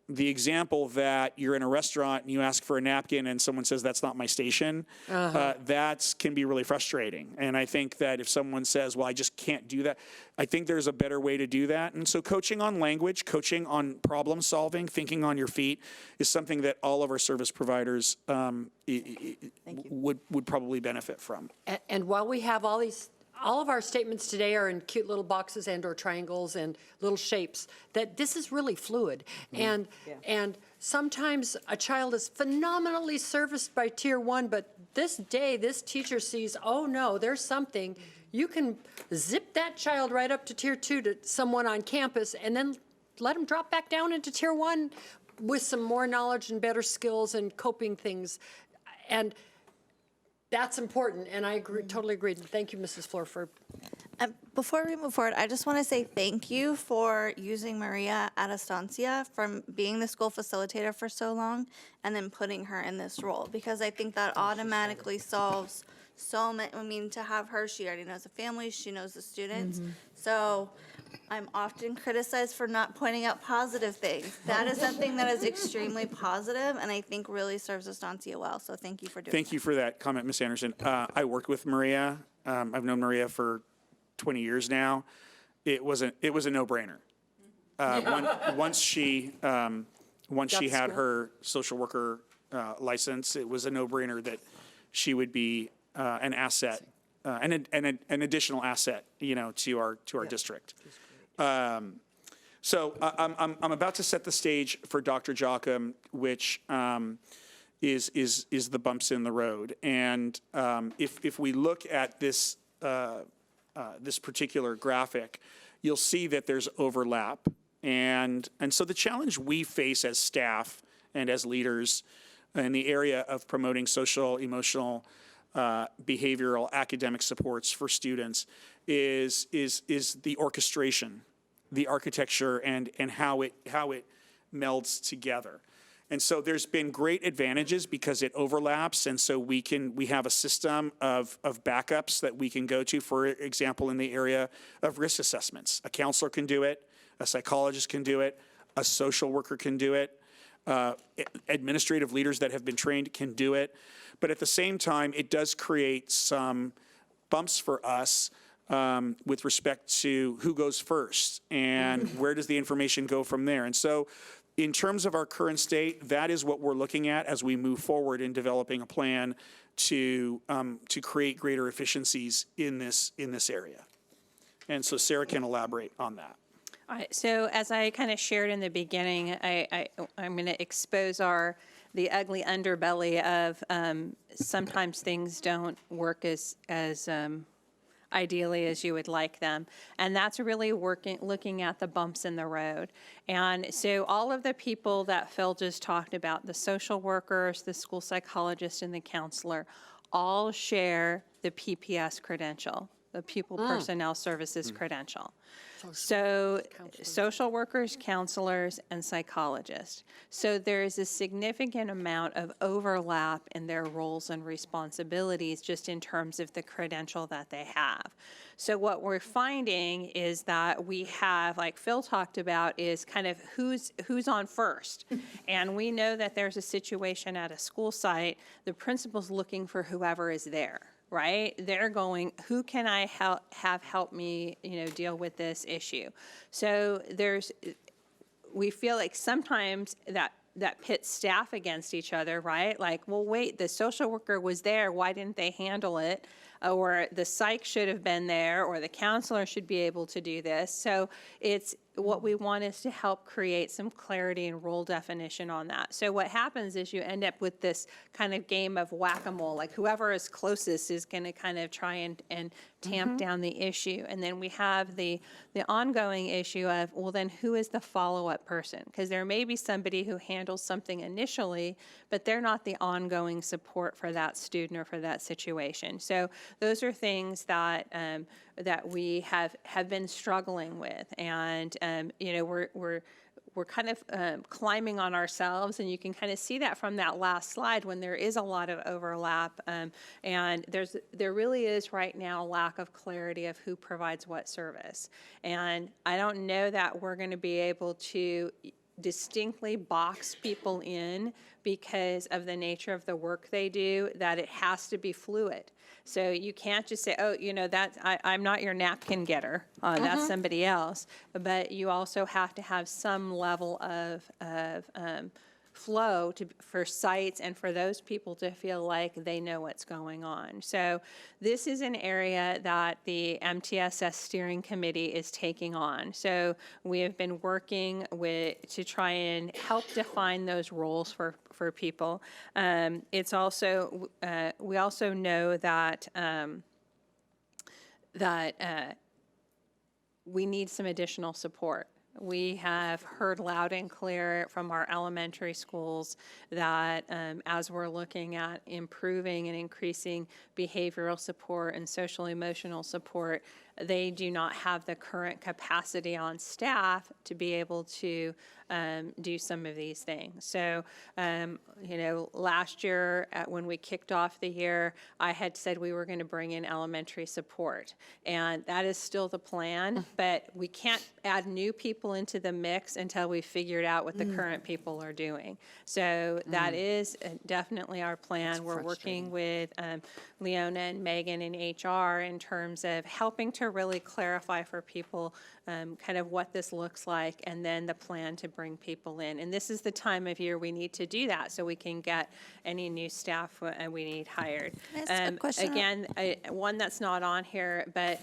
the example that you're in a restaurant and you ask for a napkin and someone says, that's not my station, that can be really frustrating. And I think that if someone says, well, I just can't do that, I think there's a better way to do that. And so coaching on language, coaching on problem solving, thinking on your feet is something that all of our service providers would probably benefit from. And while we have all of our statements today are in cute little boxes and or triangles and little shapes, that this is really fluid. And sometimes a child is phenomenally serviced by Tier 1, but this day, this teacher sees, oh no, there's something. You can zip that child right up to Tier 2 to someone on campus and then let them drop back down into Tier 1 with some more knowledge and better skills and coping things. And that's important, and I agree, totally agree. Thank you, Mrs. Flor, for. Before we move forward, I just want to say thank you for using Maria at Estancia, from being the school facilitator for so long, and then putting her in this role, because I think that automatically solves so many. I mean, to have her, she already knows the families, she knows the students. So I'm often criticized for not pointing out positive things. That is something that is extremely positive, and I think really serves Estancia well. So thank you for doing that. Thank you for that comment, Ms. Anderson. I worked with Maria. I've known Maria for 20 years now. It was a no-brainer. Once she had her social worker license, it was a no-brainer that she would be an asset, an additional asset, to our district. So I'm about to set the stage for Dr. Jocham, which is the bumps in the road. And if we look at this this particular graphic, you'll see that there's overlap. And so the challenge we face as staff and as leaders in the area of promoting social, emotional, behavioral, academic supports for students is the orchestration, the architecture, and how it melds together. And so there's been great advantages because it overlaps, and so we have a system of backups that we can go to. For example, in the area of risk assessments, a counselor can do it, a psychologist can do it, a social worker can do it, administrative leaders that have been trained can do it. But at the same time, it does create some bumps for us with respect to who goes first and where does the information go from there. And so in terms of our current state, that is what we're looking at as we move forward in developing a plan to create greater efficiencies in this area. And so Sarah can elaborate on that. All right, so as I kind of shared in the beginning, I'm going to expose the ugly underbelly of sometimes things don't work as ideally as you would like them. And that's really looking at the bumps in the road. And so all of the people that Phil just talked about, the social workers, the school psychologist, and the counselor, all share the PPS credential, the Pupil Personnel Services credential. So social workers, counselors, and psychologists. So there is a significant amount of overlap in their roles and responsibilities just in terms of the credential that they have. So what we're finding is that we have, like Phil talked about, is kind of who's on first. And we know that there's a situation at a school site, the principal's looking for whoever is there. Right? They're going, who can I help me, deal with this issue? So we feel like sometimes that pits staff against each other, right? Like, well, wait, the social worker was there, why didn't they handle it? Or the psych should have been there, or the counselor should be able to do this. So what we want is to help create some clarity and role definition on that. So what happens is you end up with this kind of game of whack-a-mole, like whoever is closest is going to kind of try and tamp down the issue. And then we have the ongoing issue of, well, then who is the follow-up person? Because there may be somebody who handles something initially, but they're not the ongoing support for that student or for that situation. So those are things that that we have been struggling with, and we're kind of climbing on ourselves, and you can kind of see that from that last slide when there is a lot of overlap, and there really is right now a lack of clarity of who provides what service. And I don't know that we're going to be able to distinctly box people in because of the nature of the work they do, that it has to be fluid. So you can't just say, oh, I'm not your napkin getter, that's somebody else. But you also have to have some level of flow for sites and for those people to feel like they know what's going on. So this is an area that the MTSS steering committee is taking on. So we have been working to try and help define those roles for people. It's also, we also know that we need some additional support. We have heard loud and clear from our elementary schools that as we're looking at improving and increasing behavioral support and social emotional support, they do not have the current capacity on staff to be able to do some of these things. So, last year when we kicked off the year, I had said we were going to bring in elementary support, and that is still the plan, but we can't add new people into the mix until we figured out what the current people are doing. So that is definitely our plan. We're working with Leona and Megan in HR in terms of helping to really clarify for people kind of what this looks like, and then the plan to bring people in. And this is the time of year we need to do that so we can get any new staff we need hired. Can I ask a question? Again, one that's not on here, but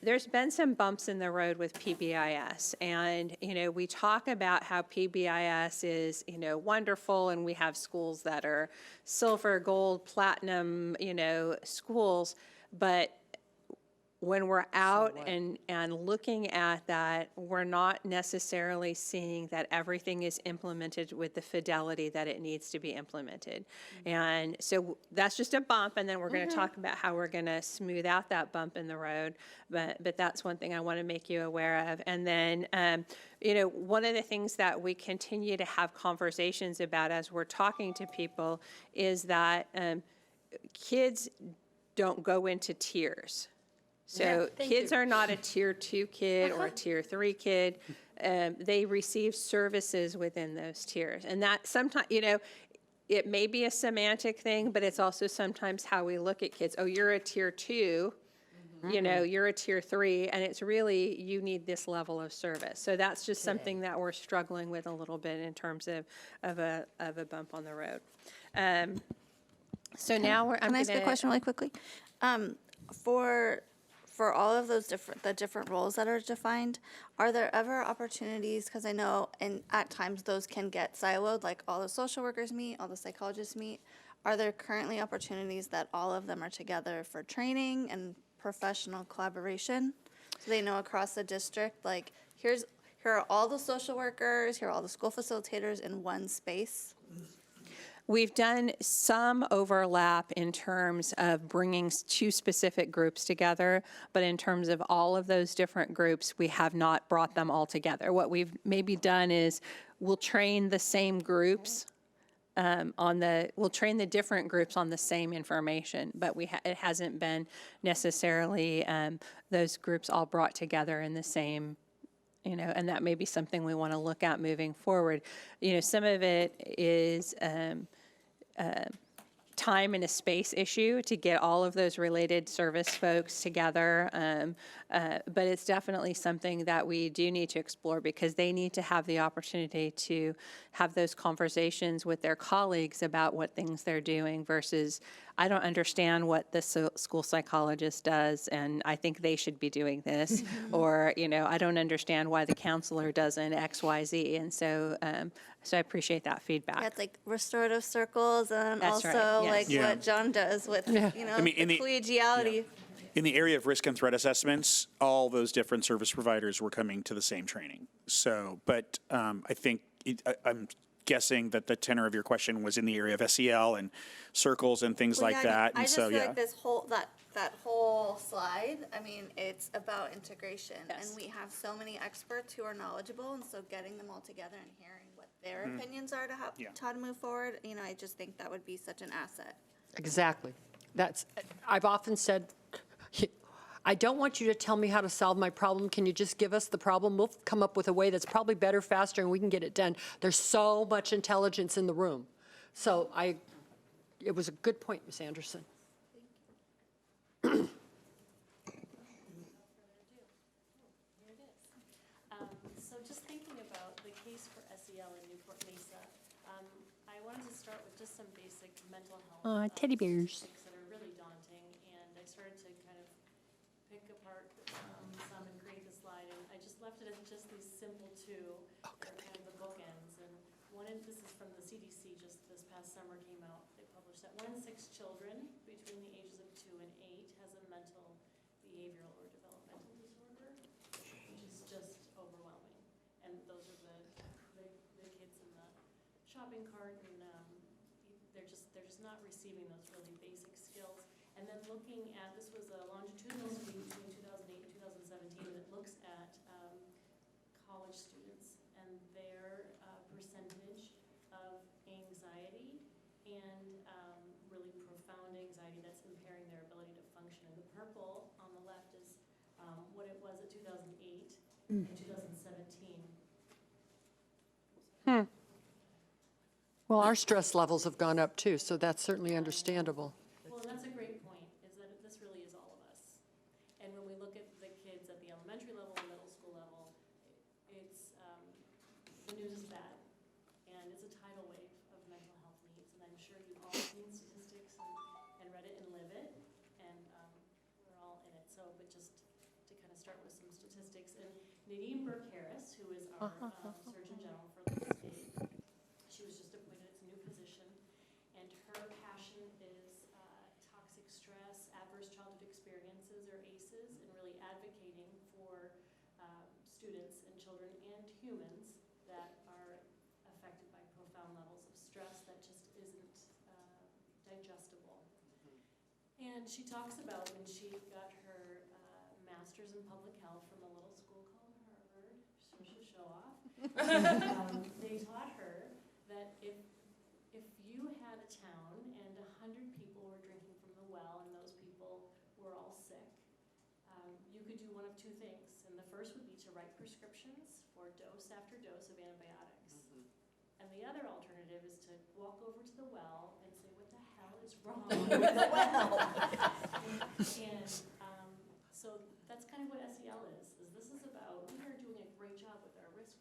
there's been some bumps in the road with PBIS. And, we talk about how PBIS is, wonderful, and we have schools that are silver, gold, platinum, schools. But when we're out and looking at that, we're not necessarily seeing that everything is implemented with the fidelity that it needs to be implemented. And so that's just a bump, and then we're going to talk about how we're going to smooth out that bump in the road. But that's one thing I want to make you aware of. And then, one of the things that we continue to have conversations about as we're talking to people is that kids don't go into tiers. So kids are not a tier 2 kid or a tier 3 kid. They receive services within those tiers. And that sometimes, it may be a semantic thing, but it's also sometimes how we look at kids. Oh, you're a tier 2, you're a tier 3, and it's really, you need this level of service. So that's just something that we're struggling with a little bit in terms of a bump on the road. So now Can I ask a question really quickly? For all of those different roles that are defined, are there ever opportunities, because I know at times those can get siloed, like all the social workers meet, all the psychologists meet. Are there currently opportunities that all of them are together for training and professional collaboration? So they know across the district, like, here are all the social workers, here are all the school facilitators in one space? We've done some overlap in terms of bringing two specific groups together, but in terms of all of those different groups, we have not brought them all together. What we've maybe done is we'll train the same groups we'll train the different groups on the same information, but it hasn't been necessarily those groups all brought together in the same, and that may be something we want to look at moving forward. Some of it is time and a space issue to get all of those related service folks together. But it's definitely something that we do need to explore because they need to have the opportunity to have those conversations with their colleagues about what things they're doing versus, I don't understand what the school psychologist does, and I think they should be doing this. Or, I don't understand why the counselor doesn't X, Y, Z. And so, so I appreciate that feedback. Yeah, it's like restorative circles and That's also right, yes. like Yeah. what John does with, I mean, in the the- collegiality. In the area of risk and threat assessments, all those different service providers were coming to the same training. So, but I think, I'm guessing that the tenor of your question was in the area of SEL and circles and things like that. I And just so, feel yeah. like this whole, that whole slide, I mean, it's about integration. Yes. And we have so many experts who are knowledgeable, and so getting them all together and hearing what their opinions are to how to move forward, I just think that would be such an asset. Exactly. I've often said, I don't want you to tell me how to solve my problem. Can you just give us the problem? We'll come up with a way that's probably better, faster, and we can get it done. There's so much intelligence in the room. So it was a good point, Ms. Anderson. So just thinking about the case for SEL in Newport Mesa, I wanted to start with just some basic mental health. Teddy bears. Statistics that are really daunting, and I started to kind of pick apart some and create the slide, and I just left it as just these simple two. They're kind of the bookends, and this is from the CDC, just this past summer came out, they published that 1 in 6 children between the ages of 2 and 8 has a mental, behavioral, or developmental disorder, which is just overwhelming. And those are the kids in the shopping cart, and they're just not receiving those really basic skills. And then looking at, this was a longitudinal study between 2008 and 2017 that looks at college students and their percentage of anxiety and really profound anxiety that's impairing their ability to function. And the purple on the left is what it was at 2008 and 2017. Well, our stress levels have gone up too, so that's certainly understandable. Well, and that's a great point, is that this really is all of us. And when we look at the kids at the elementary level and middle school level, it's, the news is bad. And it's a tidal wave of mental health needs. And I'm sure you've all seen statistics and read it and live it. And we're all in it. So, but just to kind of start with some statistics. And Nadine Burke-Harris, who is our Surgeon General for the state, she was just appointed, it's a new position, and her passion is toxic stress, adverse childhood experiences, or ACEs, and really advocating for students and children and humans that are affected by profound levels of stress that just isn't digestible. And she talks about when she got her master's in public health from a little school called Harvard, so she'll show off. They taught her that if you had a town and 100 people were drinking from the well and those people were all sick, you could do one of two things. And the first would be to write prescriptions for dose after dose of antibiotics. And the other alternative is to walk over to the well and say, what the hell is wrong with the well? and so that's kind of what SEL is this is about, we are doing a great job with our risk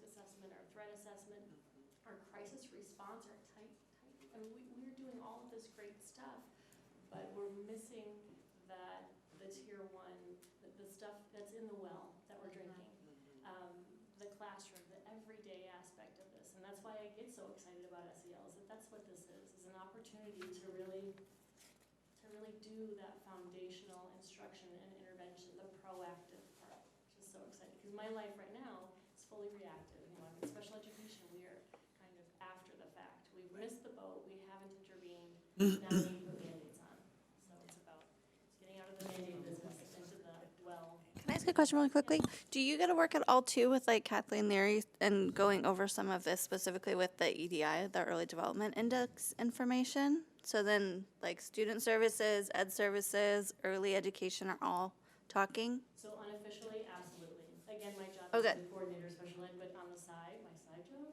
assessment, our threat assessment, our crisis response, our I mean, we're doing all of this great stuff, but we're missing the tier one, the stuff that's in the well that we're drinking, the classroom, the everyday aspect of this. And that's why I get so excited about SEL, is that that's what this is an opportunity to really do that foundational instruction and intervention, the proactive part, which is so exciting. Because my life right now is fully reactive. You know, I'm in special education. We are kind of after the fact. We've missed the boat. We haven't intervened. Now we need to put Band-Aids on. So it's about getting out of the Band-Aid business into the well. Can I ask a question really quickly? Do you get to work at all too with like Kathleen Leary and going over some of this specifically with the EDI, the Early Development Index information? So then like student services, ed services, early education are all talking? So unofficially, absolutely. Again, my job Okay. is the coordinator of special ed, but on the side, my side job,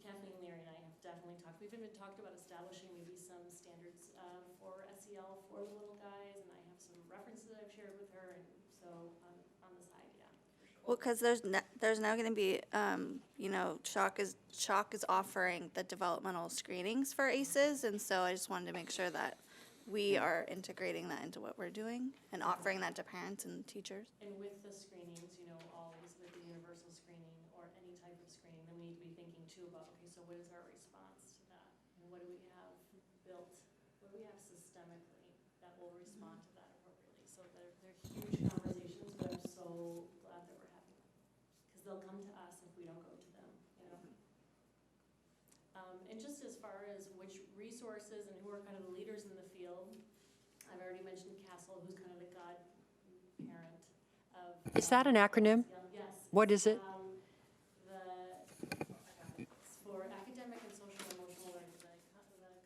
Kathleen Leary and I have definitely talked. We've even talked about establishing maybe some standards for SEL for the little guys, and I have some references I've shared with her, and so on the side, yeah. Well, because there's now going to be, Chalk is offering the developmental screenings for ACEs, and so I just wanted to make sure that we are integrating that into what we're doing and offering that to parents and teachers. And with the screenings, always with the universal screening or any type of screening, then we need to be thinking too about, okay, so what is our response to that? And what do we have built, what do we have systemically that will respond to that appropriately? So they're huge conversations, but I'm so glad that we're having them. Because they'll come to us if we don't go to them, And just as far as which resources and who are kind of the leaders in the field, I've already mentioned CASEL, who's kind of the godparent of. Is that an acronym? Yes. What is it? It's for academic and social and emotional learning, the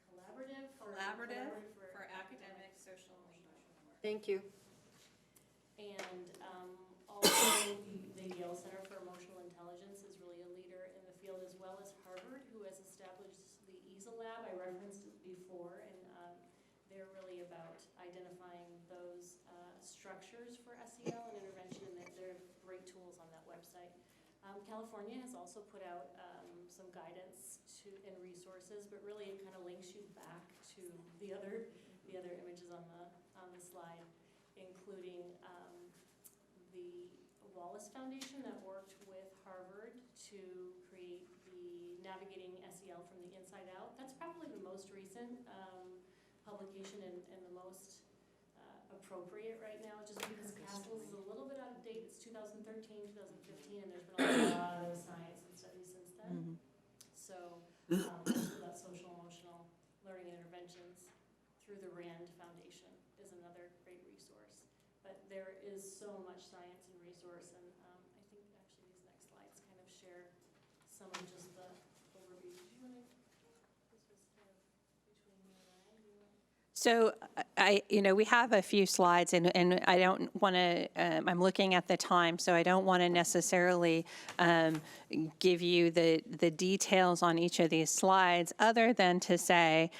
collaborative Collaborative for academic, social, and emotional learning. Thank you. California has also put out some guidance and resources, but really it kind of links you back to the other images on the slide, including the Wallace Foundation that worked with Harvard to create the Navigating SEL from the Inside Out. That's probably the most recent publication and the most appropriate right now, just because Castle's is a little bit out of date. It's 2013, 2015, and there's been a lot of science and studies since then. So that social emotional learning interventions through the RAND Foundation is another great resource. But there is so much science and resource, and I think actually these next slides kind of share some of just the overview. Did you want to, this was kind of between you and I, do you want? So we have a few slides, and I don't want to, I'm looking at the time, so I don't want to necessarily give you the details on each of these slides, other than to say,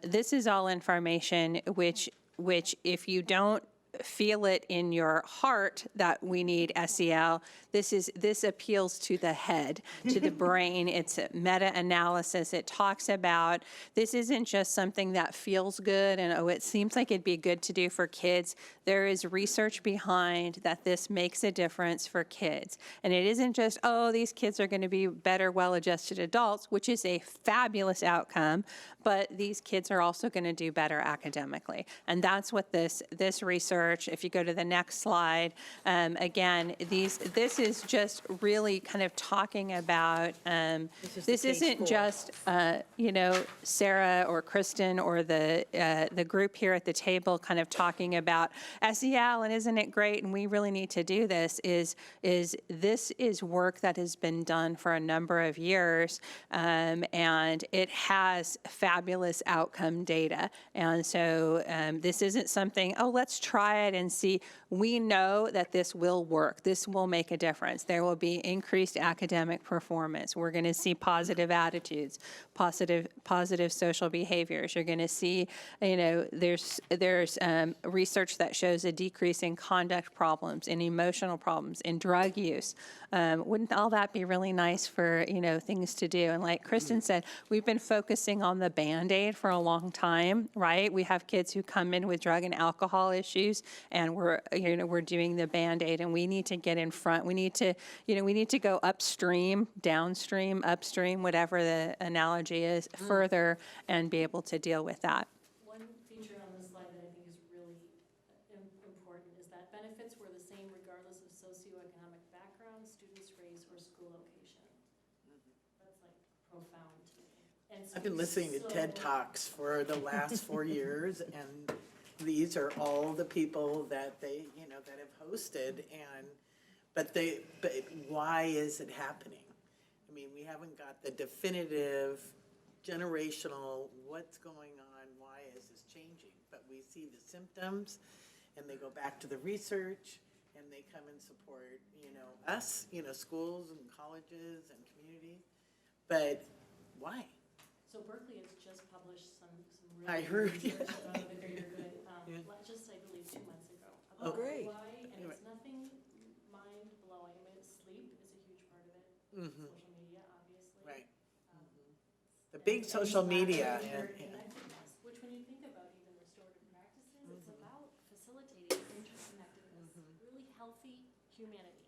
this is all information which if you don't feel it in your heart that we need SEL, this appeals to the head, to the brain. It's a meta-analysis. It talks about this isn't just something that feels good and, oh, it seems like it'd be good to do for kids. There is research behind that this makes a difference for kids. And it isn't just, oh, these kids are going to be better, well-adjusted adults, which is a fabulous outcome, but these kids are also going to do better academically. And that's what this research, if you go to the next slide, again, this is just really kind of talking about, this isn't just, Sarah or Kristen or the group here at the table kind of talking about SEL and isn't it great and we really need to do this, this is work that has been done for a number of years, and it has fabulous outcome data. And so this isn't something, oh, let's try it and see. We know that this will work. This will make a difference. There will be increased academic performance. We're going to see positive attitudes, positive social behaviors. You're going to see, there's research that shows a decrease in conduct problems, in emotional problems, in drug use. Wouldn't all that be really nice for, things to do? And like Kristen said, we've been focusing on the Band-Aid for a long time, right? We have kids who come in with drug and alcohol issues, and we're doing the Band-Aid, and we need to get in front. We need to go upstream, downstream, upstream, whatever the analogy is, further, and be able to deal with that. One feature on this slide that I think is really important is that benefits were the same regardless of socioeconomic background, student's race, or school location. That's like profound to me. And I've been listening to TED Talks for the last 4 years, and these are all the people that they, that have hosted, but why is it happening? I mean, we haven't got the definitive generational what's going on, why is this changing? But we see the symptoms, and they go back to the research, and they come and support, us, schools and colleges and communities. But why? So Berkeley has just published some really I heard, research about the greater good, just I believe 2 months ago. About great. why, and it's nothing mind-blowing. I mean, sleep is a huge part of it. Social media, obviously. Right. The big social media. Interconnectedness, which when you think about even restorative practices, it's about facilitating interconnectedness, really healthy humanity.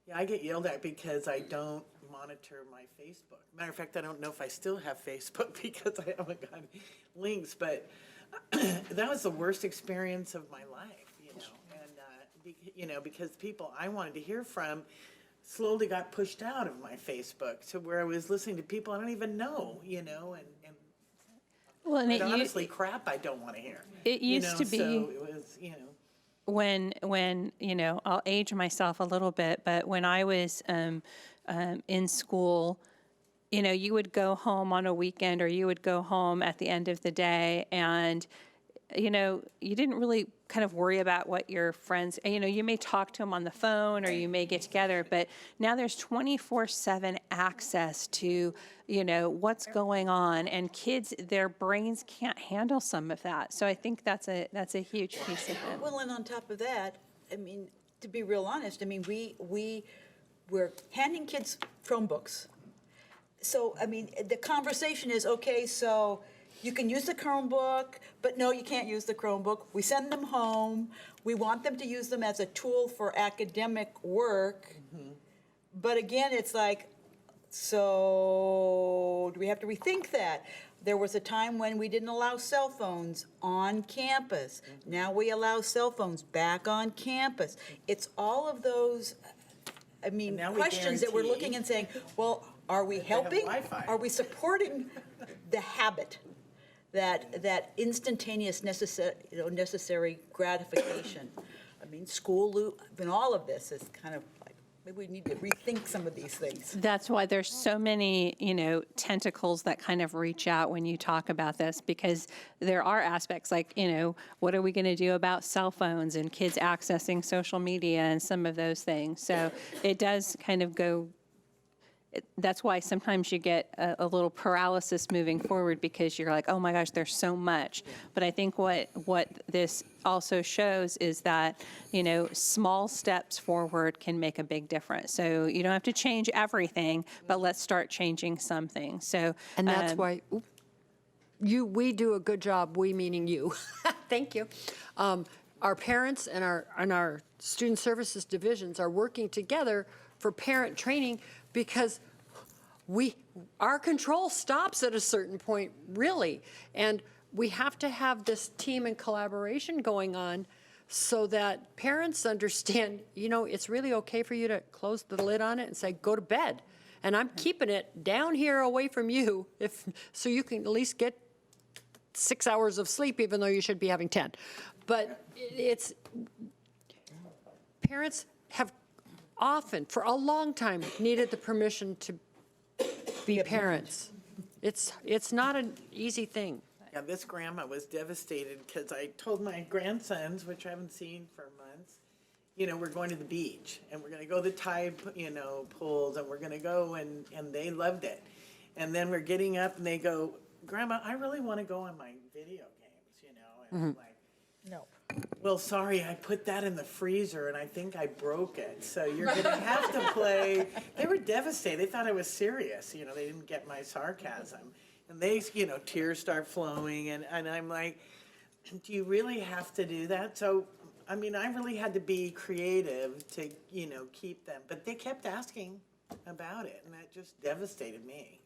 Yeah, I get yelled at because I don't monitor my Facebook. Matter of fact, I don't know if I still have Facebook because I haven't got links, but that was the worst experience of my life, and because people I wanted to hear from slowly got pushed out of my Facebook to where I was listening to people I don't even know, Well, and honestly, crap I don't want to hear. It used to be. So it was, When I'll age myself a little bit, but when I was in school, you would go home on a weekend or you would go home at the end of the day, and you didn't really kind of worry about what your friends, you may talk to them on the phone or you may get together, but now there's 24/7 access to, what's going on, and kids, their brains can't handle some of that. So I think that's a huge piece of it. Well, and on top of that, I mean, to be real honest, I mean, we we're handing kids Chromebooks. So, I mean, the conversation is, okay, so you can use the Chromebook, but no, you can't use the Chromebook. We send them home. We want them to use them as a tool for academic work. But again, it's like, so do we have to rethink that? There was a time when we didn't allow cell phones on campus. Now we allow cell phones back on campus. It's all of those, I mean, now we questions that we're guarantee looking and saying, well, are we helping? Wi-Fi. Are we supporting the habit, that instantaneous necessary gratification? I mean, school loop, and all of this is kind of like, maybe we need to rethink some of these things. That's why there's so many, tentacles that kind of reach out when you talk about this, because there are aspects like, what are we going to do about cell phones and kids accessing social media and some of those things. So it does kind of go. That's why sometimes you get a little paralysis moving forward, because you're like, oh my gosh, there's so much. But I think what this also shows is that, small steps forward can make a big difference. So you don't have to change everything, but let's start changing something. So And that's why we do a good job, we meaning you. Thank you. Our parents and our student services divisions are working together for parent training, because our control stops at a certain point, really. And we have to have this team and collaboration going on so that parents understand, it's really okay for you to close the lid on it and say, go to bed. And I'm keeping it down here away from you so you can at least get 6 hours of sleep, even though you should be having 10. But parents have often, for a long time, needed the permission to be parents. It's not an easy thing. Yeah, this grandma was devastated because I told my grandsons, which I haven't seen for months, we're going to the beach and we're going to go to the tide, pools, and we're going to go, and they loved it. And then we're getting up and they go, Grandma, I really want to go on my video games, and I'm like, No. well, sorry, I put that in the freezer and I think I broke it. So you're going to have to play. They were devastated. They thought I was serious. They didn't get my sarcasm. And they, tears start flowing. And I'm like, do you really have to do that? So, I mean, I really had to be creative to, keep them. But they kept asking about it. And that just devastated me,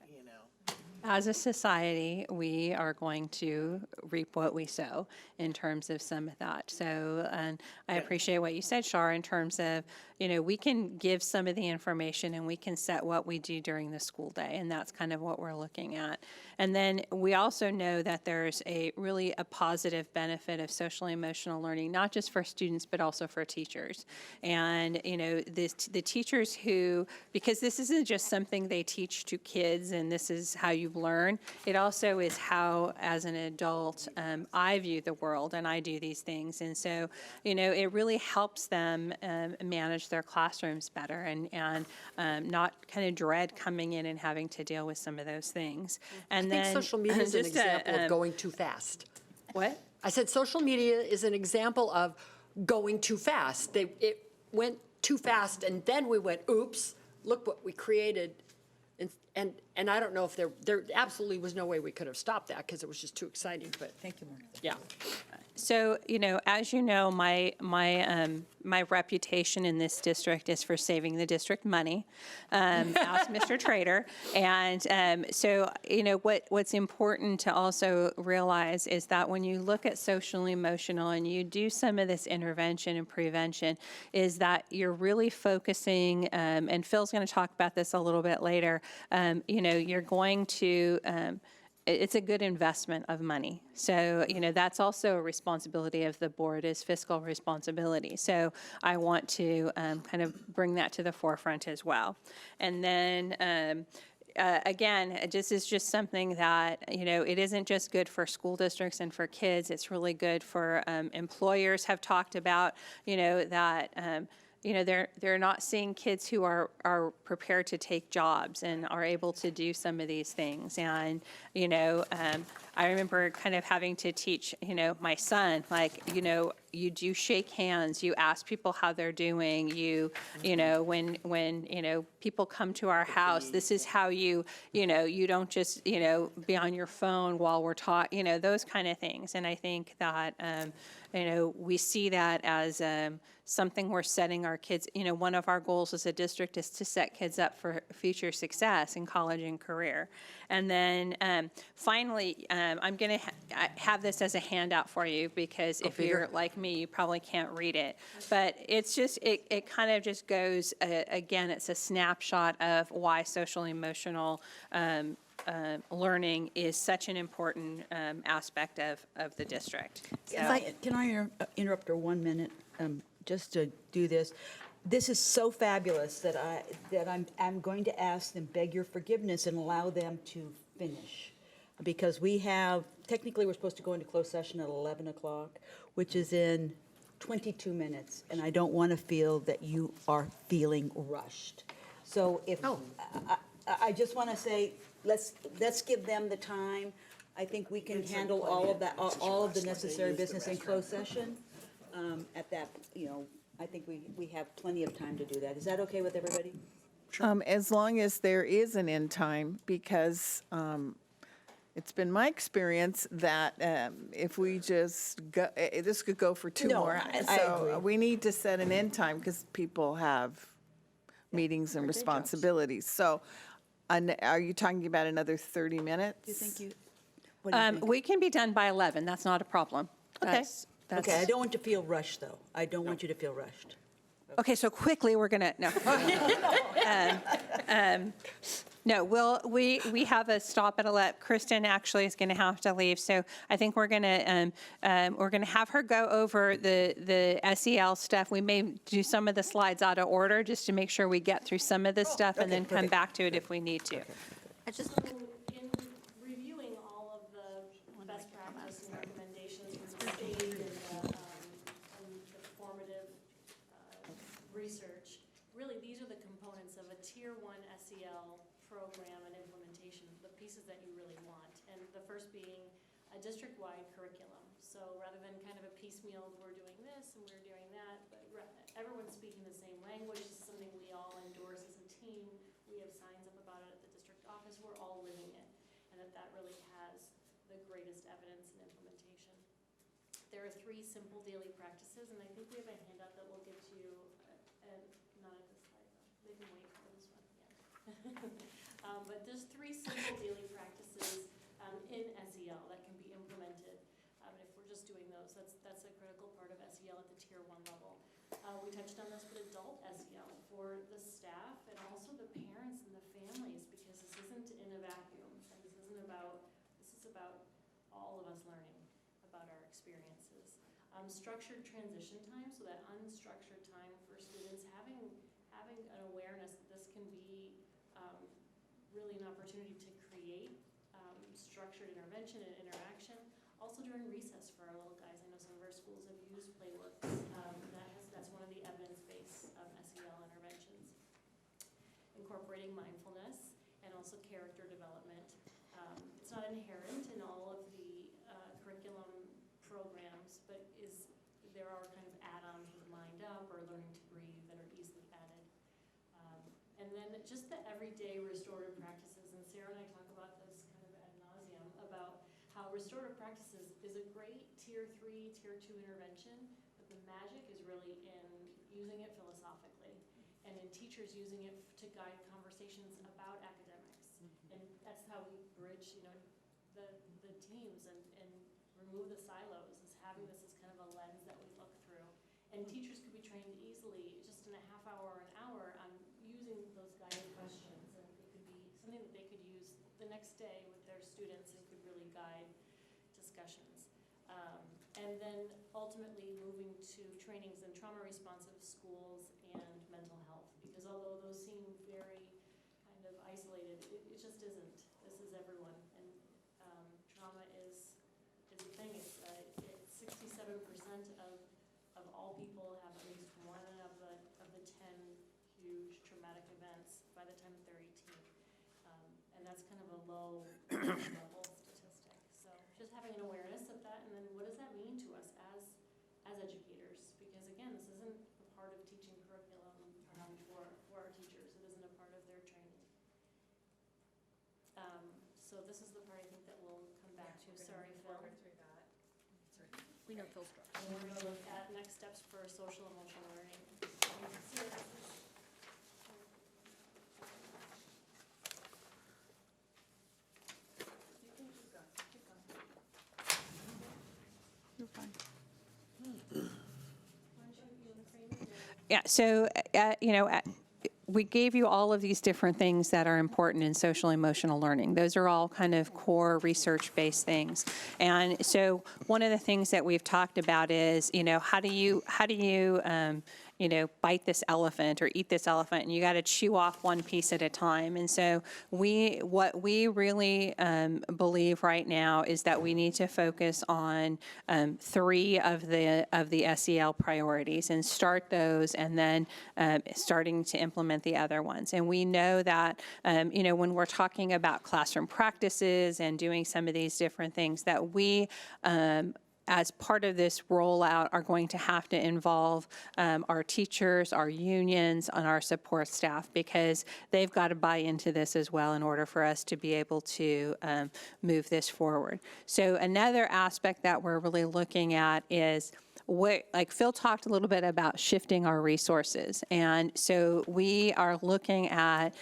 As a society, we are going to reap what we sow in terms of some of that. So, and I appreciate what you said, Shar, in terms of, we can give some of the information and we can set what we do during the school day, and that's kind of what we're looking at. And then we also know that there's a positive benefit of social emotional learning, not just for students, but also for teachers. And, the teachers who, because this isn't just something they teach to kids and this is how you learn, it also is how, as an adult, I view the world and I do these things. And so, it really helps them manage their classrooms better and not kind of dread coming in and having to deal with some of those things. And I think then social media is an just example of going too fast. What? I said social media is an example of going too fast. It went too fast, and then we went, oops, look what we created. And I don't know if there absolutely was no way we could have stopped that because it was just too exciting, but. Thank you, Martha. Yeah. So, as you know, my reputation in this district is for saving the district money, ask Mr. Trader. And so, what's important to also realize is that when you look at social emotional and you do some of this intervention and prevention, is that you're really focusing, and Phil's going to talk about this a little bit later, you're going to, it's a good investment of money. So, that's also a responsibility of the board, is fiscal responsibility. So I want to kind of bring that to the forefront as well. And then, again, this is just something that, it isn't just good for school districts and for kids. It's really good for employers have talked about, that they're not seeing kids who are prepared to take jobs and are able to do some of these things. And, I remember kind of having to teach, my son, you do shake hands, you ask people how they're doing, you know, when, you know, people come to our house, this is how you know, you don't just, you know, be on your phone while we're talking, you know, those kind of things. And I think that, you know, we see that as something we're setting our kids, you know, one of our goals as a district is to set kids up for future success in college and career. And then finally, I'm going to have this as a handout for you because if you're like me, you probably can't read it. But it's just, it kind of just goes, again, it's a snapshot of why social emotional learning is such an important aspect of the district. Can I interrupt for 1 minute, just to do this? This is so fabulous that I'm going to ask them, beg your forgiveness, and allow them to finish. Because technically, we're supposed to go into closed session at 11 o'clock, which is in 22 minutes, and I don't want to feel that you are feeling rushed. So I just want to say, let's give them the time. I think we can handle all of that, all of the necessary business in closed session. At that, you know, I think we have plenty of time to do that. Is that okay with everybody? As long as there is an end time, because it's been my experience that if we just go, this could go for two more. I So agree. we need to set an end time because people have meetings and responsibilities. So are you talking about another 30 minutes? Do you think you? What do you think? We can be done by 11, that's not a problem. Okay. Okay, I don't want you to feel rushed, though. I don't want you to feel rushed. Okay, so quickly, we're going to, no, we have a stop at 11. Kristen actually is going to have to leave, so I think we're going to have her go over the SEL stuff. We may do some of the slides out of order just to make sure we get through some of this stuff and then come back to it if we need to. I just, In reviewing all of the best practice and recommendations from the state and the formative research, really, these are the components of a Tier 1 SEL program and implementation, the pieces that you really want. And the first being a district-wide curriculum. So rather than kind of a piecemeal, we're doing this and we're doing that, but everyone's speaking the same language. This is something we all endorse as a team. We have signs up about it at the district office. We're all living it. And that really has the greatest evidence in implementation. There are 3 simple daily practices, and I think we have a handout that we'll give to you, not at this slide, though. They can wait for this one, yeah. But there's 3 simple daily practices in SEL that can be implemented. If we're just doing those, that's a critical part of SEL at the Tier 1 level. We touched on this with adult SEL for the staff and also the parents and the families, because this isn't in a vacuum, and this is about all of us learning about our experiences. Structured transition time, so that unstructured time for students, having an awareness that this can be really an opportunity to create structured intervention and interaction. Also during recess for our little guys, I know some of our schools have used Playworks. That's one of the evidence base of SEL interventions. Incorporating mindfulness and also character development. It's not inherent in all of the curriculum programs, but there are kind of add-ons with Mind Up or Learning to Breathe that are easily added. And then just the everyday restorative practices, and Sarah and I talk about this kind of ad nauseum, about how restorative practices is a great Tier 3, Tier 2 intervention, but the magic is really in using it philosophically and in teachers using it to guide conversations about academics. And that's how we bridge, the teams and remove the silos, is having this as kind of a lens that we look through. And teachers could be trained easily, just in a half hour or an hour, on using those guided questions. And it could be something that they could use the next day with their students and could really guide discussions. And then ultimately moving to trainings in trauma responsive schools and mental health, because although those seem very kind of isolated, it just isn't. This is everyone, and trauma is a thing. It's 67% of all people have at least one of the 10 huge traumatic events by the time that they're 18, and that's kind of a low level statistic. So just having an awareness of that, and then what does that mean to us as educators? So this is the part I think that we'll come back to. Sorry, Phil. We know Phil's struggling. And we're going to look at next steps for social emotional learning. Yeah, so, we gave you all of these different things that are important in social emotional learning. Those are all kind of core research-based things. And so one of the things that we've talked about is, how do you bite this elephant or eat this elephant, and you got to chew off one piece at a time. And so what we really believe right now is that we need to focus on 3 of the SEL priorities and start those, and then starting to implement the other ones. And we know that, when we're talking about classroom practices and doing some of these different things, that we as part of this rollout, are going to have to involve our teachers, our unions, and our support staff, because they've got to buy into this as well in order for us to be able to move this forward. So another aspect that we're really looking at is like Phil talked a little bit about shifting our resources. And so we are looking at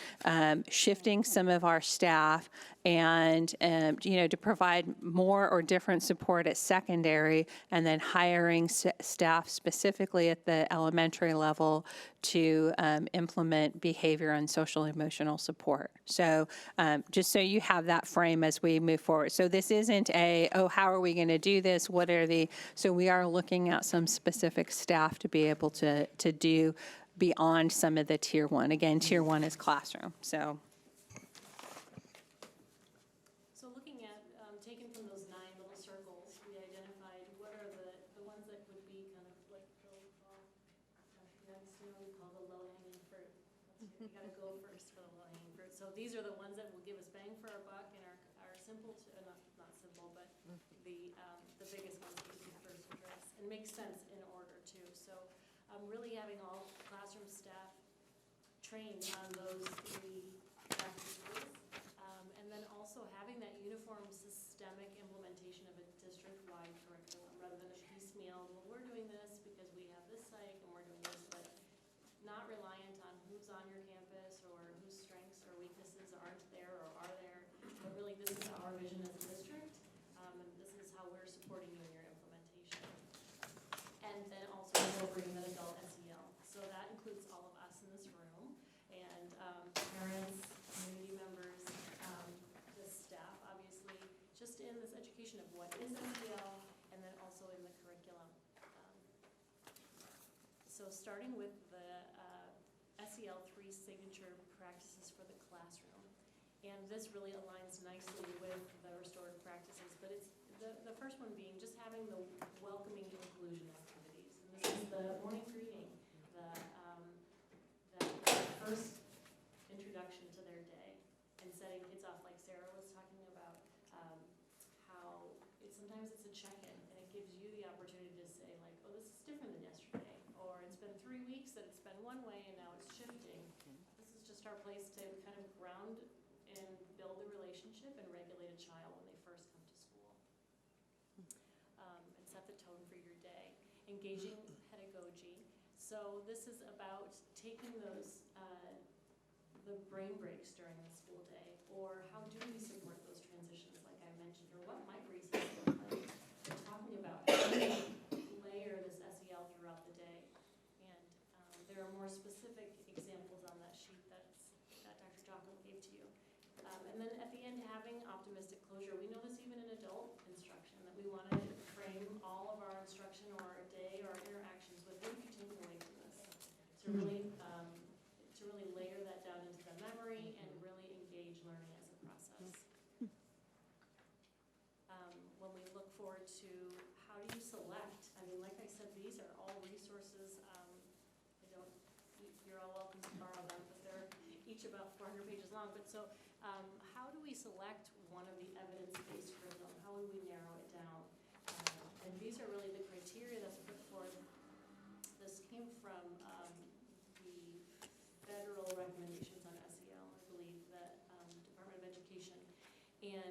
shifting some of our staff and, to provide more or different support at secondary, and then hiring staff specifically at the elementary level to implement behavior and social emotional support. So just so you have that frame as we move forward. So this isn't how are we going to do this? So we are looking at some specific staff to be able to do beyond some of the tier 1. Again, tier 1 is classroom, so. So looking at, taken from those 9 little circles, we identified what are the ones that would be kind of like we call the low-hanging fruit. You got to go first for the low-hanging fruit. So these are the ones that will give us bang for our buck and are simple to, not simple, but the biggest ones that we can first address and make sense in order too. So really having all classroom staff trained on those 3 practices, and then also having that uniform systemic implementation of a district-wide curriculum rather than a piecemeal, well, we're doing this because we have this site and we're doing this, but not reliant on who's on your campus or whose strengths or weaknesses aren't there or are there, but really this is our vision as a district, and this is how we're supporting you in your implementation. And then also incorporating that adult SEL. So that includes all of us in this room, and parents, community members, the staff, obviously, just in this education of what is SEL, and then also in the curriculum. So starting with the SEL 3 signature practices for the classroom. And this really aligns nicely with the restorative practices, but it's the first one being just having the welcoming inclusion activities. And this is the morning greeting, the first introduction to their day, and setting kids off, like Sarah was talking about, how sometimes it's a check-in, and it gives you the opportunity to say, like, oh, this is different than yesterday, or it's been 3 weeks that it's been one way and now it's shifting. This is just our place to kind of ground and build a relationship and regulate a child when they first come to school, and set the tone for your day. Engaging pedagogy. So this is about taking those the brain breaks during the school day, or how do we support those transitions, like I mentioned, or what might recess look like. We're talking about how do we layer this SEL throughout the day, and there are more specific examples on that sheet that Dr. Jocko gave to you. And then at the end, having optimistic closure. We know this even in adult instruction, that we want to frame all of our instruction or our day or our interactions with what you take away from this, to really layer that down into the memory and really engage learning as a process. When we look forward to how do you select, I mean, like I said, these are all resources. You're all welcome to borrow them, but they're each about 400 pages long. But so how do we select one of the evidence-based curriculum? How would we narrow it down? And these are really the criteria that's put forth. This came from the federal recommendations on SEL, I believe, that Department of Education. And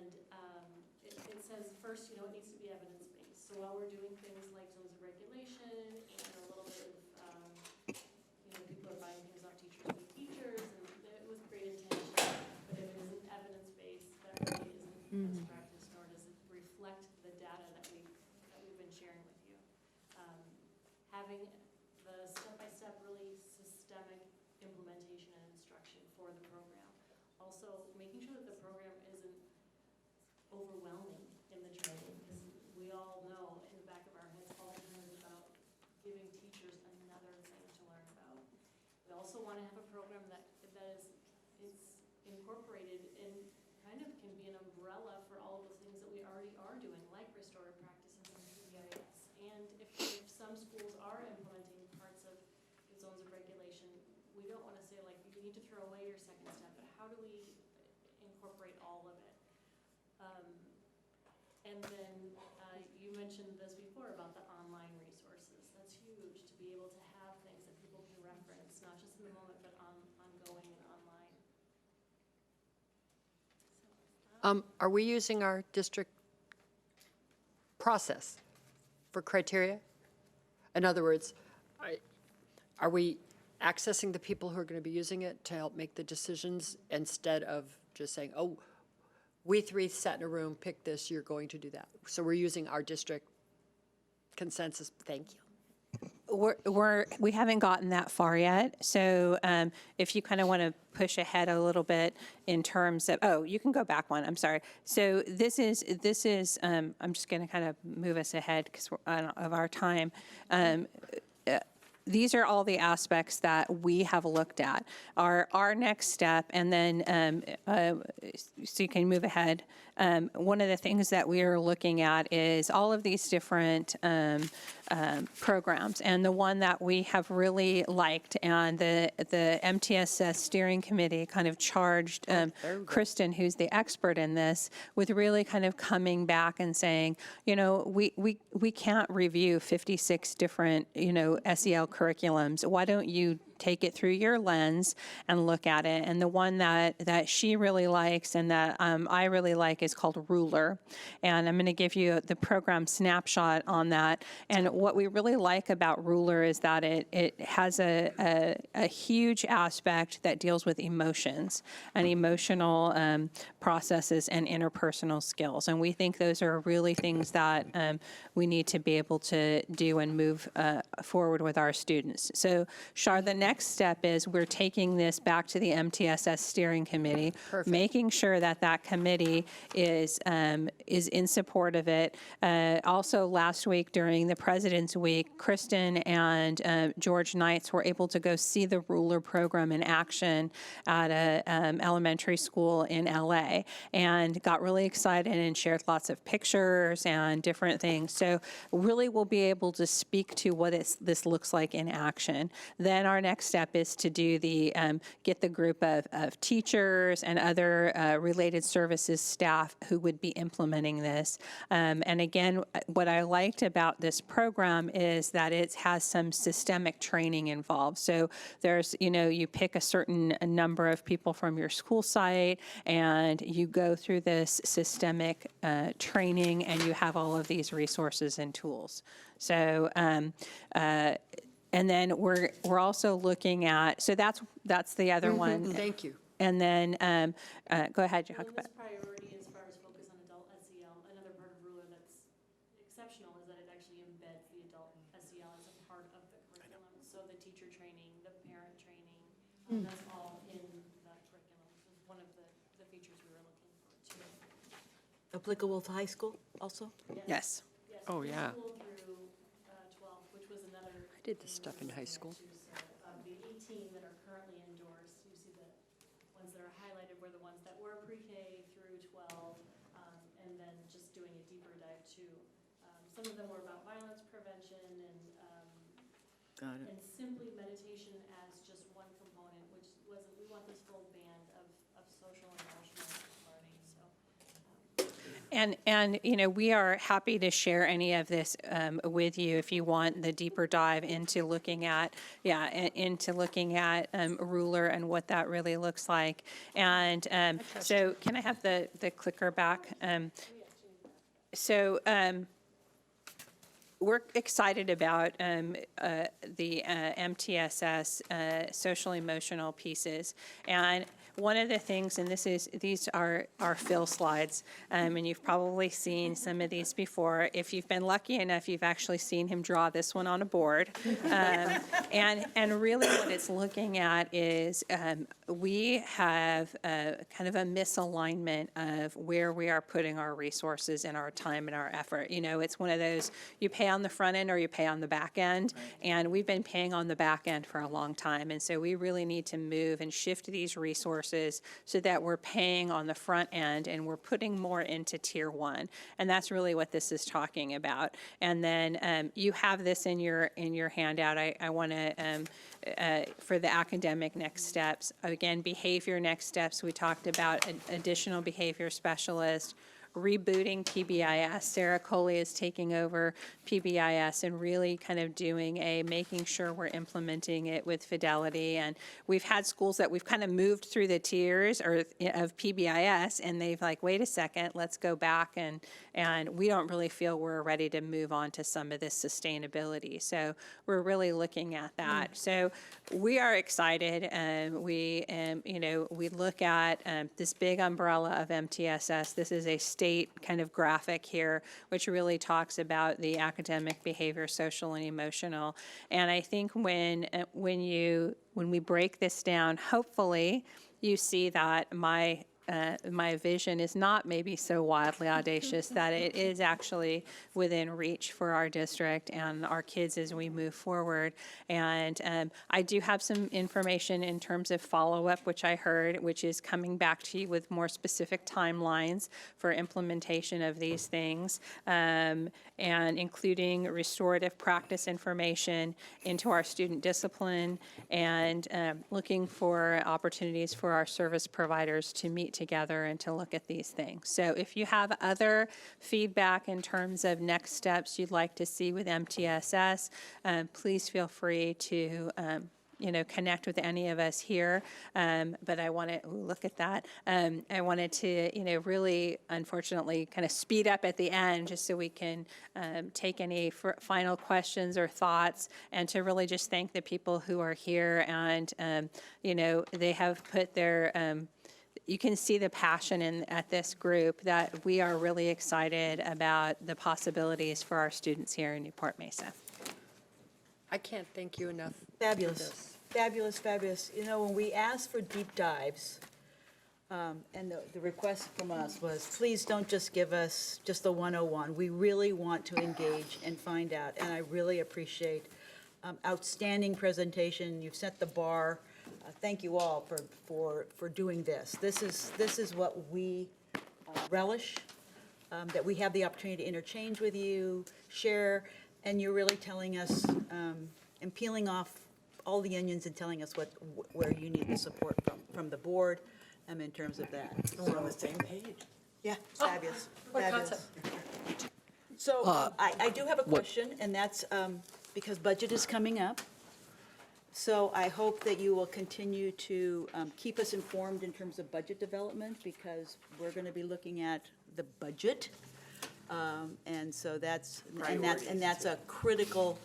So while we're doing things like zones of regulation and a little bit of, people are buying things off teachers with teachers, and it was great intention, but if it isn't evidence-based, that really isn't best practice, nor does it reflect the data that we've been sharing with you. Having the step-by-step, really systemic implementation and instruction for the program. Also, making sure that the program isn't overwhelming in the training, because we all know in the back of our heads all the time is about giving teachers another thing to learn about. We also want to have a program that is incorporated and kind of can be an umbrella for all of the things that we already are doing, like restorative practices and PBIS. And if some schools are implementing parts of the zones of regulation, we don't want to say, like, you need to throw away your second step, but how do we incorporate all of it? And then you mentioned this before about the online resources. That's huge, to be able to have things that people can reference, not just in the moment, but ongoing and online. Are we using our district process for criteria? In other words, are we accessing the people who are going to be using it to help make the decisions instead of just saying, oh, we three sat in a room, pick this, you're going to do that? So we're using our district consensus. Thank you. We haven't gotten that far yet. So if you kind of want to push ahead a little bit in terms of, you can go back one. I'm sorry. So this is. I'm just going to kind of move us ahead because of our time. These are all the aspects that we have looked at. Our next step, and then so you can move ahead. One of the things that we are looking at is all of these different programs, and the one that we have really liked, and the MTSS steering committee kind of charged Kristen, who's the expert in this, with really kind of coming back and saying, we can't review 56 different, SEL curriculums. Why don't you take it through your lens and look at it? And the one that she really likes and that I really like is called Ruler. And I'm going to give you the program snapshot on that. And what we really like about Ruler is that it has a huge aspect that deals with emotions and emotional processes and interpersonal skills. And we think those are really things that we need to be able to do and move forward with our students. So, Shar, the next step is we're taking this back to the MTSS steering committee, making sure that committee is in support of it. Also, last week during the President's Week, Kristen and George Knights were able to go see the Ruler program in action at an elementary school in LA, and got really excited and shared lots of pictures and different things. So really we'll be able to speak to what this looks like in action. Then our next step is to do get the group of teachers and other related services staff who would be implementing this. And again, what I liked about this program is that it has some systemic training involved. So there's, you pick a certain number of people from your school site and you go through this systemic training, and you have all of these resources and tools. So, and then we're also looking at, so that's the other one. Thank you. And then, go ahead, Jacobette. Priority as far as focus on adult SEL, another part of Ruler that's exceptional is that it actually embeds the adult SEL as a part of the curriculum. So the teacher training, the parent training, that's all in the curriculum. This is one of the features we were looking for too. Applicable to high school also? Yes. Oh, yeah. Preschool through 12, which was another. I did this stuff in high school. The 18 that are currently endorsed, you see the ones that are highlighted were the ones that were pre-K through 12, and then just doing a deeper dive too. Some of them were about violence prevention and simply meditation as just one component, which wasn't, we want this full band of social and emotional learning. So. And we are happy to share any of this with you if you want the deeper dive into looking at, Ruler and what that really looks like. And so can I have the clicker back? So we're excited about the MTSS social emotional pieces. And one of the things, and these are our Phil slides, and you've probably seen some of these before. If you've been lucky enough, you've actually seen him draw this one on a board. And really what it's looking at is we have kind of a misalignment of where we are putting our resources and our time and our effort. You know, it's one of those, you pay on the front end or you pay on the back end, and we've been paying on the back end for a long time. And so we really need to move and shift these resources so that we're paying on the front end and we're putting more into tier 1. And that's really what this is talking about. And then you have this in your handout. I want to, for the academic next steps, again, behavior next steps, we talked about an additional behavior specialist, rebooting PBIS. Sarah Coley is taking over PBIS and really kind of making sure we're implementing it with fidelity. And we've had schools that we've kind of moved through the tiers of PBIS, and they've like, wait a second, let's go back, and we don't really feel we're ready to move on to some of this sustainability. So we're really looking at that. So we are excited, and we look at this big umbrella of MTSS. This is a state kind of graphic here, which really talks about the academic, behavior, social, and emotional. And I think when we break this down, hopefully you see that my vision is not maybe so wildly audacious, that it is actually within reach for our district and our kids as we move forward. And I do have some information in terms of follow-up, which I heard, which is coming back to you with more specific timelines for implementation of these things, and including restorative practice information into our student discipline, and looking for opportunities for our service providers to meet together and to look at these things. So if you have other feedback in terms of next steps you'd like to see with MTSS, please feel free to connect with any of us here. But I want to look at that. I wanted to, really, unfortunately, kind of speed up at the end just so we can take any final questions or thoughts, and to really just thank the people who are here. And, they have put their, you can see the passion at this group, that we are really excited about the possibilities for our students here in Newport Mesa. I can't thank you enough. Fabulous, fabulous, fabulous. You know, when we asked for deep dives, and the request from us was, please don't just give us just the 101. We really want to engage and find out, and I really appreciate outstanding presentation. You've set the bar. Thank you all for doing this. This is what we relish, that we have the opportunity to interchange with you, share, and you're really telling us and peeling off all the onions and telling us where you need the support from the board in terms of that. We're on the same page. Yeah, fabulous, What fabulous. concept? So I do have a question, and that's because budget is coming up. So I hope that you will continue to keep us informed in terms of budget development, because we're going to be looking at the budget. And so that's a critical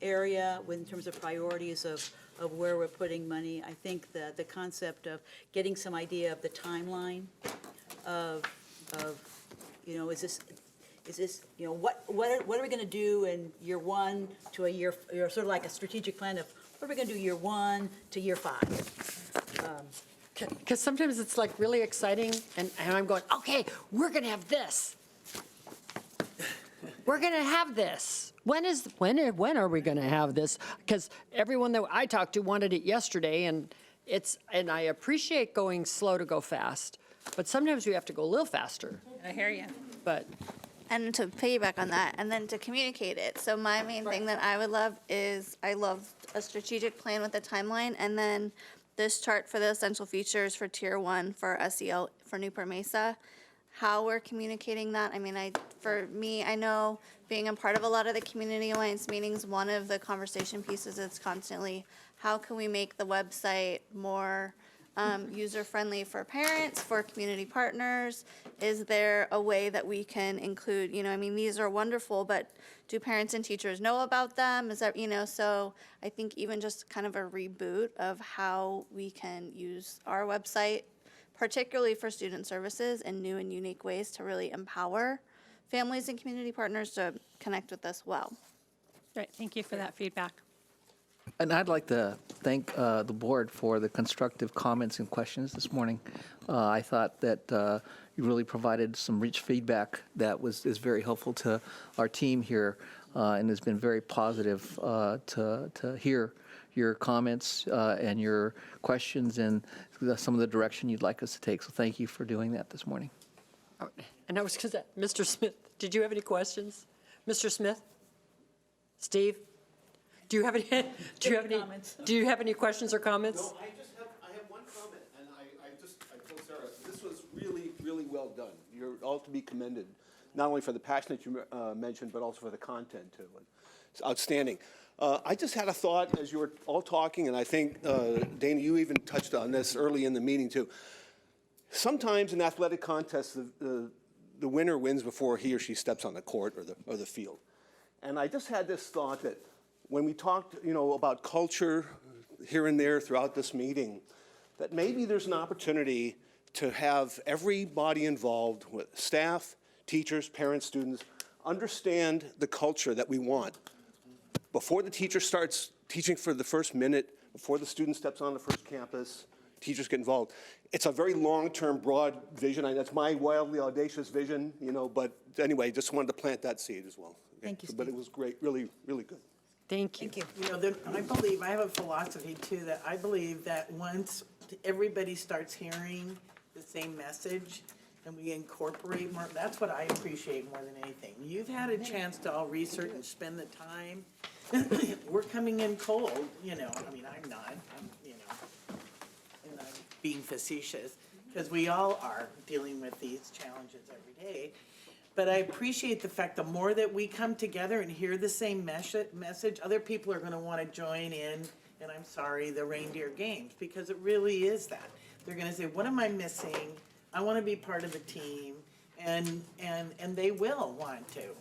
area in terms of priorities of where we're putting money. I think the concept of getting some idea of the timeline of is this, what are we going to do in year 1 to a year, sort of like a strategic plan of what are we going to do year 1 to year 5? Because sometimes it's like really exciting, and I'm going, okay, we're going to have this. We're going to have this. When are we going to have this? Because everyone that I talked to wanted it yesterday, and I appreciate going slow to go fast, but sometimes we have to go a little faster. I hear you. But And to piggyback on that, and then to communicate it. So my main thing that I would love is, I love a strategic plan with a timeline, and then this chart for the essential features for Tier 1 for SEL for Newport Mesa, how we're communicating that. I mean, for me, I know being a part of a lot of the Community Alliance meetings, one of the conversation pieces is constantly, how can we make the website more user-friendly for parents, for community partners? Is there a way that we can include, I mean, these are wonderful, but do parents and teachers know about them? Is that, so I think even just kind of a reboot of how we can use our website, particularly for student services, in new and unique ways to really empower families and community partners to connect with us well. Great, thank you for that feedback. And I'd like to thank the board for the constructive comments and questions this morning. I thought that you really provided some rich feedback that is very helpful to our team here and has been very positive to hear your comments and your questions and some of the direction you'd like us to take. So thank you for doing that this morning. And I was going to say, Mr. Smith, did you have any questions? Mr. Smith? Steve? Do you have any, do you have any questions or comments? No, I have one comment, and I told Sarah, this was really, really well done. You're all to be commended, not only for the passion that you mentioned, but also for the content, too. It's outstanding. I just had a thought as you were all talking, and I think, Dana, you even touched on this early in the meeting, too. Sometimes in athletic contests, the winner wins before he or she steps on the court or the field. And I just had this thought that when we talked, about culture here and there throughout this meeting, that maybe there's an opportunity to have everybody involved, with staff, teachers, parents, students, understand the culture that we want. Before the teacher starts teaching for the first minute, before the student steps on the first campus, teachers get involved. It's a very long-term, broad vision. That's my wildly audacious vision, but anyway, just wanted to plant that seed as well. Thank you, Steve. But it was great, really, really good. Thank you. I have a philosophy too, that I believe that once everybody starts hearing the same message and we incorporate more, that's what I appreciate more than anything. You've had a chance to all research and spend the time. We're coming in cold, I'm not, and I'm being facetious, because we all are dealing with these challenges every day. But I appreciate the fact the more that we come together and hear the same message, other people are going to want to join in, and I'm sorry, the reindeer games, because it really is that. They're going to say, what am I missing? I want to be part of the team, and they will want to,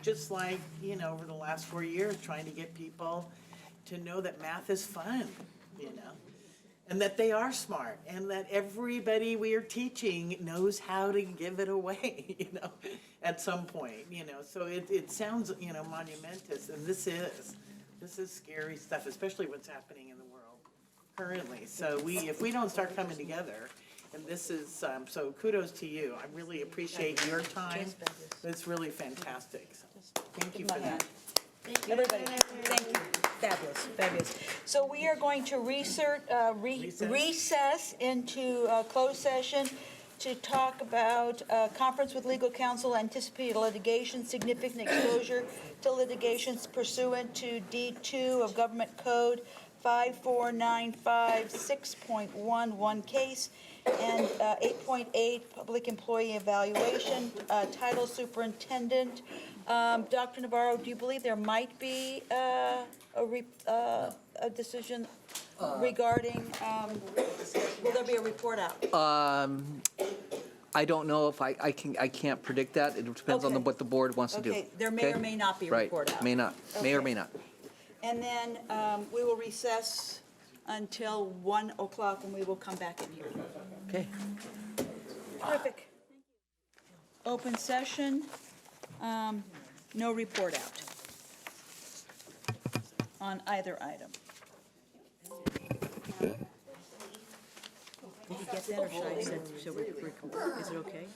just like, over the last 4 years, trying to get people to know that math is fun, and that they are smart, and that everybody we are teaching knows how to give it away, at some point, So it sounds, monumentous, and this is scary stuff, especially what's happening in the world currently. So if we don't start coming together, and this is, so kudos to you. I really appreciate your time. It's really fantastic. So thank you for that. Everybody, thank you. Fabulous, fabulous. So we are going to recess into closed session to talk about conference with legal counsel, anticipated litigation, significant exposure to litigations pursuant to D2 of Government Code 5495 6.11 case, and 8.8 public employee evaluation, title superintendent. Dr. Navarro, do you believe there might be a decision regarding, will there be a report out? I don't know if I can't predict that. It depends on Okay. what the board wants to do. Okay, there may or may not be a report out. Right, may not, may or Okay. may not. And then we will recess until 1 o'clock, and we will come back in here. Okay. Terrific. Open session, no report out on either item. Did you get that, or should I send, is it okay?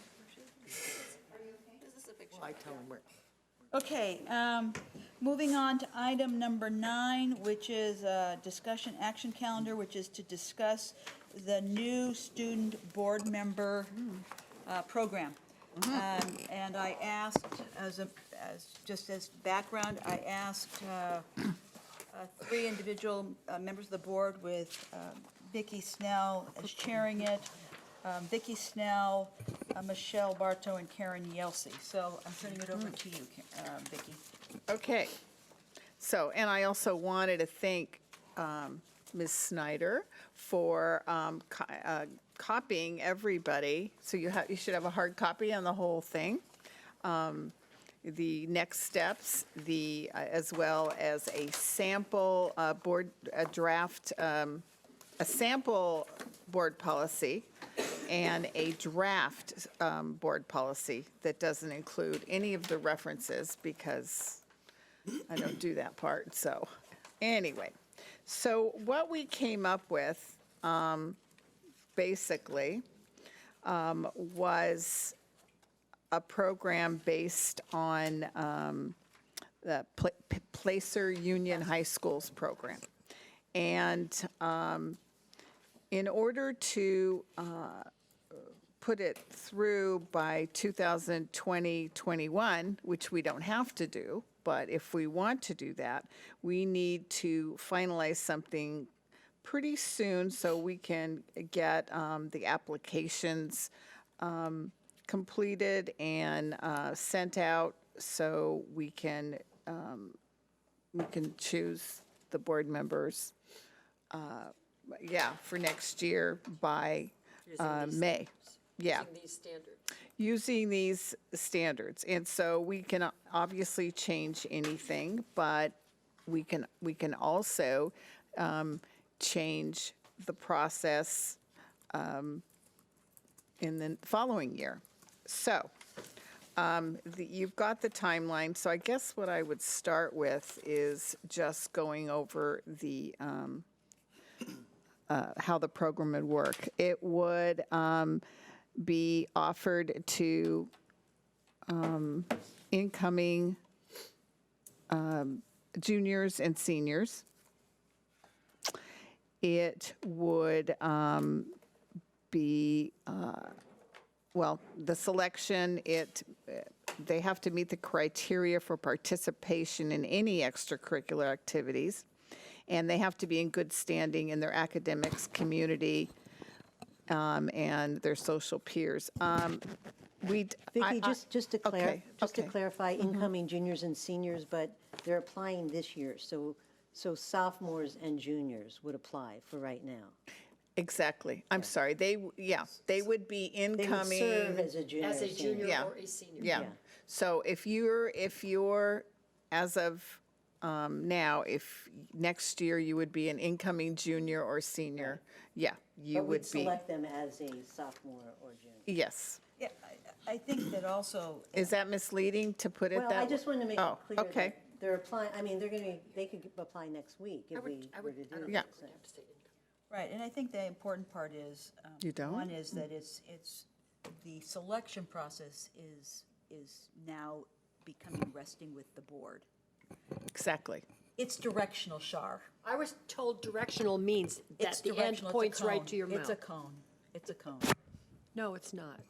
I tell them we're. Okay, moving on to item number 9, which is discussion action calendar, which is to discuss the new student board member program. And I asked, just as background, I asked 3 individual members of the board, with Vicki Snell as chairing it, Vicki Snell, Michelle Bartow, and Karen Yelsey. So I'm turning it over to you, Vicki. Okay. So, and I also wanted to thank Ms. Snyder for copying everybody. So you should have a hard copy on the whole thing. The next steps, as well as a sample a sample board policy and a draft board policy that doesn't include any of the references because I don't do that part. So anyway, so what we came up with basically was a program based on the Placer Union High Schools program. And in order to put it through by 2020-21, which we don't have to do, but if we want to do that, we need to finalize something pretty soon so we can get the applications completed and sent out so we can choose the board members, for next year by May. Yeah. Using these standards. Using these standards. And so we can obviously change anything, but we can also change the process in the following year. So you've got the timeline. So I guess what I would start with is just going over the how the program would work. It would be offered to incoming juniors and seniors. It would be, the selection, they have to meet the criteria for participation in any extracurricular activities, and they have to be in good standing in their academics, community, and their social peers. Vicki, just to clarify, Mm-hmm. incoming juniors and seniors, but they're applying this year, so sophomores and juniors would apply for right now. Exactly. I'm sorry. They would be incoming. They would serve as a junior. As a junior Yeah. or a senior. Yeah. So if you're, as of now, if next year you would be an incoming junior or senior, you But would we'd be. select them as a sophomore or junior. Yes. Yeah, I think that also. Is that misleading to put it that way? Well, I just wanted to make it Oh, clear okay. that they're applying, I mean, they could apply next week if we were to do Yeah. that. so. Right, and I think the important part is. You don't? One is that it's, the selection process is now becoming resting with the board. Exactly. It's directional, Shar. I was told directional means that It's the end directional, it's a points right cone. to your mouth. It's a cone. It's a cone. No, it's not.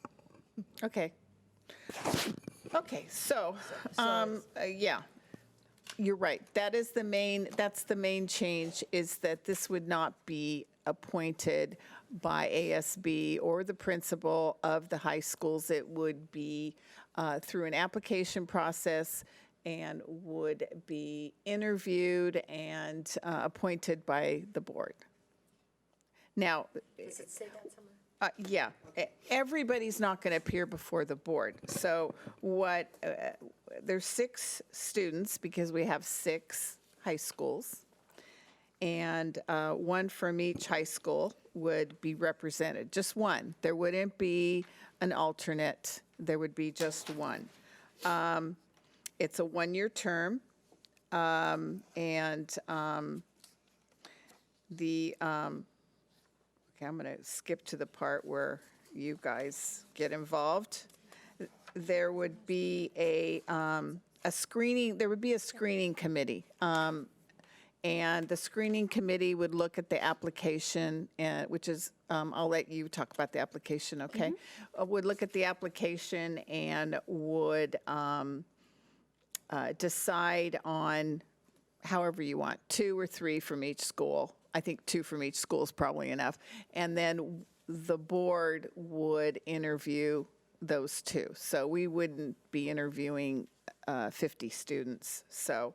Okay. Okay, so, you're right. That's the main change, is that this would not be appointed by ASB or the principal of the high schools. It would be through an application process and would be interviewed and appointed by the board. Now, Does it say that somewhere? everybody's not going to appear before the board. So there's 6 students because we have 6 high schools, and 1 from each high school would be represented, just 1. There wouldn't be an alternate, there would be just 1. It's a 1-year term, and okay, I'm going to skip to the part where you guys get involved. There would be a screening. There would be a screening committee, and the screening committee would look at the application, which is I'll let you talk about the application. Okay, would look at the application and would decide on however you want, 2 or 3 from each school. I think 2 from each school is probably enough. And then the board would interview those 2. So we wouldn't be interviewing 50 students. So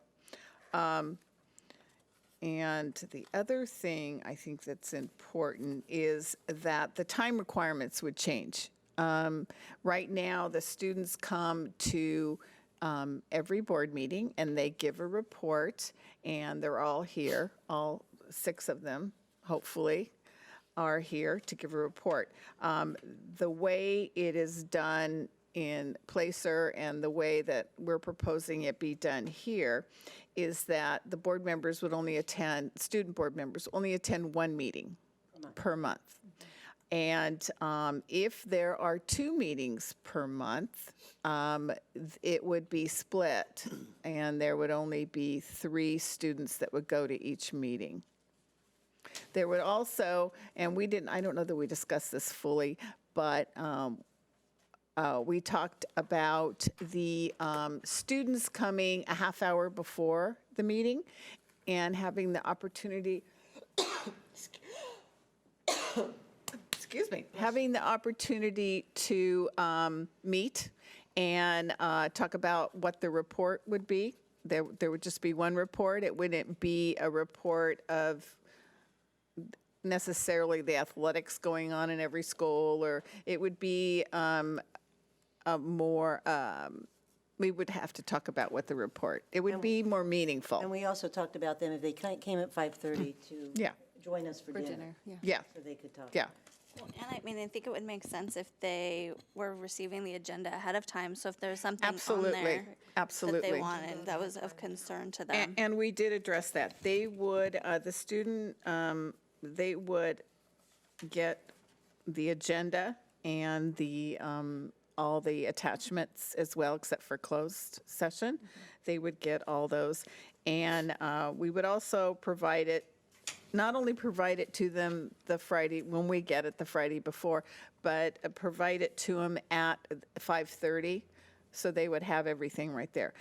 And the other thing I think that's important is that the time requirements would change. Right now, the students come to every board meeting and they give a report, and they're all here, all 6 of them, hopefully, are here to give a report. The way it is done in Placer and the way that we're proposing it be done here is that the board members would only attend, student board members only attend 1 meeting per month. And if there are 2 meetings per month, it would be split, and there would only be 3 students that would go to each meeting. There would also, and I don't know that we discussed this fully, but we talked about the students coming a half hour before the meeting and having the opportunity, excuse me, having the opportunity to meet and talk about what the report would be. There would just be 1 report. It wouldn't be a report of necessarily the athletics going on in every school, or it would be more, we would have to talk about what the report, it would be more meaningful. And we also talked about them if they came at 5:30 to Yeah. join us for dinner. Yeah, So they could talk. yeah. Well, and I mean, I think it would make sense if they were receiving the agenda ahead of time. So if there was something on Absolutely, there that absolutely. they wanted that was of concern to them. And we did address that. They would, the student, they would get the agenda and the, all the attachments as well, except for closed session. They would get all those. And we would also provide it, not only provide it to them the Friday, when we get it the Friday before, but provide it to them at 5:30, so they would have everything right there.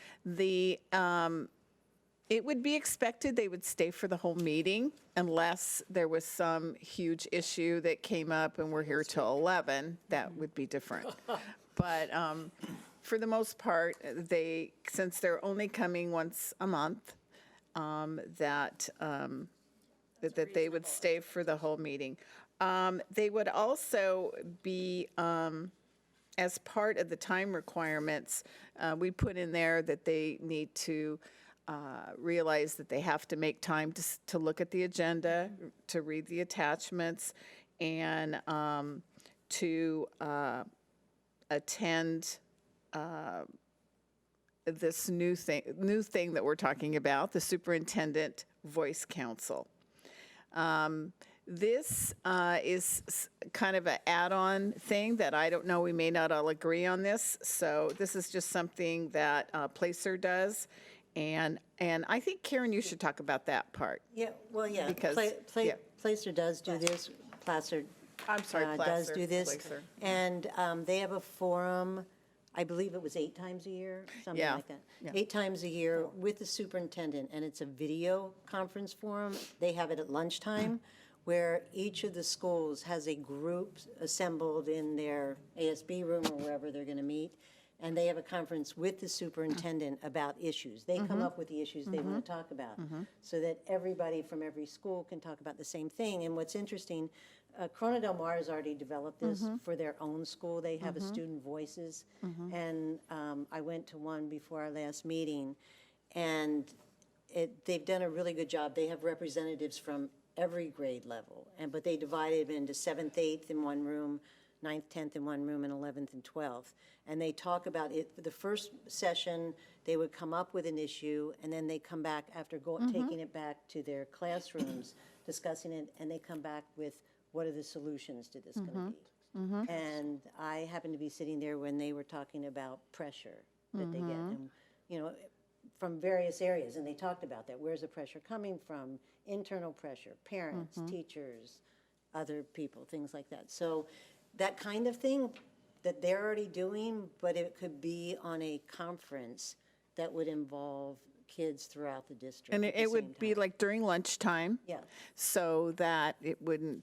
It would be expected they would stay for the whole meeting unless there was some huge issue that came up and we're here till 11. That would be different. But for the most part, since they're only coming once a month, that they would stay for the whole meeting. They would also be, as part of the time requirements, we put in there that they need to realize that they have to make time to look at the agenda, to read the attachments, and to attend this new thing that we're talking about, the Superintendent Voice Council. This is kind of an add-on thing that I don't know, we may not all agree on this, so this is just something that Placer does, and I think, Karen, you should talk about that part. Yeah, well, yeah. Because- yeah. Placer does do this. Placer I'm sorry, does Placer. do this. Placer. And they have a forum, I believe it was 8 times a year, something Yeah, like that. yeah. 8 times a year with the superintendent, and it's a video conference forum. They have it at lunchtime, where each of the schools has a group assembled in their ASB room or wherever they're going to meet, and they have a conference with the superintendent about issues. They come up with the issues they want to talk about, so that everybody from every school can talk about the same thing. And what's interesting, Corona Del Mar has already developed this for their own school. They have a Student Voices, and I went to one before our last meeting, and they've done a really good job. They have representatives from every grade level, but they divided them into 7th, 8th in one room, 9th, 10th in one room, and 11th and 12th. And they talk about it. The first session, they would come up with an issue, and then they come back after taking it back to their classrooms, discussing it, and they come back with, what are the solutions to this going to be? And I happened to be sitting there when they were talking about pressure that they get, and, from various areas, and they talked about that. Where's the pressure coming from? Internal pressure, parents, teachers, other people, things like that. So that kind of thing that they're already doing, but it could be on a conference that would involve kids throughout the district. And at the it would same be time. like during lunchtime, Yeah, so that it would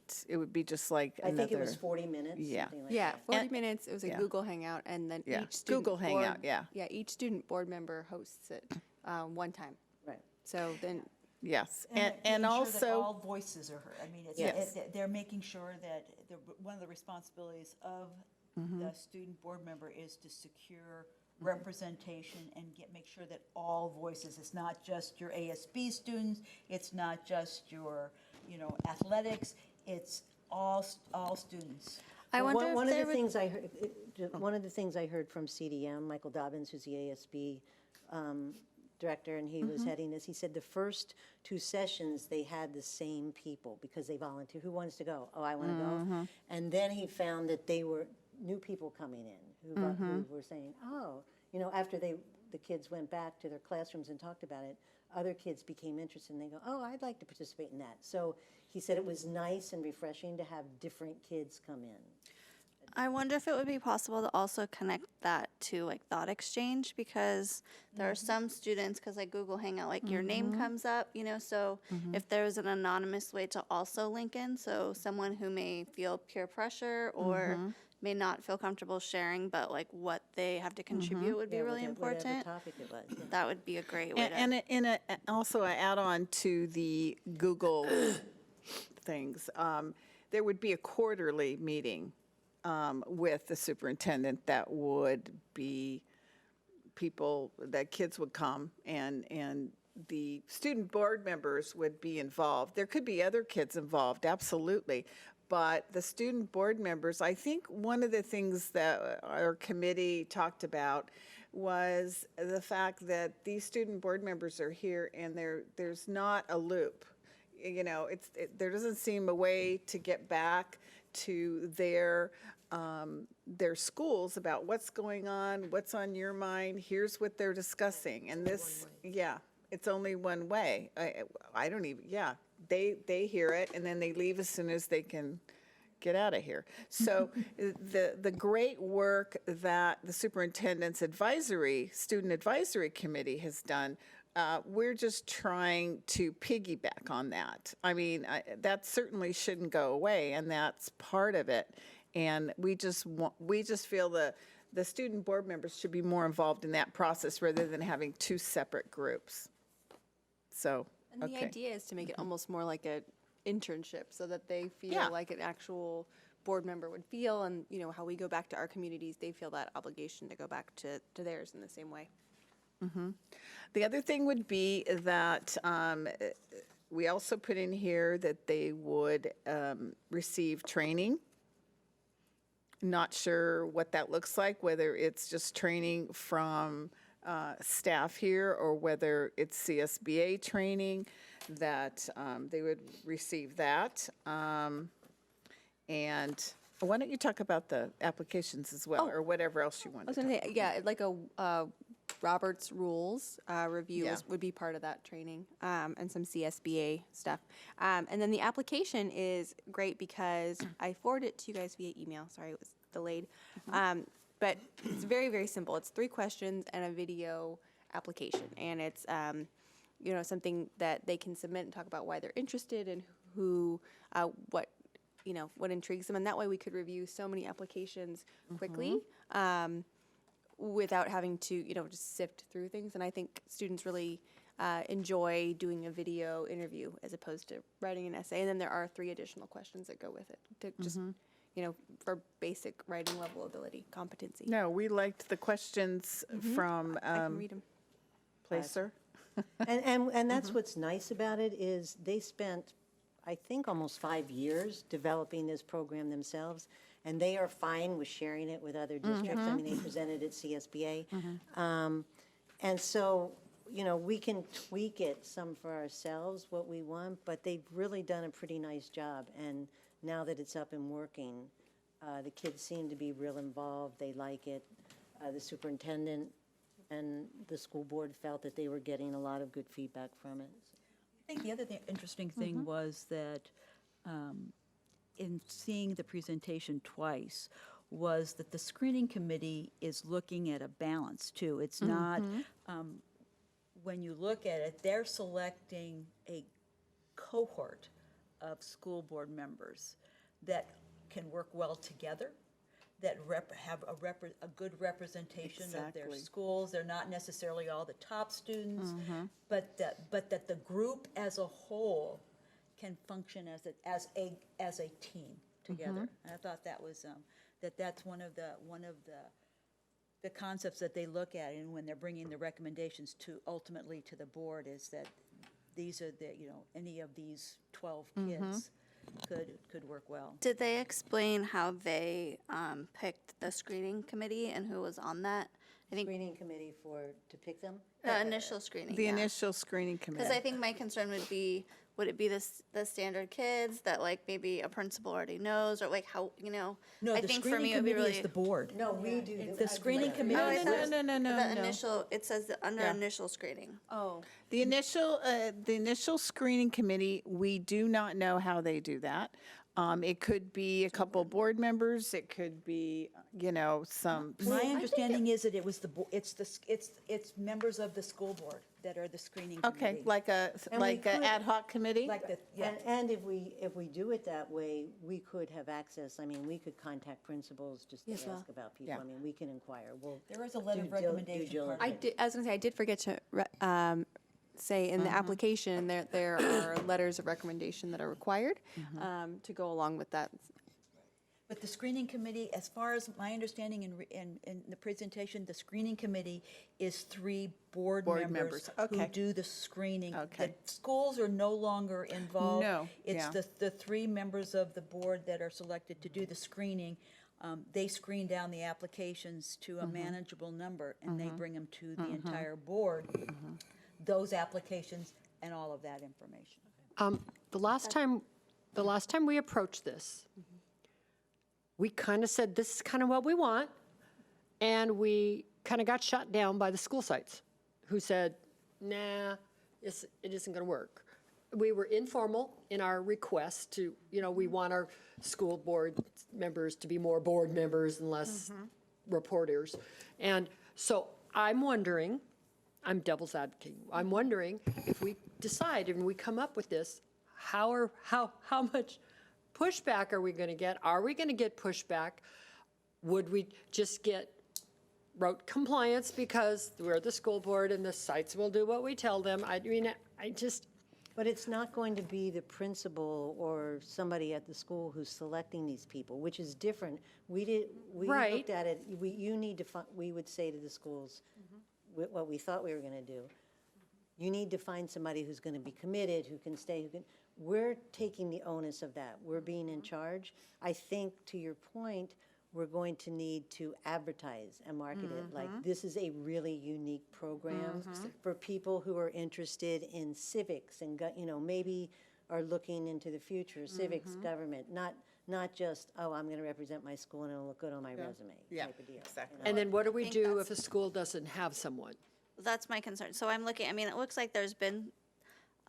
be just like I another. think it was 40 minutes, Yeah. something like Yeah, that. 40 minutes, it was a yeah. Google Hangout, and then Yeah, each student Google Hangout, board- yeah. Yeah, each student board member hosts it one time. Right. So then Yes, making and sure that also. all voices are heard. I mean, Yes. they're making sure that one of the responsibilities of Mm-hmm. the student board member is to secure representation and make sure that all voices, it's not just your ASB students, it's not just your, athletics, it's all students. I Well, wonder one if of there the would. things I heard, one of the things I heard from CDM, Michael Dobbins, who's the ASB director, and he was heading this, he said the first 2 sessions, they had the same people because they volunteered. Who wants to go? Oh, I want to go. And then he found that they were new people coming in who were saying, oh, after the kids went back to their classrooms and talked about it, other kids became interested and they go, oh, I'd like to participate in that. So he said it was nice and refreshing to have different kids come in. I wonder if it would be possible to also connect that to like thought exchange, because there are some students, because like Google Hangout, like your name comes up, so if there's an anonymous way to also link in, so someone who may feel peer pressure or may not feel comfortable sharing, but like what they have to contribute would be really important. Whatever topic it was. Yeah. That would be a great way to. And also an add-on to the Google things, there would be a quarterly meeting with the superintendent that would be people, that kids would come and the student board members would be involved. There could be other kids involved, absolutely. But the student board members, I think one of the things that our committee talked about was the fact that these student board members are here and there's not a loop. There doesn't seem a way to get back to their schools about what's going on, what's on your mind, here's what they're discussing. And this, it's only one way. I don't even, they hear it and then they leave as soon as they can get out of here. So the great work that the superintendent's student advisory committee has done, we're just trying to piggyback on that. I mean, that certainly shouldn't go away, and that's part of it. And we just feel the student board members should be more involved in that process rather than having 2 separate groups. So, And the idea is to make it almost more like an internship so that they feel Yeah. like an actual board member would feel, and how we go back to our communities, they feel that obligation to go back to theirs in the same way. The other thing would be that we also put in here that they would receive training. Not sure what that looks like, whether it's just training from staff here or whether it's CSBA training, that they would receive that. And why don't you talk about the applications as well, or whatever else you want I was to going talk to say, yeah, like a Robert's Rules review Yeah. would be part of that training, and some CSBA stuff. And then the application is great because I forwarded it to you guys via email. Sorry, it was delayed. But it's very, very simple. It's 3 questions and a video application. And it's, something that they can submit and talk about why they're interested and what intrigues them. And that way we could review so many applications quickly. Without having to, just sift through things. And I think students really enjoy doing a video interview as opposed to writing an essay. And then there are 3 additional questions that go with it to just, for basic writing level ability, competency. No, we liked the questions from I can read them. Placer. And that's what's nice about it is they spent, I think, almost 5 years developing this program themselves, and they are fine with sharing it with other districts. I mean, they presented at CSBA. And so, we can tweak it some for ourselves, what we want, but they've really done a pretty nice job. And now that it's up and working, the kids seem to be real involved. They like it. The superintendent and the school board felt that they were getting a lot of good feedback from it. I think the other interesting thing was that in seeing the presentation twice was that the screening committee is looking at a balance too. It's not, when you look at it, they're selecting a cohort of school board members that can work well together, that have a good representation of their Exactly. schools. They're not necessarily all the top students, but that the group as a whole can function as a team together. And I thought that was, that's one of the concepts that they look at, and when they're bringing the recommendations to, ultimately to the board, is that these are the, any of these 12 kids could work well. Did they explain how they picked the screening committee and who was on that? I think Screening committee to pick them? the initial screening. The initial screening committee. Because I think my concern would be, would it be the standard kids that like maybe a principal already knows, or like how, No, I the think for screening me it would be committee is really. the board. No, we do. The screening committee Oh, is it the says no, the no. initial, it says under initial screening. Oh. The initial screening committee, we do not know how they do that. It could be a couple board members, it could be, some. My understanding is that it was it's members of the school board that are the screening committee. Okay, like a And we ad could- hoc committee? Like the, yeah. And if we do it that way, we could have access, I mean, we could contact principals just to Yes, well. ask about people. Yeah. I mean, we can inquire. We'll There is a letter of do due recommendation part of diligence. I was going to say, I did forget to say in the application, there are letters of recommendation that are required to go along with that. But the screening committee, as far as my understanding in the presentation, the screening committee is 3 board members members, who okay. do the screening. Okay. The schools are no longer involved. No, It's yeah. the 3 members of the board that are selected to do the screening. They screen down the applications to a manageable number, and they bring them to the entire board, those applications and all of that information. The last time we approached this, we kind of said, this is kind of what we want, and we kind of got shot down by the school sites, who said, nah, it isn't going to work. We were informal in our request to, we want our school board members to be more board members and less reporters. And so I'm wondering, I'm devil's advocate, I'm wondering if we decide and we come up with this, how much pushback are we going to get? Are we going to get pushback? Would we just get rote compliance because we're the school board and the sites will do what we tell them? I mean, I just. But it's not going to be the principal or somebody at the school who's selecting these people, which is different. We Right. looked at it, you need to, we would say to the schools, what we thought we were going to do. You need to find somebody who's going to be committed, who can stay, we're taking the onus of that. We're being in charge. I think, to your point, we're going to need to advertise and market it. Like, this is a really unique program for people who are interested in civics and, maybe are looking into the future, civics, government, not just, oh, I'm going to represent my school and it'll look good on my resume type of deal. Exactly. And then what do we think do that's- if a school doesn't have someone? That's my concern. So I'm looking, I mean, it looks like there's been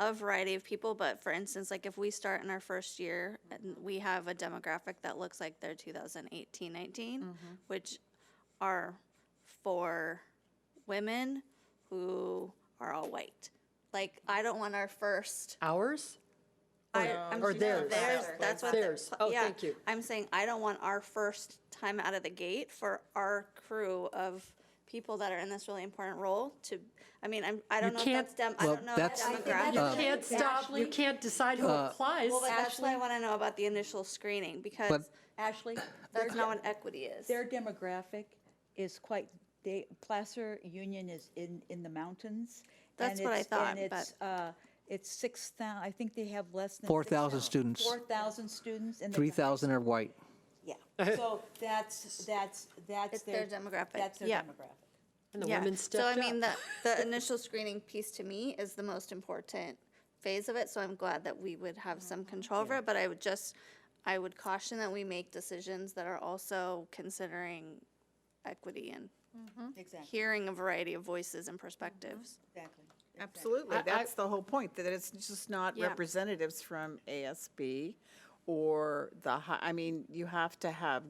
a variety of people, but for instance, like if we start in our first year and we have a demographic that looks like they're 2018, 19, which are for women who are all white. Like, I don't want our first. Ours? I'm Or saying theirs? That's what. Theirs. Oh, yeah. thank you. I'm saying I don't want our first time out of the gate for our crew of people that are in this really important role to, I mean, I don't know if can't- that's I Well, don't know if that's- demographic. You can't stop, you can't decide who applies. Well, but that's why I want to know about the initial screening, because But- Ashley, that's not what equity is. their demographic is quite, Placer Union is in the mountains. That's and what I it's- thought, And it's 6,000, I think they have less than. 4,000 students. 4,000 students. And 3,000 are white. Yeah, so that's It's their demographic. That's their Yeah. demographic. And the Yeah. women stepped So up. I mean, the initial screening piece to me is the most important phase of it, so I'm glad that we would have some control over it, but I would caution that we make decisions that are also considering equity and Exactly, hearing a variety of voices and perspectives. exactly. Absolutely, that's the whole point, that it's just not Yeah. representatives from ASB or I mean, you have to have,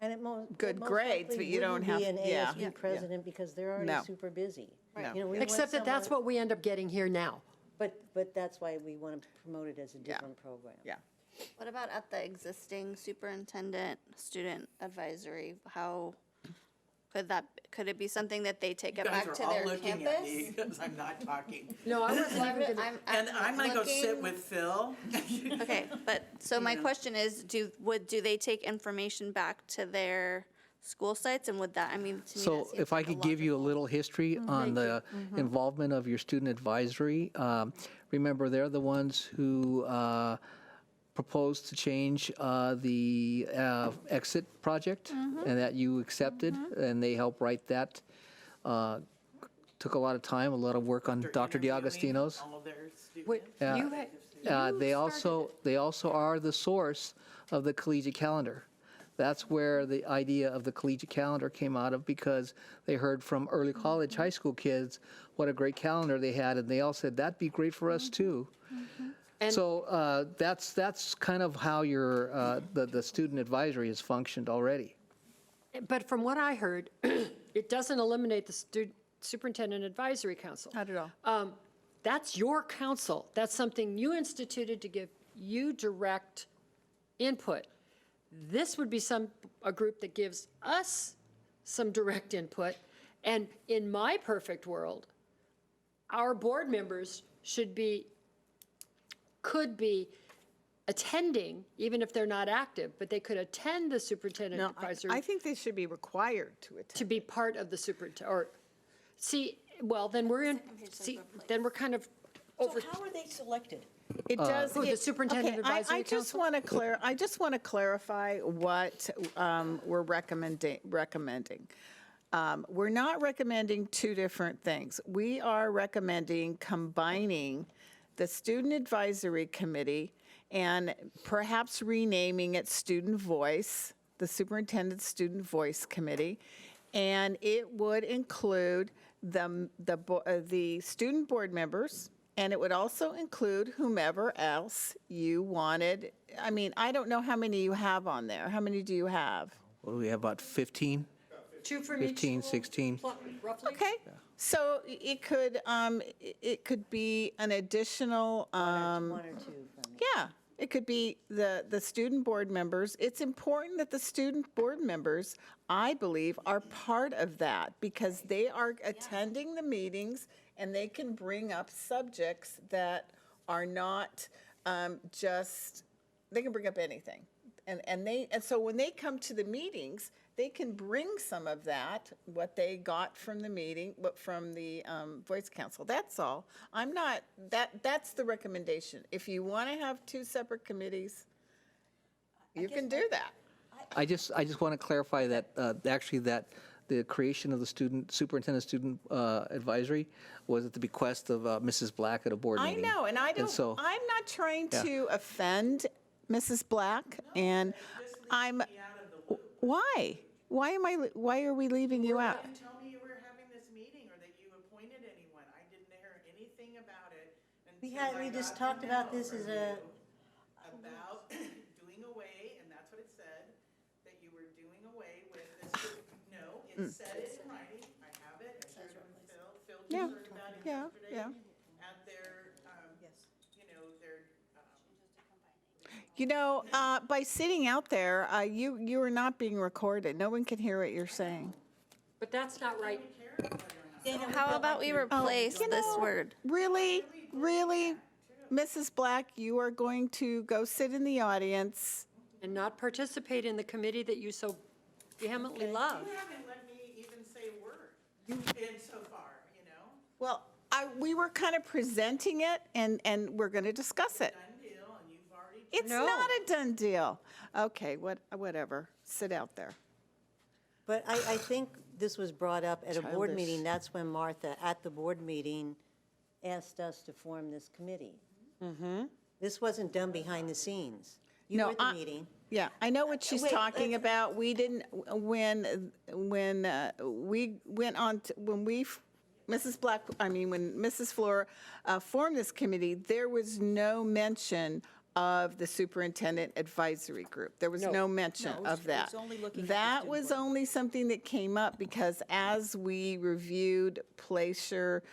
And it Good most grades, likely but you don't wouldn't have- be an yeah. ASB Yeah. president because they're already No. super busy. Right. You know, we want Except that that's someone- what we end up getting here now. But that's why we want to promote it as a different program. yeah. What about at the existing superintendent student advisory? How could it be something that they take it You guys back are to all their looking at me campus? because I'm not talking. No, I wasn't even gonna. And I'm gonna go sit looking- with Phil. Okay, but, so my question is, do they take information back to their school sites, and would that, I mean, to me, So that seems if I like a could give you a logical- little history on the involvement of your student advisory, remember, they're the ones who proposed to change the exit project, and that you accepted, and they helped write that. Took a lot of time, a lot of work on Dr. DiAgostino's. All of their students. Wait, Yeah. you had. They also are the source of the collegiate calendar. That's where the idea of the collegiate calendar came out of, because they heard from early college, high school kids what a great calendar they had, and they all said, that'd be great for us too. And- So that's kind of how your the student advisory has functioned already. But from what I heard, it doesn't eliminate the Superintendent Advisory Council. Not at all. That's your council. That's something you instituted to give you direct input. This would be a group that gives us some direct input. And in my perfect world, our board members could be attending, even if they're not active, but they could attend the Superintendent No, Advisory I think they should be required to attend. to be part of the superintendent, or, see, well, then then we're kind of over. So how are they selected? It does. Who, the Superintendent Okay, Advisory I just Council? want to I just want to clarify what we're recommending. We're not recommending two different things. We are recommending combining the Student Advisory Committee and perhaps renaming it Student Voice, the Superintendent Student Voice Committee, and it would include the student board members, and it would also include whomever else you wanted. I mean, I don't know how many you have on there. How many do you have? What do we have, about 15? Two from each 15, school, 16. roughly? Okay, so it could be an additional, One or two from me. yeah, it could be the student board members. It's important that the student board members, I believe, are part of that, because they are attending the meetings and they can bring up subjects that are not they can bring up anything. And so when they come to the meetings, they can bring some of that, what they got from the meeting, from the Voice Council. That's all. That's the recommendation. If you want to have two separate committees, you can do that. I just want to clarify that, actually, that the creation of the superintendent student advisory was at the bequest of Mrs. Black at a board I meeting. know, and I'm not trying to offend Mrs. Black, and why? Why are we leaving you out? You didn't tell me you were having this meeting or that you appointed anyone. I didn't hear anything about it until We I just got talked the about memo this as from a, you about doing away, and that's what it said, that you were doing away with this. No, it said it in writing. I have it. I shared it with Phil. Phil Yeah, just heard about it yeah, yesterday yeah. at their, their You know, by sitting out there, you are not being recorded. No one can hear what you're saying. But that's not right. How about we replace this word? Really, Mrs. Black, you are going to go sit in the audience. And not participate in the committee that you so vehemently love. You haven't let me even say a word in so far, Well, we were kind of presenting it, and we're going to discuss it. Done deal, and you've already. It's No. not a done deal. Okay, whatever. Sit out there. but I think this was brought up at a board Childish. meeting. That's when Martha, at the board meeting, asked us to form this committee. This wasn't done behind the scenes. You No, were at the meeting. Yeah, I know what she's Wait, talking about. We didn't, when we went on, when Mrs. Fleur formed this committee, there was no mention of the superintendent advisory group. There was no mention No, of that. it's only looking at the That student was board. only something that came up because as we reviewed Placer,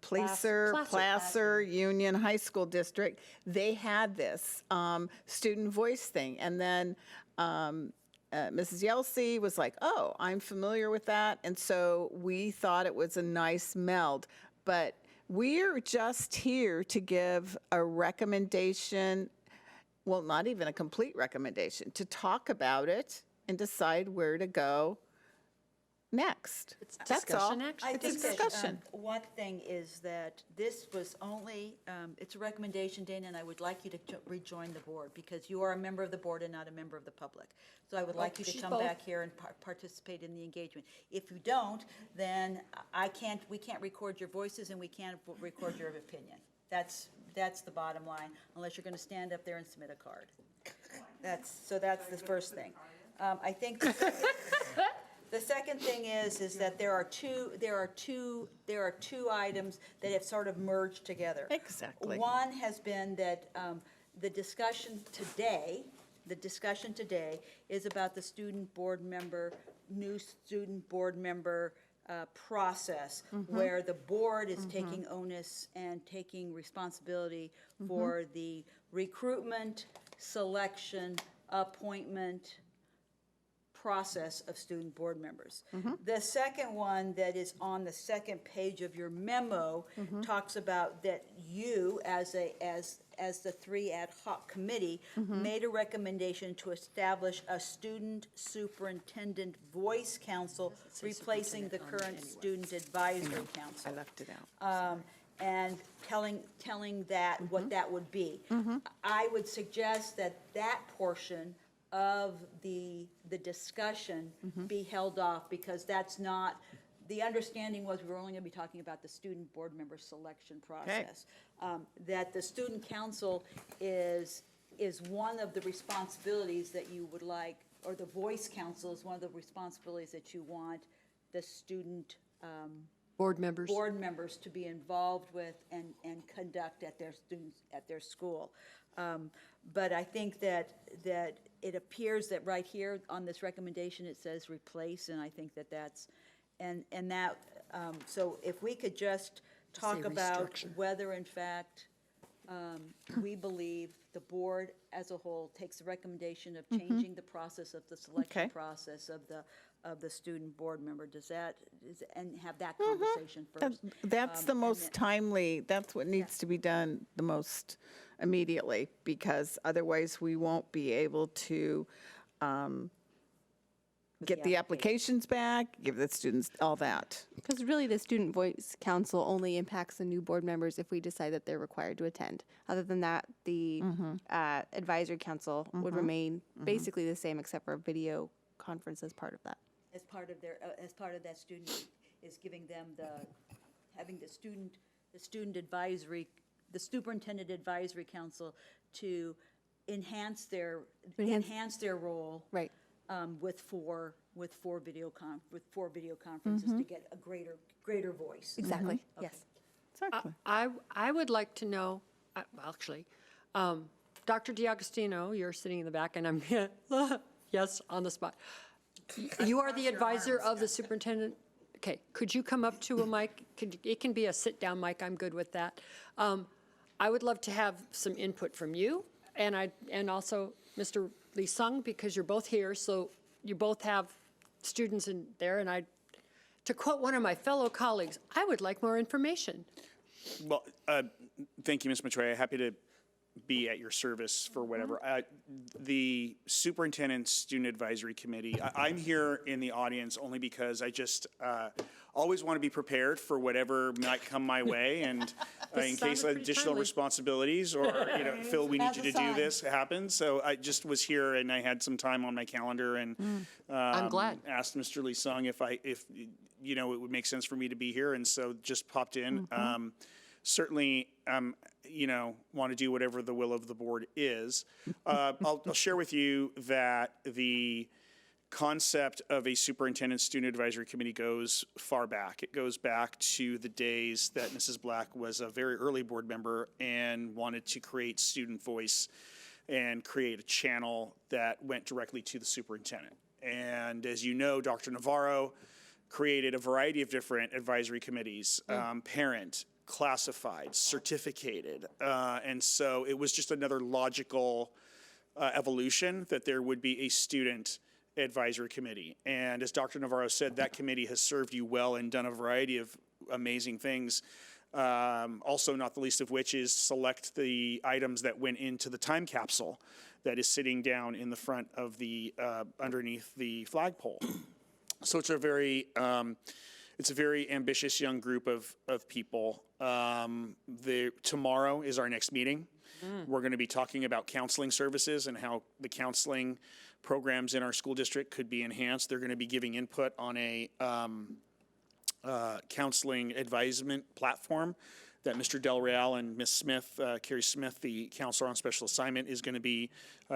Placer Union High School District, they had this student voice thing. And then Mrs. Yelsey was like, oh, I'm familiar with that. And so we thought it was a nice meld. But we're just here to give a recommendation, well, not even a complete recommendation, to talk about it and decide where to go next. That's all. It's a discussion. One thing is that this was only, it's a recommendation, Dana, and I would like you to rejoin the board because you are a member of the board and not a member of the public. So I would like you to come back here and participate in the engagement. If you don't, then we can't record your voices and we can't record your opinion. That's the bottom line, unless you're going to stand up there and submit a card. That's the first thing. I think the second thing is that there are two items that have sort of merged together. Exactly. One has been that the discussion today is about the new student board member process, where the board is taking onus and taking responsibility for the recruitment, selection, appointment process of student board members. The second one that is on the second page of your memo talks about that you, as the three ad hoc committee, made a recommendation to establish a student superintendent voice council, replacing the current student advisory council. I left it out. And telling that what that would be. I would suggest that portion of the discussion be held off, because that's not, the understanding was we were only going to be talking about the student board member selection process. That the student council is one of the responsibilities that you would like, or the voice council is one of the responsibilities that you want the student Board members to be involved with and conduct at their school. But I think that it appears that right here on this recommendation, it says replace, and I think that's, so if we could just talk about whether in fact we believe the board as a whole takes the recommendation of changing the process of the selection process of the student board member, and have that conversation first. That's the most timely, that's what needs to be done the most immediately, because otherwise we won't be able to get the applications back, give the students all that. Because really, the Student Voice Council only impacts the new board members if we decide that they're required to attend. Other than that, the Advisory Council would remain basically the same, except for a video conference as part of that. As part of that student, is giving them having the student advisory, the superintendent advisory council to enhance their role. Right. With four video conferences to get a greater voice. Exactly. Yes. Exactly. I would like to know, actually, Dr. D'Agostino, you're sitting in the back, and I'm, yes, on the spot. You are the advisor of the superintendent? Okay, could you come up to a mic? It can be a sit-down mic, I'm good with that. I would love to have some input from you, and also Mr. Lee Sung, because you're both here, so you both have students in there, and to quote one of my fellow colleagues, I would like more information. Well, thank you, Ms. Matoya. Happy to be at your service for whatever. The Superintendent Student Advisory Committee, I'm here in the audience only because I just always want to be prepared for whatever might come my way, and in case additional responsibilities or, Phil, we need you to do this happen. So I just was here and I had some time on my calendar, and I'm glad. Asked Mr. Lee Sung if it would make sense for me to be here, and so just popped in. Certainly, want to do whatever the will of the board is. I'll share with you that the concept of a superintendent student advisory committee goes far back. It goes back to the days that Mrs. Black was a very early board member and wanted to create student voice and create a channel that went directly to the superintendent. And as you know, Dr. Navarro created a variety of different advisory committees, parent, classified, certificated. And so it was just another logical evolution that there would be a student advisory committee. And as Dr. Navarro said, that committee has served you well and done a variety of amazing things. Also, not the least of which is select the items that went into the time capsule that is sitting down in the front of the, underneath the flagpole. So it's a very ambitious young group of people. Tomorrow is our next meeting. We're going to be talking about counseling services and how the counseling programs in our school district could be enhanced. They're going to be giving input on a counseling advisement platform that Mr. Del Real and Ms. Smith, Carrie Smith, the counselor on special assignment, is going to be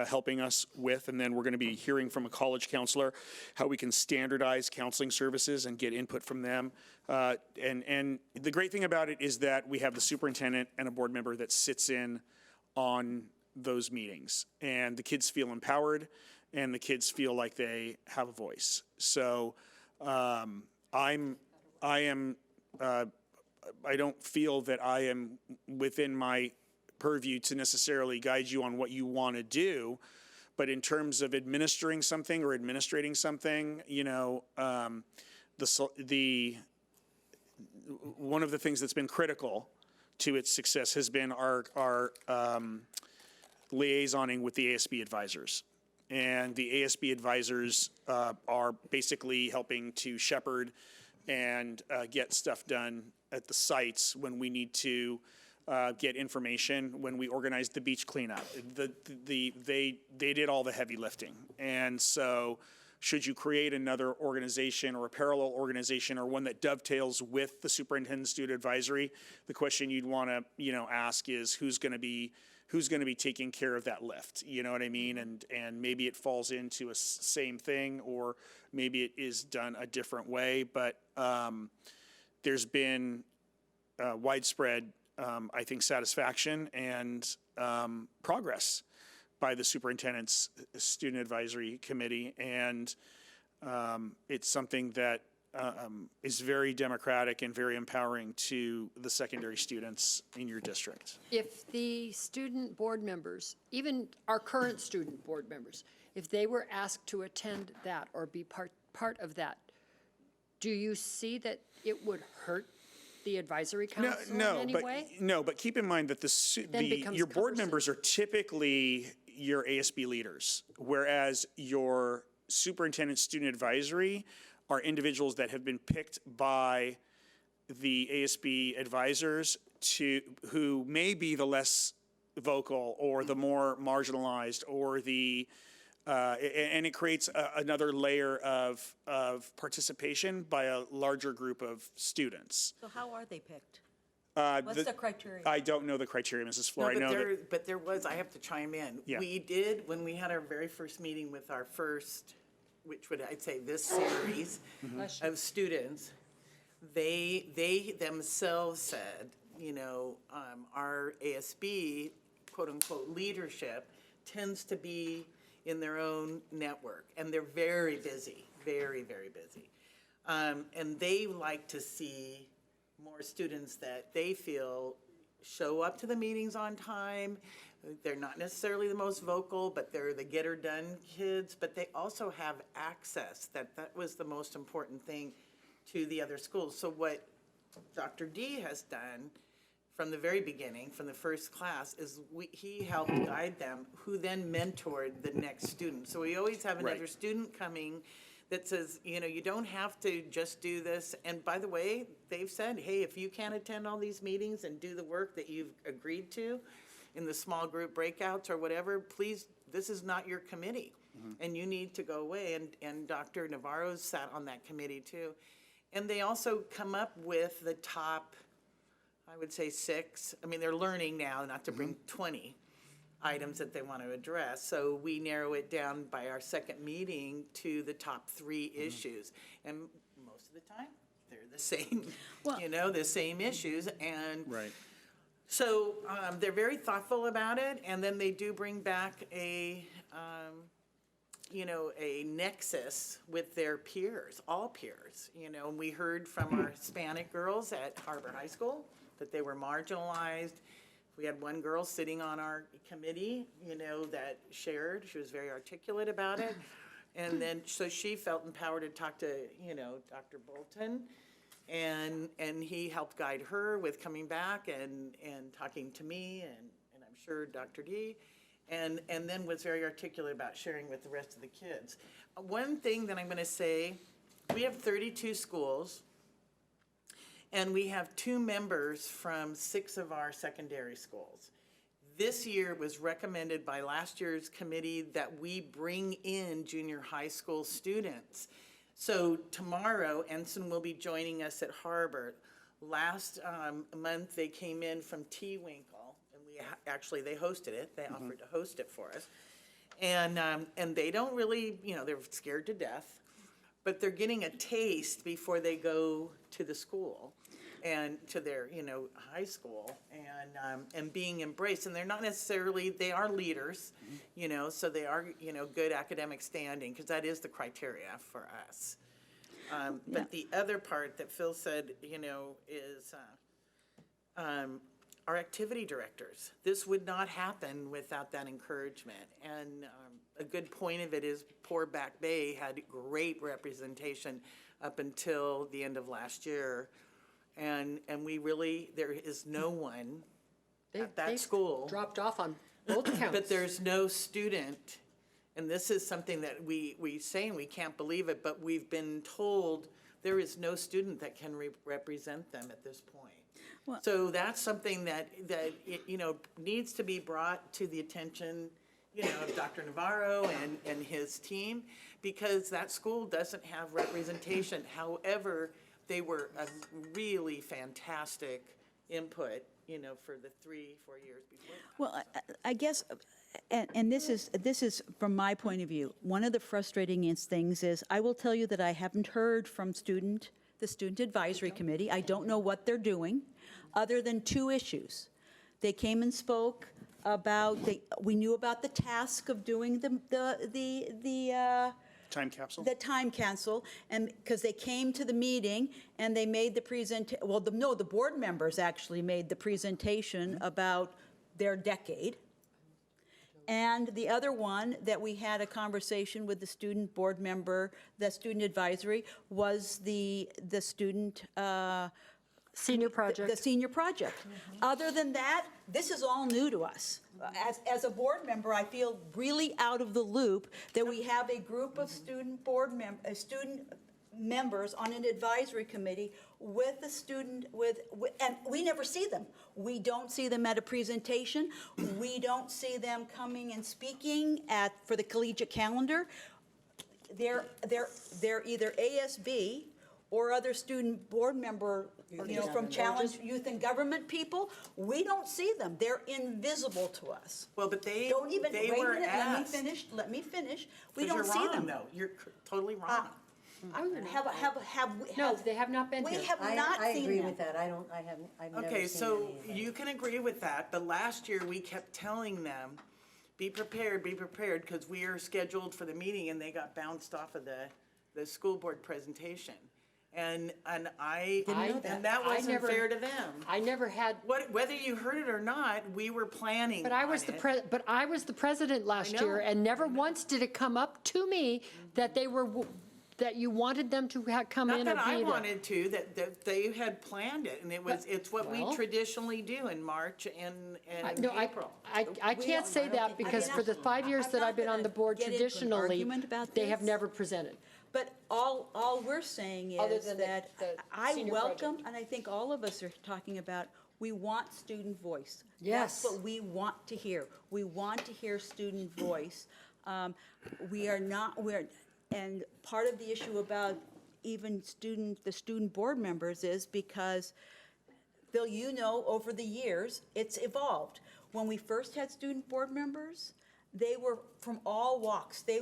helping us with. And then we're going to be hearing from a college counselor how we can standardize counseling services and get input from them. And the great thing about it is that we have the superintendent and a board member that sits in on those meetings. And the kids feel empowered and the kids feel like they have a voice. So I don't feel that I am within my purview to necessarily guide you on what you want to do, but in terms of administering something or administrating something, you know, one of the things that's been critical to its success has been our liaisoning with the ASB advisors. And the ASB advisors are basically helping to shepherd and get stuff done at the sites when we need to get information, when we organized the beach cleanup. They did all the heavy lifting. And so should you create another organization or a parallel organization or one that dovetails with the superintendent student advisory, the question you'd want to, you know, ask is who's going to be taking care of that lift, you know what I mean? And maybe it falls into a same thing, or maybe it is done a different way, but there's been widespread, I think, satisfaction and progress by the superintendent's student advisory committee, and it's something that is very democratic and very empowering to the secondary students in your district. If the student board members, even our current student board members, if they were asked to attend that or be part of that, do you see that it would hurt the advisory council in any way? No, but keep in mind that your board members are typically your ASB leaders, whereas your superintendent student advisory are individuals that have been picked by the ASB advisors who may be the less vocal or the more marginalized or and it creates another layer of participation by a larger group of students. So how are they picked? What's the criteria? I don't know the criteria, Mrs. Flor. But there was, I have to chime in. Yeah. We did, when we had our very first meeting with our first, which would, I'd say, this series of students, they themselves said, you know, our ASB, quote unquote, leadership tends to be in their own network, and they're very busy, very, very busy. And they like to see more students that they feel show up to the meetings on time. They're not necessarily the most vocal, but they're the get-her-done kids, but they also have access. That was the most important thing to the other schools. So what Dr. D has done from the very beginning, from the first class, is he helped guide them, who then mentored the next student. So we always have another student coming that says, you know, you don't have to just do this. And by the way, they've said, hey, if you can't attend all these meetings and do the work that you've agreed to in the small group breakouts or whatever, please, this is not your committee. And you need to go away. And Dr. Navarro's sat on that committee too. And they also come up with the top, I would say 6. I mean, they're learning now not to bring 20 items that they want to address. So we narrow it down by our second meeting to the top 3 issues. And most of the time, they're the same, you know, the same issues. And so they're very thoughtful about it. And then they do bring back a a nexus with their peers, all peers, and we heard from our Hispanic girls at Harbor High School that they were marginalized. We had one girl sitting on our committee, that shared, she was very articulate about it. And then, so she felt empowered to talk to, Dr. Bolton. And he helped guide her with coming back and talking to me and I'm sure Dr. D. And then was very articulate about sharing with the rest of the kids. One thing that I'm going to say, we have 32 schools, and we have 2 members from 6 of our secondary schools. This year it was recommended by last year's committee that we bring in junior high school students. So tomorrow, Ensign will be joining us at Harbor. Last month, they came in from T-Winkle, and actually, they hosted it. They offered to host it for us. And they don't really, they're scared to death, but they're getting a taste before they go to the school and to their, high school and being embraced. And they're not necessarily, they are leaders, so they are, good academic standing, because that is the criteria for us. But the other part that Phil said, is our activity directors. This would not happen without that encouragement. And a good point of it is poor Back Bay had great representation up until the end of last year. And we really, there is no one at that school. Dropped off on both counts. But there's no student, and this is something that we say and we can't believe it, but we've been told there is no student that can represent them at this point. Well, so that's something that needs to be brought to the attention, of Dr. Navarro and his team, because that school doesn't have representation. However, they were a really fantastic input, for the 3-4 years before. Well, I guess, and this is from my point of view, one of the frustrating things is, I will tell you that I haven't heard from the Student Advisory Committee. I don't know what they're doing, other than 2 issues. They came and spoke about, we knew about the task of doing the Time capsule? the time capsule, and because they came to the meeting and they made the the board members actually made the presentation about their decade. And the other one that we had a conversation with the student board member, the student advisory, was the student Senior project. The senior project. Other than that, this is all new to us. As a board member, I feel really out of the loop that we have a group of student members on an advisory committee with the student, and we never see them. We don't see them at a presentation. We don't see them coming and speaking for the collegiate calendar. They're either ASB or other student board member, from Challenge Youth and Government people. We don't see them. They're invisible to us. Well, but they Don't even, they wait a were minute, asked. let me finish. We 'Cause don't see you're them. wrong, though. You're totally wrong. No, they have not been We here. have not I seen agree them. with that. I've never Okay, seen so any of that. you can agree with that, but last year we kept telling them, be prepared, because we are scheduled for the meeting, and they got bounced off of the school board presentation. And that wasn't fair to them. I never had. Whether you heard it or not, we were planning But I was on the it. but I was the president last know. year, and never once did it come up to me that that you wanted them to come Not in that or I be there. wanted to, that they had planned it, and it's what we well- traditionally do in March and No, April. I can't say that because for the 5 years that I've been on the board, get into an traditionally, argument about they have this. never presented. But all we're saying Other is than that the I senior welcome, and I think all of us are talking about, we want student voice. Yes. That's what we want to hear. We want to hear student voice. And part of the issue about even the student board members is because, Bill, over the years, it's evolved. When we first had student board members, they were from all walks. They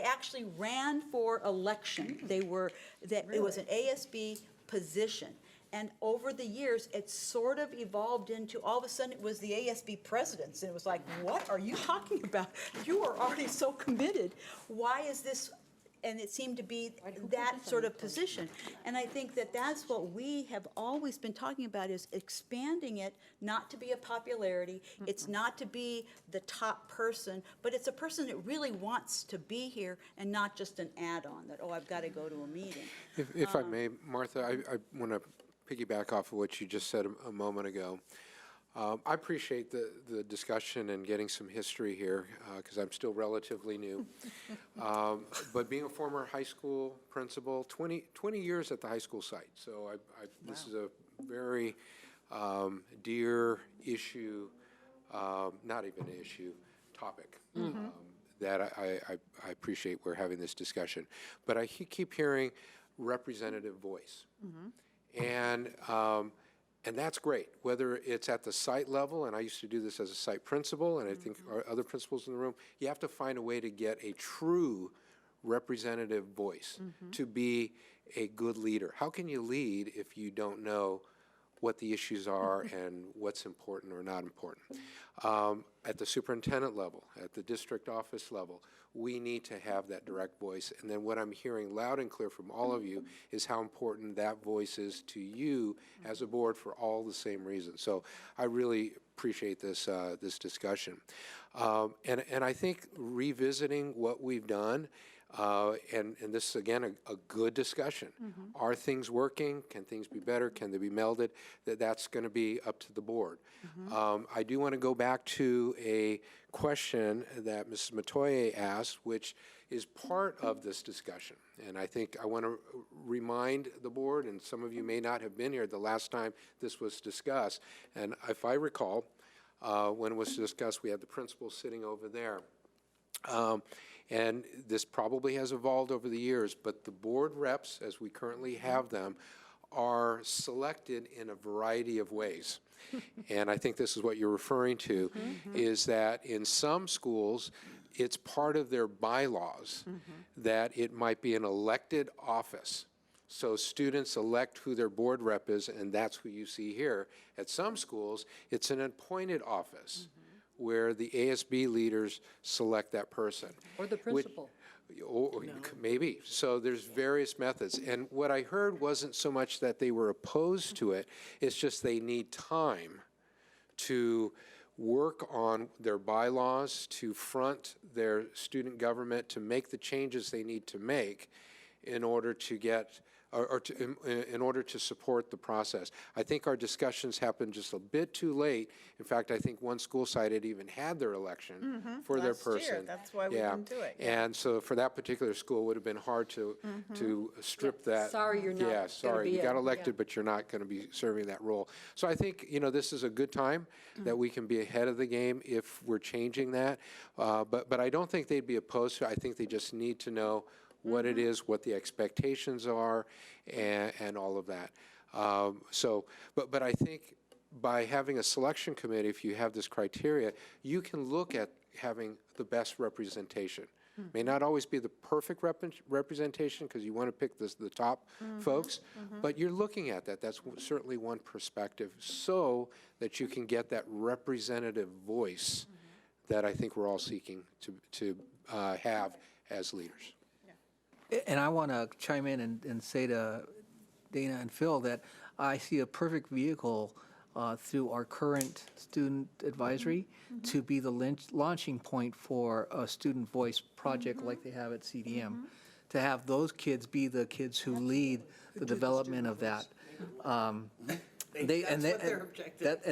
actually ran for election. It was an ASB position. And over the years, it sort of evolved into, all of a sudden, it was the ASB presidents. And it was like, what are you talking about? You are already so committed. Why is this? And it seemed to be that sort of position. And I think that that's what we have always been talking about, is expanding it, not to be a popularity. It's not to be the top person, but it's a person that really wants to be here and not just an add-on that, oh, I've got to go to a meeting. If I may, Martha, I want to piggyback off of what you just said a moment ago. I appreciate the discussion and getting some history here, because I'm still relatively new. But being a former high school principal, 20 years at the high school site, so this is a very dear issue, not even an issue, topic. That I appreciate we're having this discussion. But I keep hearing representative voice. And that's great, whether it's at the site level, and I used to do this as a site principal, and I think our other principals in the room, you have to find a way to get a true representative voice to be a good leader. How can you lead if you don't know what the issues are and what's important or not important? At the superintendent level, at the district office level, we need to have that direct voice. And then what I'm hearing loud and clear from all of you is how important that voice is to you as a board for all the same reasons. So I really appreciate this discussion. And I think revisiting what we've done, and this is, again, a good discussion. Are things working? Can things be better? Can they be melded? That's going to be up to the board. I do want to go back to a question that Mrs. Matoye asked, which is part of this discussion. And I think I want to remind the board, and some of you may not have been here the last time this was discussed. And if I recall, when it was discussed, we had the principal sitting over there. And this probably has evolved over the years, but the board reps, as we currently have them, are selected in a variety of ways. And I think this is what you're referring to, is that in some schools, it's part of their bylaws that it might be an elected office. So students elect who their board rep is, and that's who you see here. At some schools, it's an appointed office, where the ASB leaders select that person. Or the principal. Maybe. So there's various methods. And what I heard wasn't so much that they were opposed to it, it's just they need time to work on their bylaws, to front their student government, to make the changes they need to make in order to get, in order to support the process. I think our discussions happened just a bit too late. In fact, I think one school site had even had their election for their person. Last year, that's why we didn't do it. And so for that particular school, it would have been hard to strip that. Sorry, you're not Yeah, sorry, be you got a- elected, but you're not going to be serving that role. So I think, this is a good time that we can be ahead of the game if we're changing that. But I don't think they'd be opposed to it. I think they just need to know what it is, what the expectations are, and all of that. But I think by having a selection committee, if you have this criteria, you can look at having the best representation. May not always be the perfect representation, because you want to pick the top folks, but you're looking at that. That's certainly one perspective, so that you can get that representative voice that I think we're all seeking to have as leaders. And I want to chime in and say to Dana and Phil that I see a perfect vehicle through our current student advisory to be the launching point for a student voice project like they have at CDM, to have those kids be the kids who lead the development of that. And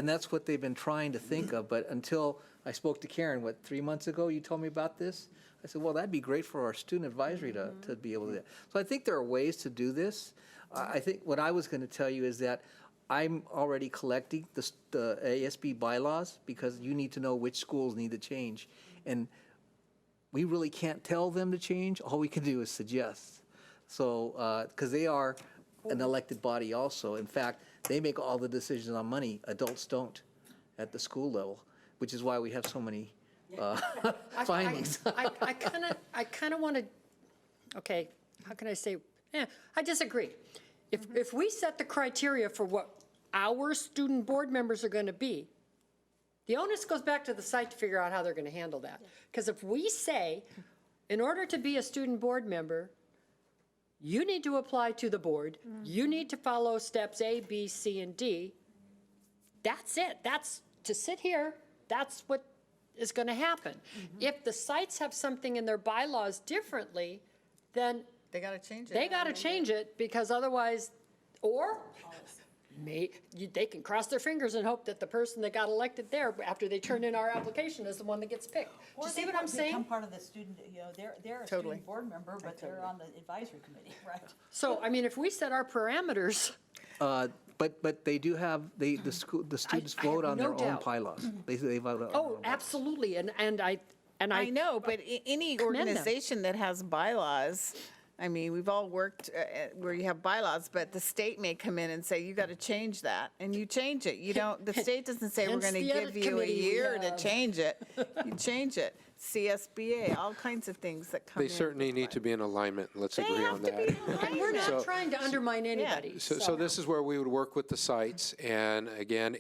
that's what they've been trying to think of. But until I spoke to Karen, 3 months ago, you told me about this? I said, well, that'd be great for our student advisory to be able to do that. So I think there are ways to do this. I think what I was going to tell you is that I'm already collecting the ASB bylaws, because you need to know which schools need to change. And we really can't tell them to change. All we can do is suggest. So, because they are an elected body also. In fact, they make all the decisions on money. Adults don't at the school level, which is why we have so many findings. I kind of want to, okay, how can I say, I disagree. If we set the criteria for what our student board members are going to be, the onus goes back to the site to figure out how they're going to handle that. Because if we say, in order to be a student board member, you need to apply to the board, you need to follow steps A, B, C, and D, that's it. That's, to sit here, that's what is going to happen. If the sites have something in their bylaws differently, then They got to change it. they got to change it, because otherwise, or they can cross their fingers and hope that the person that got elected there after they turn in our application is the one that gets picked. Do you see what I'm Become saying? part of the student, they're a Totally. student board member, but they're on the advisory committee, right? So, I mean, if we set our parameters, But they do have, the students I have vote on no their own doubt. bylaws. They vote on their oh, own. absolutely, and I I know, but any commend them. organization that has bylaws, I mean, we've all worked where you have bylaws, but the state may come in and say, you got to change that, and you change it. You don't, the state doesn't say, we're Hence going to the give edit you a committee we year to have. change it. You change it. CSBA, all kinds of things that come They in. certainly need to be in alignment, let's agree on that. and we're not So- trying to undermine anybody. So this is where we would work with the sites, and again,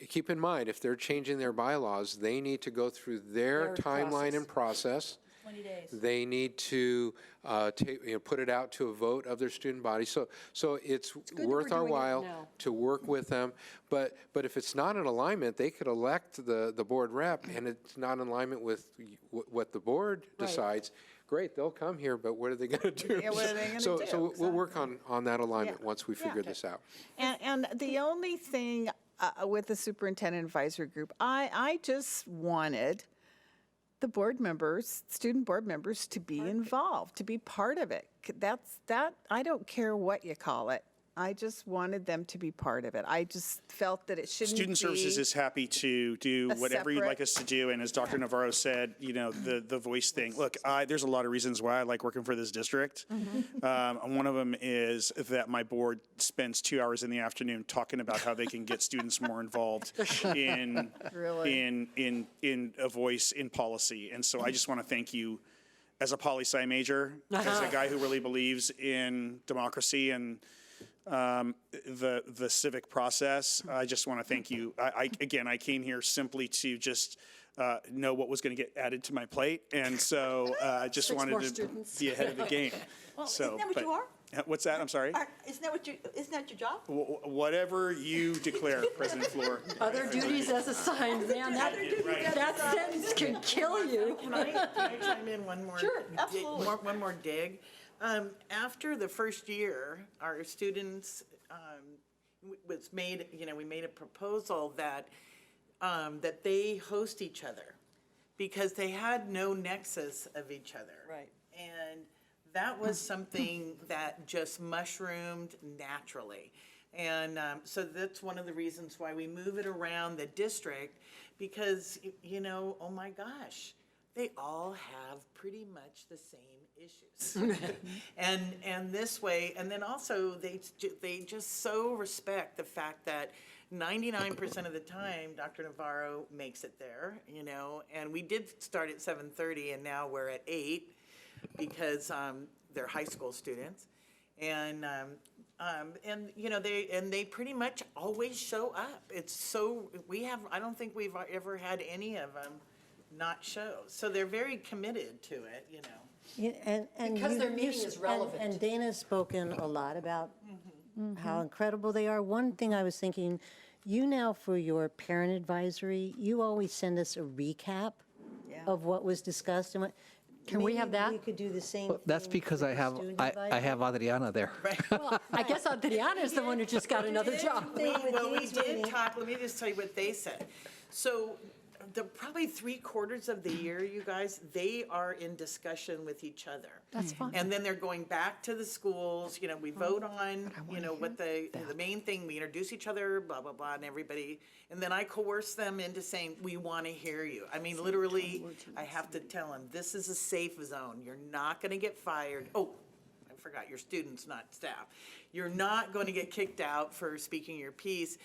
keep in mind, if they're changing their bylaws, they need to go through their timeline and process. 20 days. They need to put it out to a vote of their student body. So it's that we're worth our doing it while now. to work with them. But if it's not in alignment, they could elect the board rep, and it's not in alignment with what the board Right. decides. Great, they'll come here, but what are they going to do? Yeah, what are they gonna So do? we'll work on that alignment once we Yeah. figure this out. And the only thing with the superintendent advisory group, I just wanted the board members, student board members, to be involved, to be part of it. I don't care what you call it. I just wanted them to be part of it. I just felt that it shouldn't be. Student Services is happy to do a whatever you'd like separate- us to do, and as Dr. Navarro said, the voice thing. Look, there's a lot of reasons why I like working for this district. Mm-hmm. One of them is that my board spends 2 hours in the afternoon talking about how they can get students more involved in Really? in a voice in policy, and so I just want to thank you as a poli-sci major, as a guy who really believes in democracy and the civic process. I just want to thank you. I came here simply to just know what was going to get added to my plate, and so I just 6 more wanted to students. be ahead of the game. Well, So, isn't that what but- you are? What's that? I'm sorry. Isn't that your job? Whatever you declare, President Floor. Other duties as assigned, man, that sentence can kill you. Can I chime in one more? Sure, absolutely. One more dig. After the first year, our students was made, we made a proposal that they host each other because they had no nexus of each other. Right. And that was something that just mushroomed naturally. And so that's one of the reasons why we move it around the district, because, oh my gosh, they all have pretty much the same issues. And this way, and then also they just so respect the fact that 99% of the time, Dr. Navarro makes it there, and we did start at 7:30 and now we're at 8 because they're high school students. And they pretty much always show up. It's so, I don't think we've ever had any of them not show. So they're very committed to it, Yeah, and Because their meeting is relevant. And Dana's spoken a lot about how incredible they are. One thing I was thinking, you now for your parent advisory, you always send us a recap of what was discussed and what. Can we have that? Maybe we could do the same. That's thing because for I the have, student I advisory. have Adriana there. Well, I guess Adriana is the one who just got another job. Well, we did talk, let me just tell you what they said. So probably 3/4 of the year, you guys, they are in discussion with each other. That's fine. And then they're going back to the schools, we vote on, what the main thing, we introduce each other, blah, blah, blah, and everybody. And then I coerce them into saying, we want to hear you. I mean, literally, I have to tell them, this is a safe zone. You're not going to get fired. Oh, I forgot, your students, not staff. You're not going to get kicked out for speaking your piece.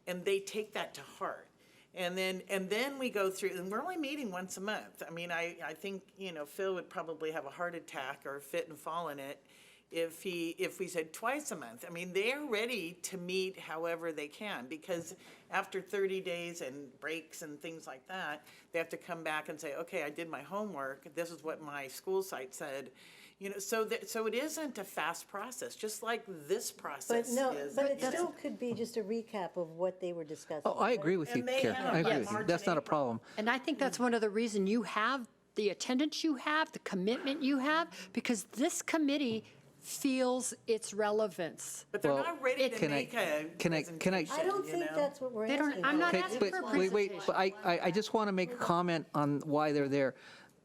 And they take that to heart. And then we go through, and we're only meeting once a month. I mean, I think, Phil would probably have a heart attack or fit and fall in it if we said twice a month. I mean, they're ready to meet however they can, because after 30 days and breaks and things like that, they have to come back and say, okay, I did my homework, this is what my school site said. You know, so it isn't a fast process, just like this But process no, is. but it still could be just a recap of what they were discussing. Oh, I agree with you, And they Karen. have I agree that with you. March That's and not a April. problem. And I think that's one of the reasons you have the attendance you have, the commitment you have, because this committee feels its relevance. But they're Well, not ready to can I- make a can I- presentation, I don't you think know? that's what we're They don't- asking I'm not for. asking But for a wait, presentation. but I just want to make a comment on why they're there.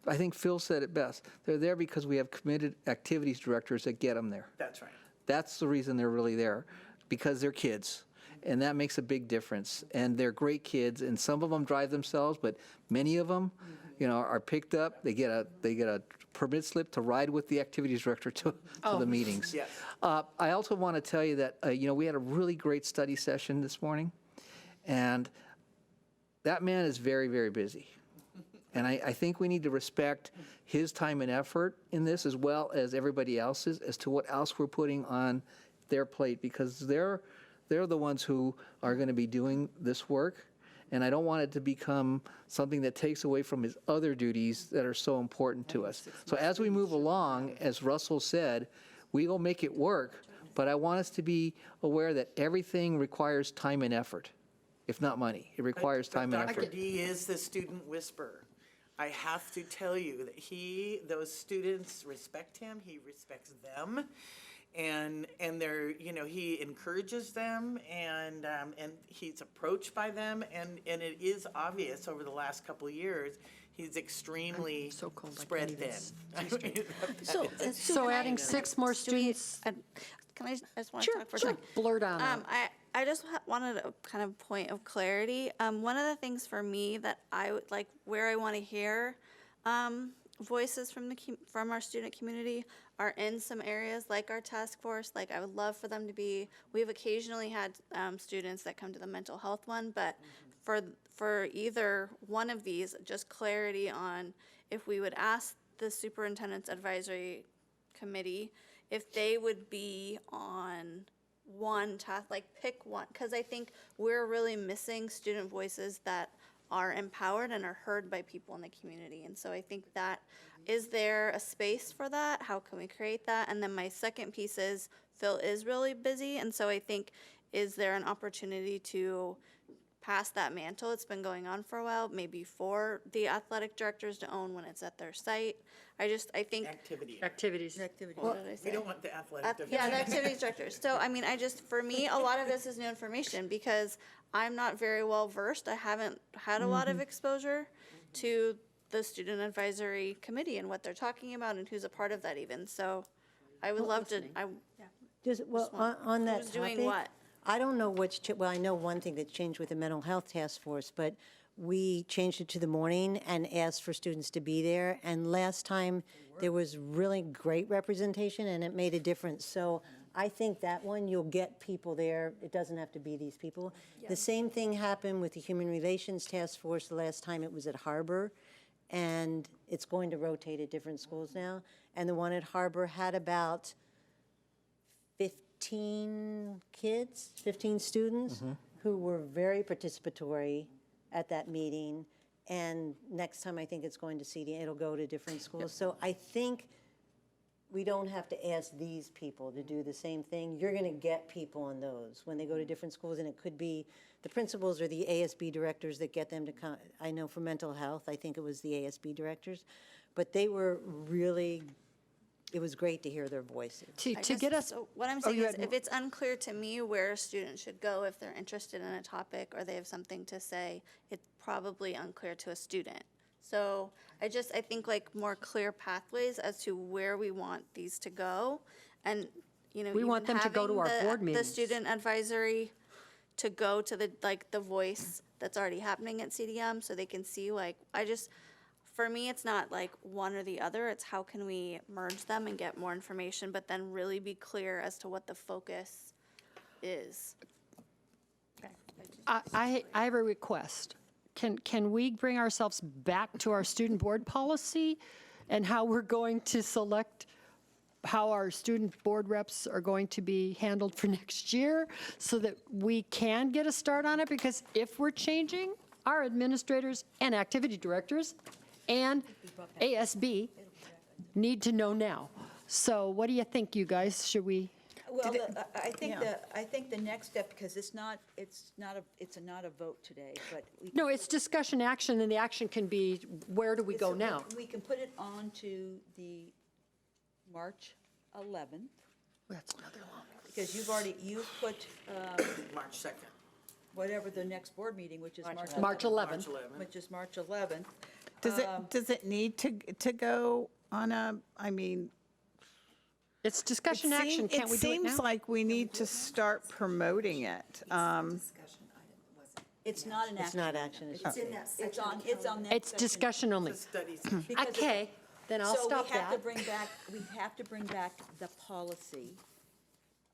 I think Phil said it best. They're there because we have committed activities directors that get them there. That's right. That's the reason they're really there, because they're kids. And that makes a big difference. And they're great kids, and some of them drive themselves, but many of them, you know, are picked up. They get a permit slip to ride with the activities director to the meetings. Yes. I also want to tell you that, you know, we had a really great study session this morning, and that man is very, very busy. And I think we need to respect his time and effort in this, as well as everybody else's, as to what else we're putting on their plate, because they're the ones who are going to be doing this work. And I don't want it to become something that takes away from his other duties that are so important to us. So as we move along, as Russell said, we will make it work, but I want us to be aware that everything requires time and effort, if not money. It requires time and Dr. effort. D is the student whisperer. I have to tell you that those students respect him, he respects them, and they're, you know, he encourages them, and he's approached by them, and it is obvious over the last couple of years, he's extremely so cold, I spread can't thin. even So adding 6 more students, Can I just want to talk for a sure, second? blurt on out. I just wanted a kind of point of clarity. One of the things for me that I would like, where I want to hear voices from our student community are in some areas like our task force. Like I would love for them to be. We've occasionally had students that come to the mental health one, but for either one of these, just clarity on if we would ask the superintendent's advisory committee if they would be on one task, like pick one, because I think we're really missing student voices that are empowered and are heard by people in the community. And so I think that, is there a space for that? How can we create that? And then my second piece is Phil is really busy, and so I think, is there an opportunity to pass that mantle? It's been going on for a while, maybe for the athletic directors to own when it's at their site. I think. Activities. What did I say? We don't want the athletic. Yeah, the activities directors. So, I mean, for me, a lot of this is new information because I'm not very well versed. I haven't had a lot of exposure to the student advisory committee and what they're talking about and who's a part of that even. So I would love to, On that who's doing topic, what? I don't know well, I know one thing that changed with the mental health task force, but we changed it to the morning and asked for students to be there. And last time, there was really great representation, and it made a difference. So I think that one, you'll get people there. It doesn't have to be these people. The same thing happened with the Human Relations Task Force the last time. It was at Harbor, and it's going to rotate at different schools now. And the one at Harbor had about 15 kids, 15 students who were very participatory at that meeting. And next time, I think it's going to CDM, it'll go to different schools. So I think we don't have to ask these people to do the same thing. You're going to get people on those when they go to different schools, and it could be the principals or the ASB directors that get them to come. I know for mental health, I think it was the ASB directors, but they were really, it was great to hear their voices. I guess, so what I'm saying is, if it's unclear to me where a student should go if they're interested in a topic or they have something to say, it's probably unclear to a student. So I think like more clear pathways as to where we want these to go. And, you know, We want even them to go to having our board the meetings. student advisory to go to the voice that's already happening at CDM so they can see, like, for me, it's not like one or the other. It's how can we merge them and get more information, but then really be clear as to what the focus is. I have a request. Can we bring ourselves back to our student board policy and how we're going to select how our student board reps are going to be handled for next year so that we can get a start on it, because if we're changing, our administrators and activity directors and ASB need to know now. So what do you think, you guys? Should we? Well, I think the next step, because it's not a vote today, but we No, it's discussion action, and the action can be, where do we go now? We can put it on to the March 11th, That's another long. because you've put March 2nd. whatever the next board meeting, which is March 11th. March 11th. Which is March 11th. Does it need to go on a, I mean, It's discussion action, can't we do it now? It seems like we need to start promoting it. It's not an action. It's not action. It's in that section. It's on that It's section. discussion only. Because Okay, then I'll stop So we have to that. bring back the policy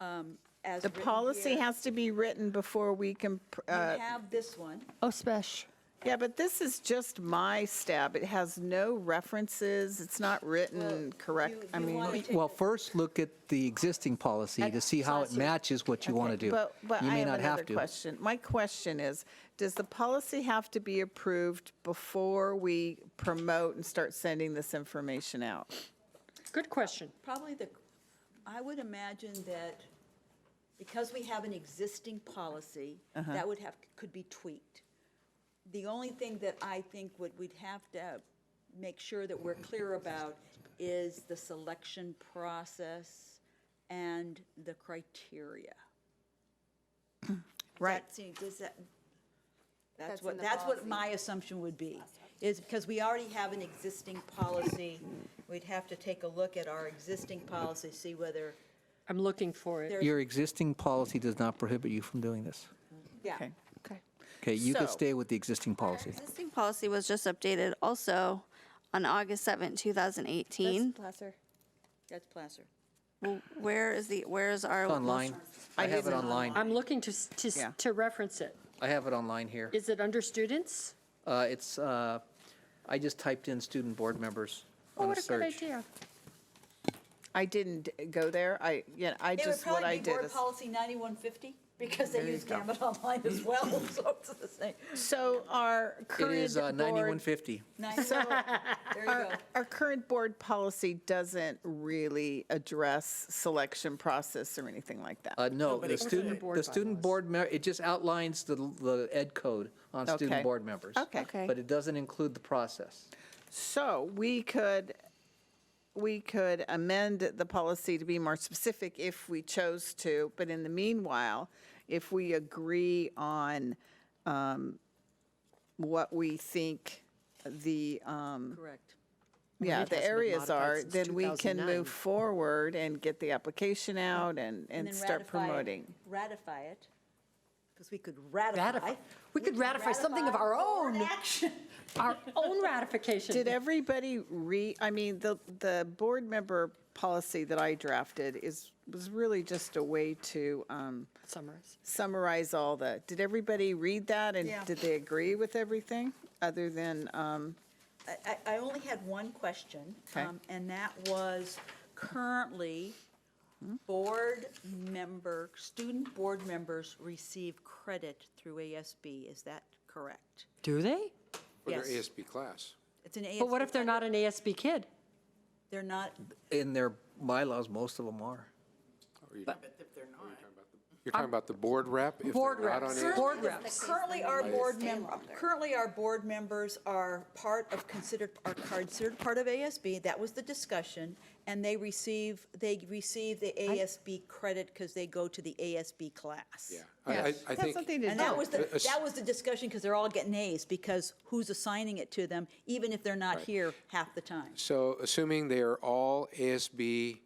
as The written policy here. has to be written before we can, You have this one. Oh, special. yeah, but this is just my stab. It has no references. It's not written correct. I mean. Well, first, look at the existing policy to see how it matches what you want to do. But You I may have not another have to. question. My question is, does the policy have to be approved before we promote and start sending this information out? Good question. Probably I would imagine that because we have an existing policy, that could be tweaked. The only thing that I think we'd have to make sure that we're clear about is the selection process and the criteria. Right. That's what my assumption would be, is because we already have an existing policy, we'd have to take a look at our existing policy, see whether, I'm looking for it. Your existing policy does not prohibit you from doing this. yeah. Okay. Okay, you could So- stay with the existing policy. Existing policy was just updated also on August 7th, 2018. Placer. That's Placer. Well, where is our? It's online. I have it online. I'm looking to Yeah. to reference it. I have it online here. Is it under students? It's, I just typed in student board members Oh, on a what a good search. idea. I didn't go there. I It would just, what probably I be did board is. policy 9150, because they There you use go. Gambit Online as well, so it's the same. So our It current is board. 9150. There you go. Our current board policy doesn't really address selection process or anything like that. No, the student board, it just outlines the ed code on Okay. student board members. Okay. But it doesn't include the process. So we could amend the policy to be more specific if we chose to, but in the meanwhile, if we agree on what we think the, Correct. yeah, it the hasn't been areas modified are, since then we can 2009. move forward and get the application out and then start ratify it. promoting. Ratify it, because we could ratify. We could ratify something of our board own, action. our own ratification. Did everybody I mean, the board member policy that I drafted was really just a way to summarize all did everybody read that? And Yeah. did they agree with everything, other than, I only had one question, Okay. and that was currently student board members receive credit through ASB. Is that correct? Do they? For their Yes. ASB class. It's an ASB. But what if they're not an ASB kid? They're not, In their bylaws, most of them are. You're talking about the board rep? if they're Board not on reps, ASB? board reps. currently our board members are considered part of ASB. That was the discussion. And they receive the ASB credit because they go to the ASB class. Yeah. I think. And that was the discussion, because they're all getting A's, because who's assigning it to them, even if they're not here half the time. So assuming they are all ASB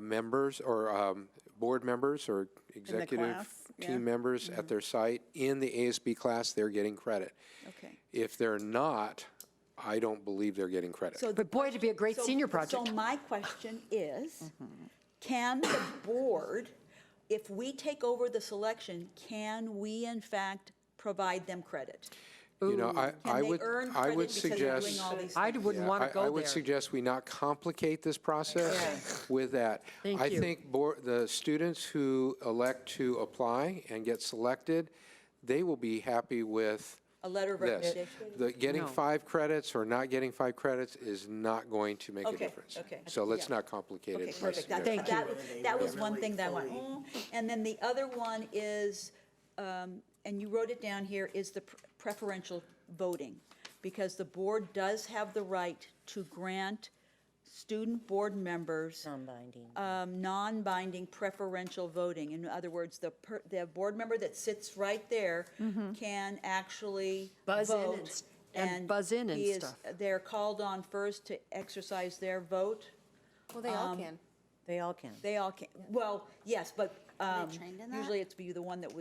members or board members or executive class, yeah. team members at their site in the ASB class, they're getting credit. Okay. If they're not, I don't believe they're getting credit. But boy, it'd be a great senior project. So my question is, can the board, if we take over the selection, can we in fact provide them credit? You know, Can I they would, earn I would credit because they're doing suggest. all these I things? wouldn't Yeah, want to go I there. would suggest we not complicate this process with that. Thank I you. think the students who elect to apply and get selected, they will be happy with A letter of this. recommendation? Getting No. 5 credits or not getting 5 credits is not going to make a Okay, difference. okay. So let's Yeah. not complicate Okay, it. by perfect. That- suggesting- That was one thing that I went, And then the other one is, and you wrote it down here, is the preferential voting. Because the board does have the right to grant student board members Non-binding. non-binding preferential voting. In other words, the board member that sits right there can actually Buzz in vote. and buzz in and he is- stuff. They're called on first to exercise their vote. Well, they all can. They all can. They all can, well, yes, but trained in that? usually it's be the one that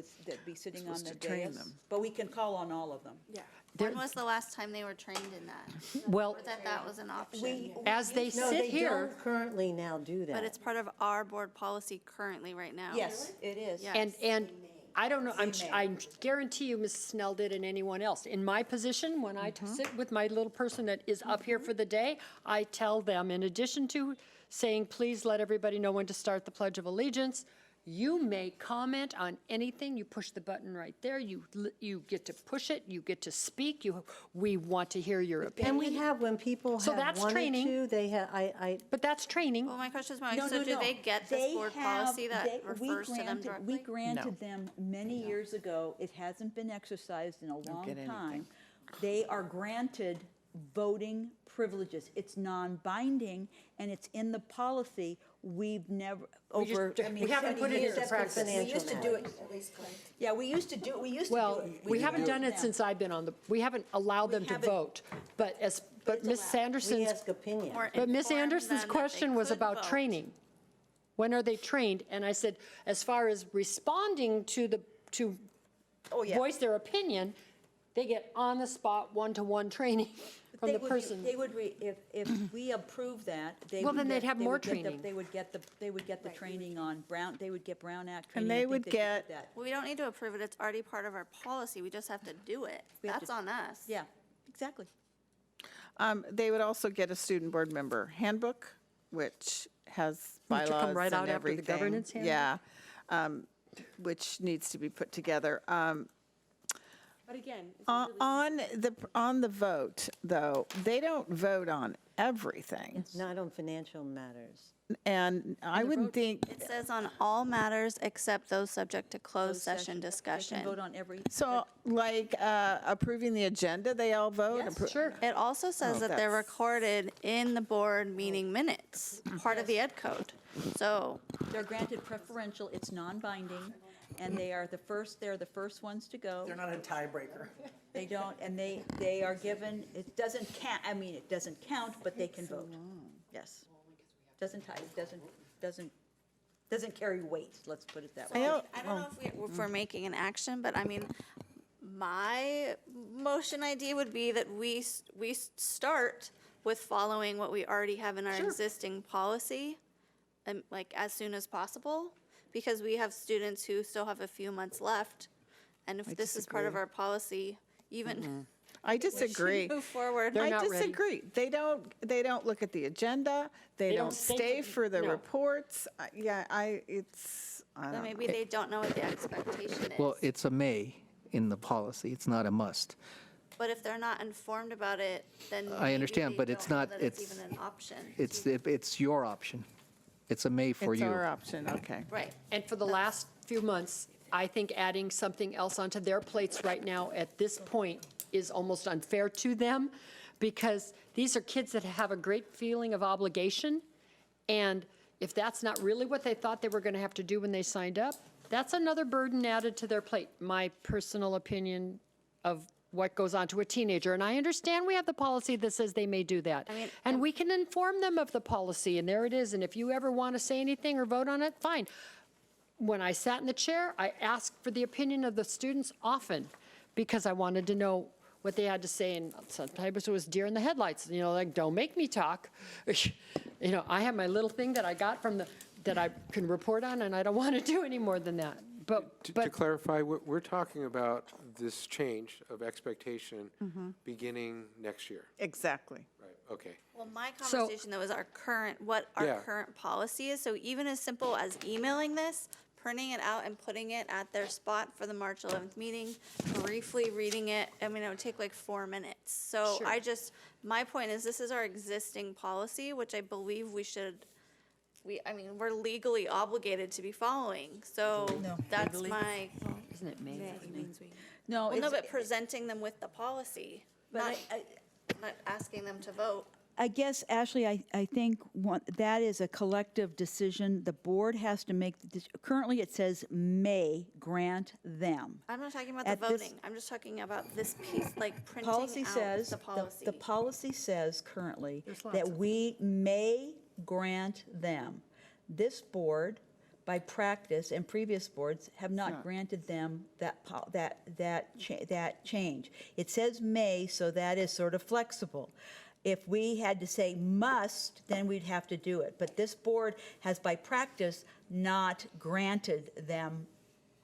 be sitting on the Supposed to train dais. them. But we can call on all of them. Yeah. When was the last time they were trained in that? Well, Or that was an option? as they No, sit they here, don't currently now do that. But it's part of our board policy currently right now. Yes, it is. Yeah. and I don't know, I guarantee you Mrs. Snell did and anyone else. In my position, when I sit with my little person that is up here for the day, I tell them, in addition to saying, please let everybody know when to start the Pledge of Allegiance, you may comment on anything. You push the button right there. You get to push it. You get to speak. We want to hear your opinion. And we have, when people So have that's wanted training. to, they have, But that's training. Well, my question is, No, so no, do no. they get this They board have- policy that we refers to them granted- directly? We granted them many years ago. It hasn't been exercised in a long get anything. time. They are granted voting privileges. It's non-binding, and it's in the policy. We've never, We just- over, I mean, we haven't 70 put it years. into practice. We used to do it. Yeah, we used to do it. Well, we haven't done it now. since I've been on we haven't allowed them to haven't- vote. But Ms. We Sanderson's, ask opinion. Or but Ms. inform Anderson's them that they question was could about vote. training. When are they trained? And I said, as far as responding to Oh, yeah. voice their opinion, they get on-the-spot, one-to-one training from the person. They would, if we approve that, they Well, would then they'd get- have they more would get the- training. They would get the training on Brown, they would get Brown Act And training. they I think would should do get- that. We don't need to approve it. It's already part of our policy. We just have to do it. We have That's to- on us. Yeah, exactly. They would also get a student board member handbook, which has Which will come bylaws right out and after the everything. governance handbook? Yeah, which needs to be put together. But again, it's On the vote, though, they don't vote on everything. Not on financial matters. And I wouldn't think, It says on all matters except those subject to closed session They discussion. can vote on every. so like approving the agenda, they all vote? Yes, Sure. It also says Oh, that they're that's- recorded in the board meeting minutes, part of the ed code. So They're granted preferential, it's non-binding, and they're the first ones to go. They're not a tiebreaker. They don't, and they are given, it doesn't count, it doesn't count, but they can vote. Yes. Doesn't tie, doesn't carry weight, let's put it that way. I don't know if we're making an action, but I mean, my motion idea would be that we start with following what we already have in our existing policy, and like as soon as possible, because we have students who still have a few months left, and if this is part of disagree. our policy, even I disagree. move forward. I not ready. disagree. They don't look at the agenda. They don't stay for the no. reports. I Then don't know. maybe they don't know what the expectation is. Well, it's a may in the policy, it's not a must. But if they're not informed about it, then I maybe understand, they but it's don't know not- that it's it's- even an option. It's your option. It's a may for It's you. our option, okay. Right. And for the last few months, I think adding something else onto their plates right now at this point is almost unfair to them, because these are kids that have a great feeling of obligation, and if that's not really what they thought they were going to have to do when they signed up, that's another burden added to their plate, my personal opinion of what goes on to a teenager. And I understand we have the policy that says they may do that. And we can inform them of the policy, and there it is. And if you ever want to say anything or vote on it, fine. When I sat in the chair, I asked for the opinion of the students often, because I wanted to know what they had to say, and sometimes it was deer in the headlights, like, don't make me talk. I have my little thing that I got from that I can report on, and I don't want to do any more than that. But, To clarify, we're talking about this change of expectation beginning next year. Exactly. Right, okay. Well, my So- conversation though is what our Yeah. current policy is. So even as simple as emailing this, printing it out and putting it at their spot for the March 11th meeting, briefly reading it, I mean, it would take like 4 minutes. So my point is this is our existing policy, which I believe we're legally obligated to be following. So No, that's legally. my, isn't it May? No, well, no, it's, but presenting them with the policy, not asking them to vote. I guess, Ashley, I think that is a collective decision. The board has to make, currently it says may grant them. I'm not talking about the At this- voting. I'm just talking about this piece, like printing Policy out says, the policy. the policy says currently lots that of- we may grant them. This board, by practice, and previous boards have not granted them that change. It says may, so that is sort of flexible. If we had to say must, then we'd have to do it. But this board has, by practice, not granted them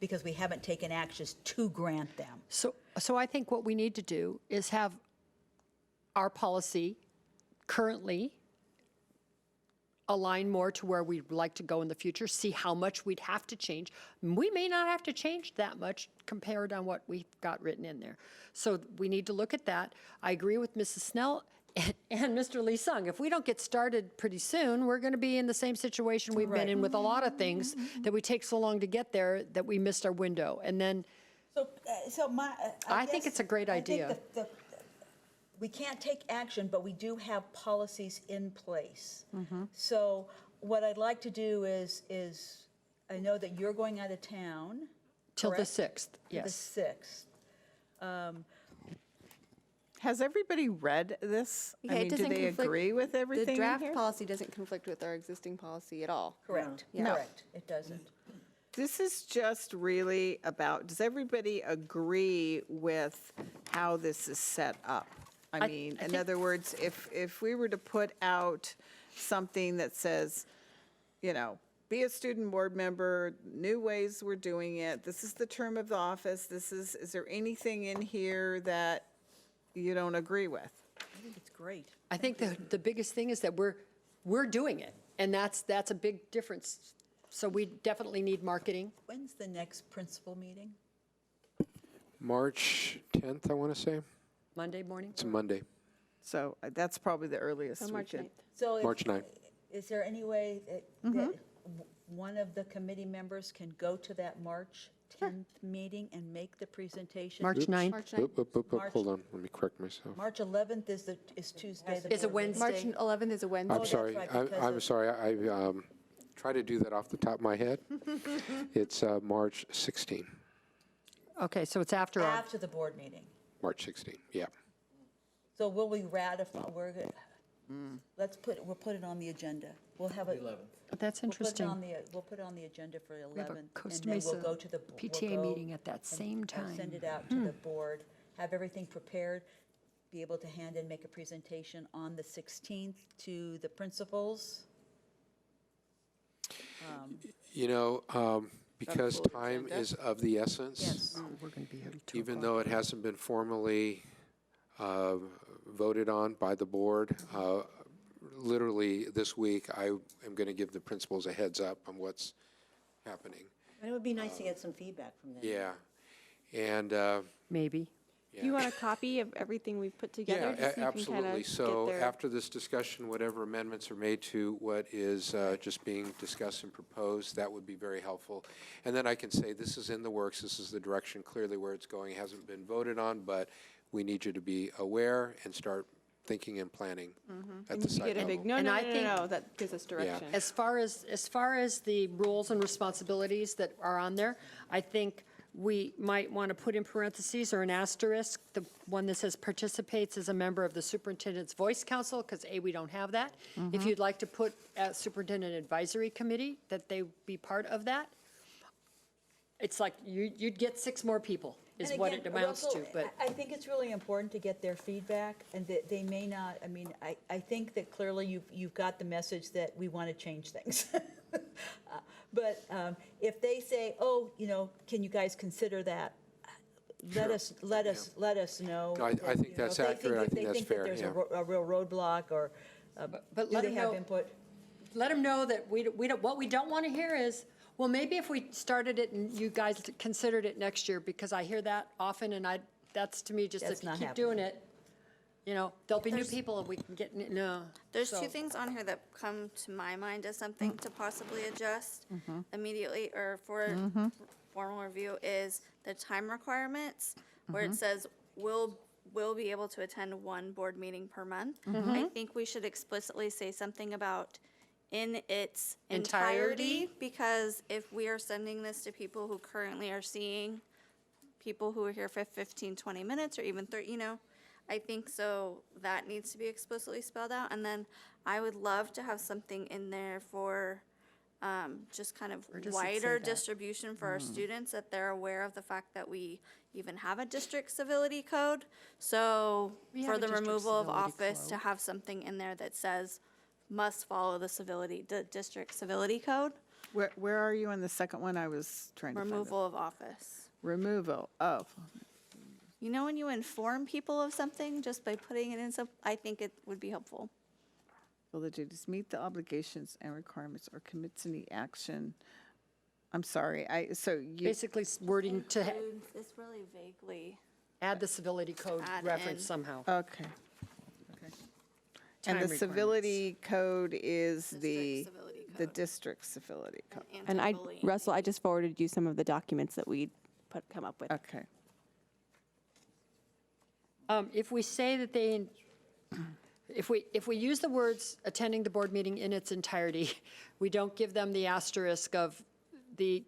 because we haven't taken actions to grant them. So I think what we need to do is have our policy currently align more to where we'd like to go in the future, see how much we'd have to change. We may not have to change that much compared on what we've got written in there. So we need to look at that. I agree with Mrs. Snell and Mr. Lee Sung. If we don't get started pretty soon, we're going to be in the same situation we've been in with a lot of things that we take so long to get there that we missed our window. And then I think it's a great idea. We can't take action, but we do have policies in place. So what I'd like to do is I know that you're going out of town. Till the correct? 6th, To yes. the 6th. Has everybody read this? Yeah, I it mean, do doesn't they conflict- agree with everything The in draft here? policy doesn't conflict with our existing policy at all. Correct, Yeah. correct. It doesn't. This is just really about, does everybody agree with how this is set up? I mean, in other words, if we were to put out something that says, you know, be a student board member, new ways we're doing it, this is the term of the office, is there anything in here that you don't agree with? I think it's great. I think the biggest thing is that we're doing it, and that's a big difference. So we definitely need marketing. When's the next principal meeting? March 10th, I want to say. Monday morning? It's a Monday, So that's probably the earliest we March could. 9th. So if- March 9th. Is there any way that one of the committee members can go to that March 10th meeting and make the presentation? March 9th? March 9th. Hold on, let me correct myself. March 11th is Tuesday. the Is a board meeting. Wednesday. March 11th is a Wednesday. I'm that's sorry, right, because I'm of- sorry, I try to do that off the top of my head. It's March 16, Okay, so it's after our, After the board meeting. March 16, yeah. So will we ratify, we'll put it on the agenda. We'll have it. that's We'll put it interesting. on we'll put it on the agenda for 11th. We have a and Costa then we'll Mesa go to the PTA meeting at that same and time. send it out to the board, have everything prepared, be able to hand and make a presentation on the 16th to the principals. You know, because full time agenda? is of the essence. Yes. We're going to be here till 2 Even o'clock. though it hasn't been formally voted on by the board, literally this week, I am going to give the principals a heads up on what's happening. And it would be nice to get some feedback from them. Yeah, and, Maybe. Do you want a copy of everything we've put together? yeah, just so you can kinda absolutely. get So their- after this discussion, whatever amendments are made to what is just being discussed and proposed, that would be very helpful. And then I can say, this is in the works, this is the direction clearly where it's going, it hasn't been voted on, but we need you to be aware and start thinking and planning at the You site get a big, level. no, And no, I no, no, think- no, that gives us direction. As far as the rules and responsibilities that are on there, I think we might want to put in parentheses or an asterisk, the one that says participates as a member of the superintendent's voice council, because we don't have that. If you'd like to put superintendent advisory committee, that they be part of that, it's like you'd get 6 more people is And what again, it amounts Russell, to, but. I think it's really important to get their feedback, and that they may not, I mean, I think that clearly you've got the message that we want to change things. But if they say, oh, can you guys consider that? Let us know. I that, think that's if they accurate. I if think they that's fair, there's yeah. a real roadblock, or But do let they them have know, input? let them know that we don't, what we don't want to hear is, well, maybe if we started it and you guys considered it next year, because I hear that often, and that's to me, just That's if you not keep happening. doing it, there'll be new people and we can get, no. There's So- two things on here that come to my mind as something to possibly adjust immediately or for formal review is the time requirements, where it says will be able to attend one board meeting per month. I think we should explicitly say something about in its entirety, because if we are sending this to people who currently are seeing people who are here for 15, 20 minutes, or even 30, I think so that needs to be explicitly spelled out. And then I would love to have something in there for just kind of does it say wider that? distribution for our students, that they're aware of the fact that we even have a district civility code. So We for have a the district removal of civility office, to code. have something in there that says must follow the district civility code. Where are you on the second one? I was trying to find it. Removal of office. Removal of. When you inform people of something just by putting it in some, I think it would be helpful. Will the duties meet the obligations and requirements or commits any action? I'm sorry, Basically wording to It's really vaguely. add the civility code Add reference in. somehow. Okay. And Time the civility code is the civility district civility code. And Russell, I just forwarded you some of the documents that we come up with. Okay. If we say that if we use the words attending the board meeting in its entirety, we don't give them the asterisk of the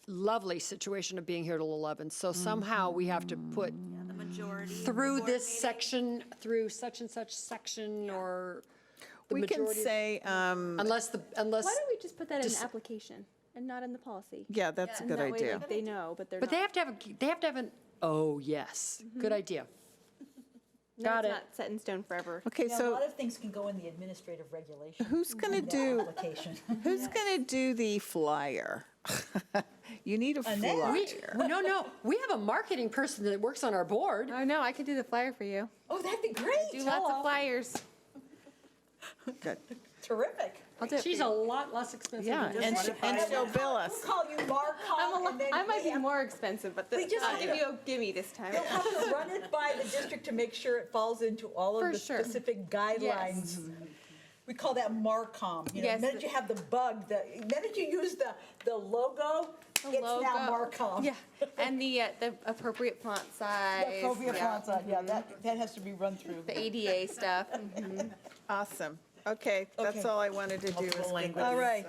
lovely situation of being here till 11. So somehow we have to put The majority. through this section, through such and such section, or the We can majority. say, Unless Why don't we just put that in Just- the application and not in the policy? yeah, that's a And good that way, idea. like, they know, but they're But not. they have to have an, oh, yes, good idea. No, got it's it. not set in stone forever. Okay, A so lot of things can go in the administrative regulation. who's going to in the do, application. who's going to do the flyer? You need a Annette? flyer. No, we have a marketing person that works on our board. Oh, no, I could do the flyer for you. Oh, that'd be great. Do lots of flyers. Good. Terrific. I'll do it She's for a you. lot less expensive Yeah, than and this. she'll bill us. We'll call you Marcom, and then I might we be more expensive, but we just I'll have give to- you a gimme this time. You'll have to run it by the district to make sure it falls into all For of the sure. specific guidelines. We call that Marcom. The Yes, minute you have the bug, the minute you use the logo, it's now Marcom. Yeah, and the appropriate font size. The appropriate font size, yeah, that has to be run through. The ADA stuff. Awesome. Okay, that's Okay. all I wanted to do is get All this, right.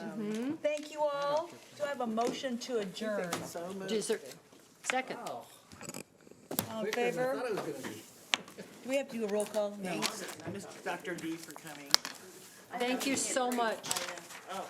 Thank you all. Do I have a motion to adjourn? Is there- Second. All in favor? Do we have to do a roll call? Thanks, Dr. D, for coming. Thank you so much. Oh.